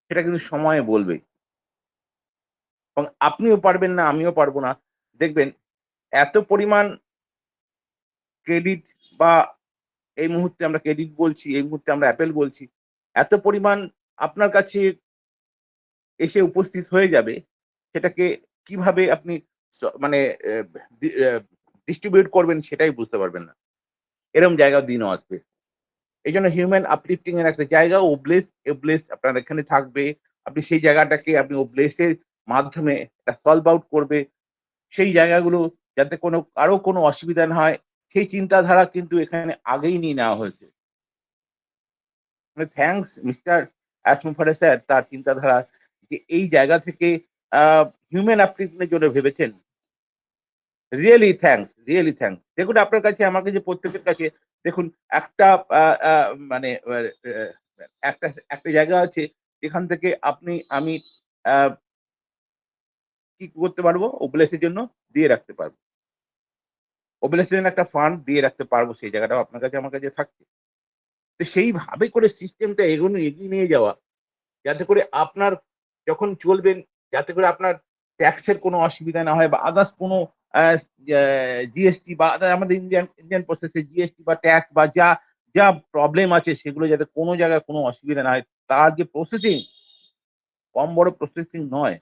S10: সেটা কিন্তু সময়ে বলবে। এবং আপনিও পারবেন না, আমিও পারবো না। দেখবেন এত পরিমাণ ক্রেডিট, বা এই মুহূর্তে আমরা ক্রেডিট বলছি, এই মুহূর্তে আমরা অ্যাপেল বলছি, এত পরিমাণ আপনার কাছে এসে উপস্থিত হয়ে যাবে, সেটাকে কিভাবে আপনি মানে ডিস্ট্রিবিউট করবেন সেটাই বুঝতে পারবেন না। এরকম জায়গাও দিনও আসবে। এই জন্য হিউম্যান আপলিফটিং এর একটা জায়গা, ওব্লেস আপনার এখানে থাকবে। আপনি সেই জায়গাটাকে আপনি ওব্লেসের মাধ্যমে সলভ আউট করবে। সেই জায়গাগুলো যাতে কারো কোনো অসুবিধা না হয়, সেই চিন্তাধারা কিন্তু এখানে আগেই নিয়ে নেওয়া হয়েছে। মানে থ্যাঙ্কস মিস্টার অ্যাসমুফারে স্যার, তার চিন্তাধারা যে এই জায়গা থেকে হিউম্যান আপলিফটিং এর জন্য ভেবেছেন। Really thanks, really thanks. দেখুন আপনার কাছে, আমার কাছে, প্রত্যেকের কাছে দেখুন একটা মানে একটা একটা জায়গা আছে যেখান থেকে আমি কি করতে পারবো, ওব্লেসের জন্য দিয়ে রাখতে পারবো। ওব্লেসের জন্য একটা ফান্ড দিয়ে রাখতে পারবো, সেই জায়গাটাও আপনার কাছে আমার কাছে থাকছে। তো সেইভাবে করে সিস্টেমটা এগিয়ে নিয়ে যাওয়া, যাতে করে আপনার যখন চলবেন, যাতে করে আপনার ট্যাক্সের কোনো অসুবিধা না হয়, বা আদার্স কোনো জিএসটি বা আমাদের ইন্ডিয়ান প্রসেসে জিএসটি বা ট্যাক্স বা যা যা প্রবলেম আছে, সেগুলো যাতে কোনো জায়গায় কোনো অসুবিধা না হয়। তার যে প্রসেসিং, কম বড় প্রসেসিং নয়,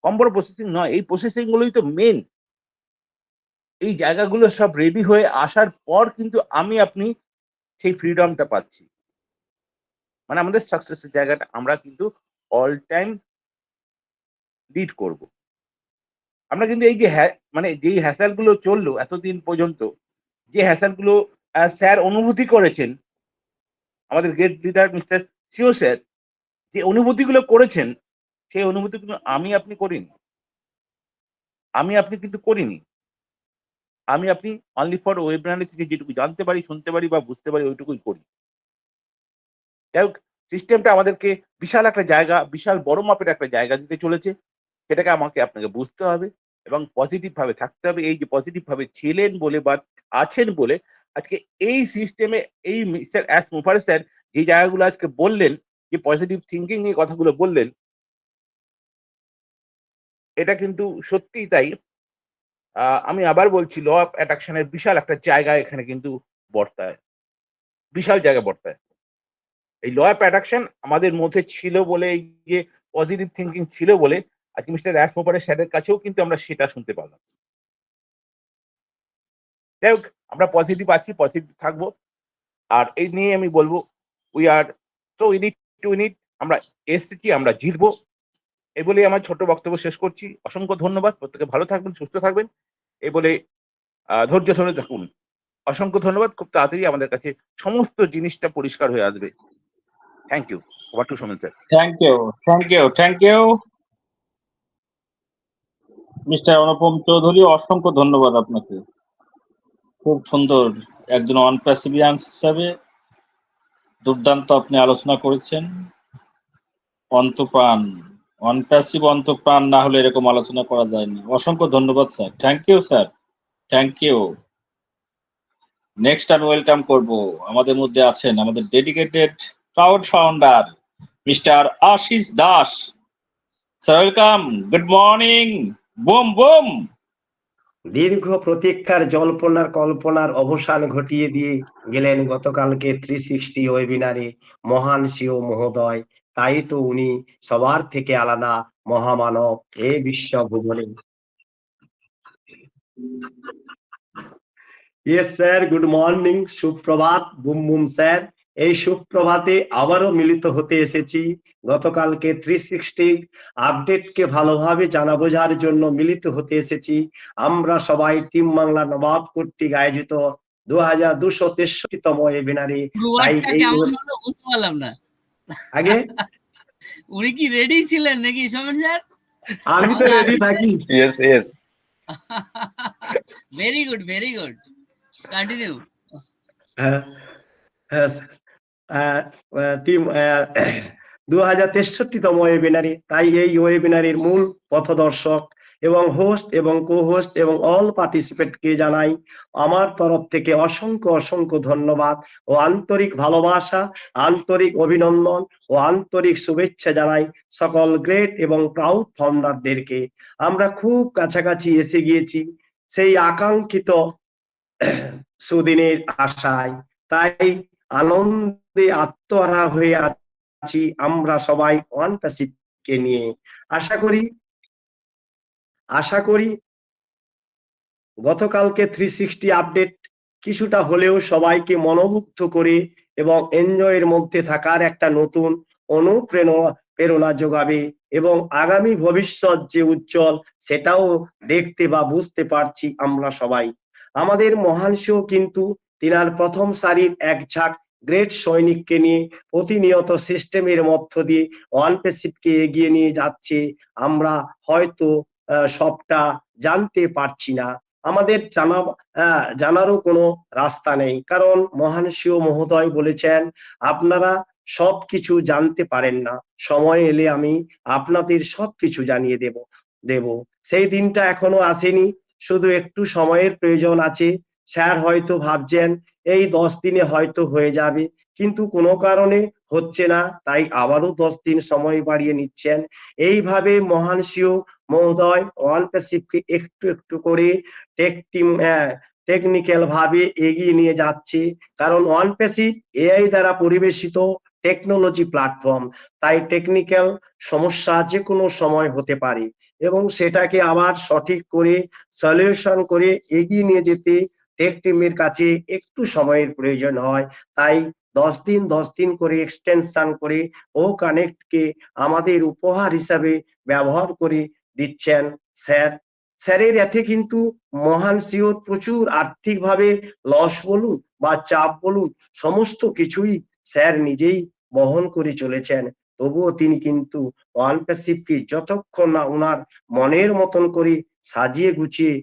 S10: কম বড় প্রসেসিং নয়, এই প্রসেসিং গুলোই তো মেন। এই জায়গাগুলো সব রেডি হয়ে আসার পর কিন্তু আপনি সেই ফ্রিডমটা পাচ্ছি। মানে আমাদের সাকসেসের জায়গাটা আমরা কিন্তু অল টাইম লিড করব। আমরা কিন্তু এই যে মানে যেই হ্যাসেল গুলো চললো এতদিন পর্যন্ত, যে হ্যাসেল গুলো স্যার অনুভূতি করেছেন, আমাদের great leader mister CEO sir যে অনুভূতিগুলো করেছেন, সেই অনুভূতিগুলো আপনি করিনি, আপনি কিন্তু করিনি। আপনি অনলি ফর ওয়েবিনার থেকে যেটুকু জানতে পারি, শুনতে পারি বা বুঝতে পারি, ওইটুকুই করি। যাই হোক, সিস্টেমটা আমাদেরকে বিশাল একটা জায়গা, বিশাল বড় মাপের একটা জায়গা দিতে চলেছে। সেটাকে আপনাকে বুঝতে হবে এবং পজিটিভ ভাবে থাকতে হবে। এই যে পজিটিভ ভাবে ছিলেন বলে বা আছেন বলে আজকে এই সিস্টেমে এই মিস্টার অ্যাসমুফারে স্যার যে জায়গাগুলো আজকে বললেন, যে পজিটিভ থিঙ্কিং নিয়ে কথাগুলো বললেন, এটা কিন্তু সত্যিই তাই। আমি আবার বলছি, ল অফ অ্যাট্রাকশনের বিশাল একটা জায়গা এখানে কিন্তু বর্তায়, বিশাল জায়গা বর্তায়। এই ল অফ অ্যাট্রাকশন আমাদের মধ্যে ছিল বলে, এই যে পজিটিভ থিঙ্কিং ছিল বলে আজকে মিস্টার অ্যাসমুফারে স্যারের কাছেও কিন্তু আমরা সেটা শুনতে পারলাম। যাই হোক, আমরা পজিটিভ আছি, পজিটিভ থাকবো। আর এই নিয়ে আমি বলবো, উই আর সো ইউনিট, আমরা এসেছি, আমরা জিতবো। এই বলেই আমার ছোট বক্তব্য শেষ করছি। অসংখ্য ধন্যবাদ। প্রত্যেকে ভালো থাকবেন, সুস্থ থাকবেন, এই বলে ধৈর্য ধরে থাকুন। অসংখ্য ধন্যবাদ। খুব তাড়াতাড়ি আমাদের কাছে সমস্ত জিনিসটা পরিষ্কার হয়ে আসবে। Thank you. Over to Somen sir.
S2: Thank you mister Anupam Chowdhury, অসংখ্য ধন্যবাদ আপনাকে। খুব সুন্দর, একজন অনপ্যাসিভিয়ান্স হিসাবে দুর্দান্ত আপনি আলোচনা করেছেন। অন্তপ্রাণ, অনপ্যাসিভ অন্তপ্রাণ না হলে এরকম আলোচনা করা যায়নি। অসংখ্য ধন্যবাদ sir. Thank you sir, thank you. Next আমি ওয়েলকাম করব, আমাদের মধ্যে আছেন আমাদের dedicated proud founder mister Ashis Das sir. Welcome, good morning. Boom boom.
S11: দীর্ঘ প্রতীক্ষার জল্পনার কল্পনার অবসান ঘটিয়ে দিয়ে গেলেন গতকালকে 360 ওয়েবিনারে মহান সিও মহোদয় তাই তো উনি সবার থেকে আলাদা মহামানব এই বিশ্বভুবনে। ইয়েস স্যার, গুড মর্নিং, সুপ্রভাত। বুম বুম স্যার, এই সুপ্রভাতে আবারও মিলিত হতে এসেছি। গতকালকে 360 আপডেটকে ভালোভাবে জানা বোঝার জন্য মিলিত হতে এসেছি। আমরা সবাই টিম বাংলা নবাব কর্তৃক আয়োজিত 2263তম ওয়েবিনারে। তাই
S1: পুরোটা
S11: এই
S1: কেমন হলো বুঝতে পারলাম না।
S11: আগে
S1: উনি কি রেডি ছিলেন নাকি সৌমেন স্যার?
S11: আমি তো রেডি থাকি।
S8: Yes yes.
S1: Very good, very good, continue.
S11: Team 2063তম ওয়েবিনারে, তাই এই ওয়েবিনারের মূল পথদর্শক এবং হোস্ট এবং কো হোস্ট এবং অল পার্টিসিপেন্টকে জানাই আমার তরফ থেকে অসংখ্য অসংখ্য ধন্যবাদ ও আন্তরিক ভালোবাসা, আন্তরিক অভিনন্দন ও আন্তরিক শুভেচ্ছা জানাই সকল গ্রেট এবং প্রাউড ফাউন্ডারদেরকে। আমরা খুব কাছাকাছি এসে গিয়েছি সেই আকাঙ্ক্ষিত সুদিনের আশায়, তাই আনন্দে আত্মহারা হয়ে আছি আমরা সবাই ওয়ান প্যাসিফিককে নিয়ে। আশা করি গতকালকে 360 আপডেট কিছুটা হলেও সবাইকে মনোমুগ্ধ করে এবং এনজয়ের মধ্যে থাকার একটা নতুন অনুপ্রেরণা যোগাবে এবং আগামী ভবিষ্যৎ যে উজ্জ্বল সেটাও দেখতে বা বুঝতে পারছি আমরা সবাই। আমাদের মহান শো কিন্তু তিনার প্রথম সারির এক ঝাঁক গ্রেট সৈনিককে নিয়ে প্রতিনিয়ত সিস্টেমের মধ্য দিয়ে ওয়ান প্যাসিফিককে এগিয়ে নিয়ে যাচ্ছে। আমরা হয়তো সবটা জানতে পারছি না, আমাদের জানারও কোনো রাস্তা নেই, কারণ মহান শিও মহোদয় বলেছেন আপনারা সবকিছু জানতে পারেন না, সময় এলে আমি আপনাদের সবকিছু জানিয়ে দেব। সেই দিনটা এখনো আসেনি, শুধু একটু সময়ের প্রয়োজন আছে। স্যার হয়তো ভাবছেন এই 10 দিনে হয়তো হয়ে যাবে, কিন্তু কোনো কারণে হচ্ছে না, তাই আবারও 10 দিন সময় বাড়িয়ে নিচ্ছেন। এইভাবে মহান শিও মহোদয় ওয়ান প্যাসিফিককে একটু একটু করে টেকনিক্যাল ভাবে এগিয়ে নিয়ে যাচ্ছে, কারণ ওয়ান প্যাসিফিক এআই দ্বারা পরিবেশিত টেকনোলজি প্ল্যাটফর্ম, তাই টেকনিক্যাল সমস্যা যে কোনো সময় হতে পারে এবং সেটাকে আবার সঠিক করে সলিউশন করে এগিয়ে নিয়ে যেতে টেক টিমের কাছে একটু সময়ের প্রয়োজন হয়। তাই 10 দিন করে এক্সটেনশন করে ও কানেক্টকে আমাদের উপহার হিসাবে ব্যবহার করে দিচ্ছেন স্যার। স্যারের এতে কিন্তু মহান সিওর প্রচুর আর্থিকভাবে লস বলুন বা চাপ বলুন সমস্ত কিছুই স্যার নিজেই বহন করে চলেছেন, তবুও তিনি কিন্তু ওয়ান প্যাসিফিককে যতক্ষণ না ওনার মনের মতন করে সাজিয়ে গুছিয়ে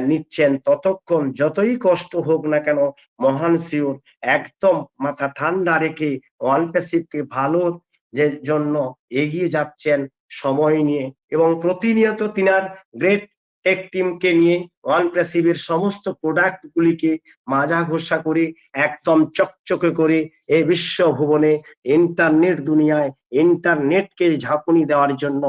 S11: নিচ্ছেন, ততক্ষণ যতই কষ্ট হোক না কেন মহান সিওর একদম মাথা ঠান্ডা রেখে ওয়ান প্যাসিফিককে ভালো যে জন্য এগিয়ে যাচ্ছেন সময় নিয়ে এবং প্রতিনিয়ত তিনার গ্রেট টেক টিমকে নিয়ে ওয়ান প্যাসিফিকের সমস্ত প্রোডাক্ট গুলিকে মাজা ঘষা করে একদম চকচকে করে এই বিশ্ব ভুবনে ইন্টারনেট দুনিয়ায় ইন্টারনেটকে ঝাঁকুনি দেওয়ার জন্য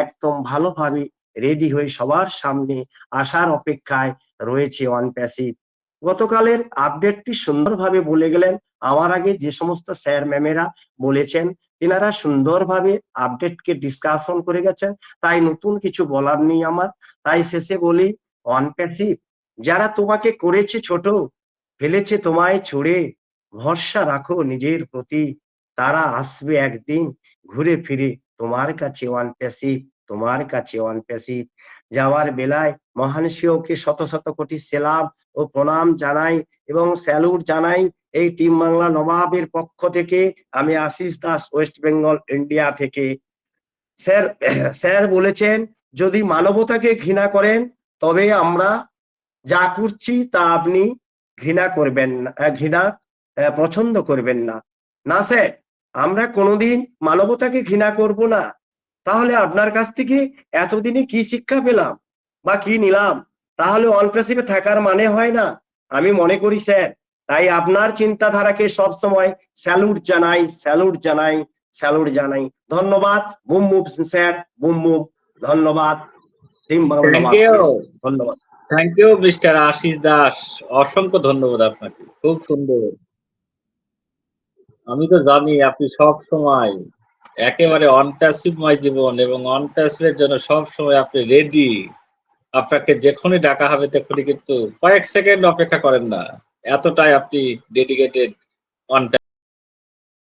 S11: একদম ভালোভাবে রেডি হয়ে সবার সামনে আসার অপেক্ষায় রয়েছে ওয়ান প্যাসিফিক। গতকালের আপডেটটি সুন্দরভাবে বলে গেলেন, আমার আগে যে সমস্ত স্যার ম্যামেরা বলেছেন তিনারা সুন্দরভাবে আপডেটকে ডিসকাশন করে গেছেন, তাই নতুন কিছু বলার নেই আমার। তাই শেষে বলি ওয়ান প্যাসিফিক যারা তোমাকে করেছে ছোট, ফেলেছে তোমায় ছুড়ে, ভরসা রাখো নিজের প্রতি, তারা আসবে একদিন ঘুরে ফিরে তোমার কাছে ওয়ান প্যাসিফিক, তোমার কাছে ওয়ান প্যাসিফিক। যাওয়ার বেলায় মহান শিওকে শত শত কোটি সেলাম ও প্রণাম জানাই এবং স্যালুট জানাই এই টিম বাংলা নবাবের পক্ষ থেকে। আমি আশিস দাস, ওয়েস্ট বেঙ্গল ইন্ডিয়া থেকে। স্যার বলেছেন যদি মানবতাকে ঘৃণা করেন তবে আমরা যা করছি তা আপনি ঘৃণা করবেন না, পছন্দ করবেন না। না স্যার, আমরা কোনোদিন মানবতাকে ঘৃণা করব না। তাহলে আপনার কাছ থেকে এতদিনে কি শিক্ষা পেলাম বা কি নিলাম? তাহলে ওয়ান প্যাসিফিকে থাকার মানে হয় না, আমি মনে করি স্যার। তাই আপনার চিন্তাধারাকে সবসময় স্যালুট জানাই, স্যালুট জানাই, স্যালুট জানাই। ধন্যবাদ। Boom boom sir, boom boom. ধন্যবাদ। ধন্যবাদ।
S2: Thank you mister Ashis Das, অসংখ্য ধন্যবাদ আপনাকে, খুব সুন্দর। আমি তো জানি আপনি সব সময় একেবারে অনপ্যাসিভময় জীবন এবং অনপ্যাসিভের জন্য সব সময় আপনি রেডি। আপনাকে যখনই ডাকা হবে তখনই কিন্তু কয়েক সেকেন্ড অপেক্ষা করেন না, এতটাই আপনি ডেডিকেটেড অন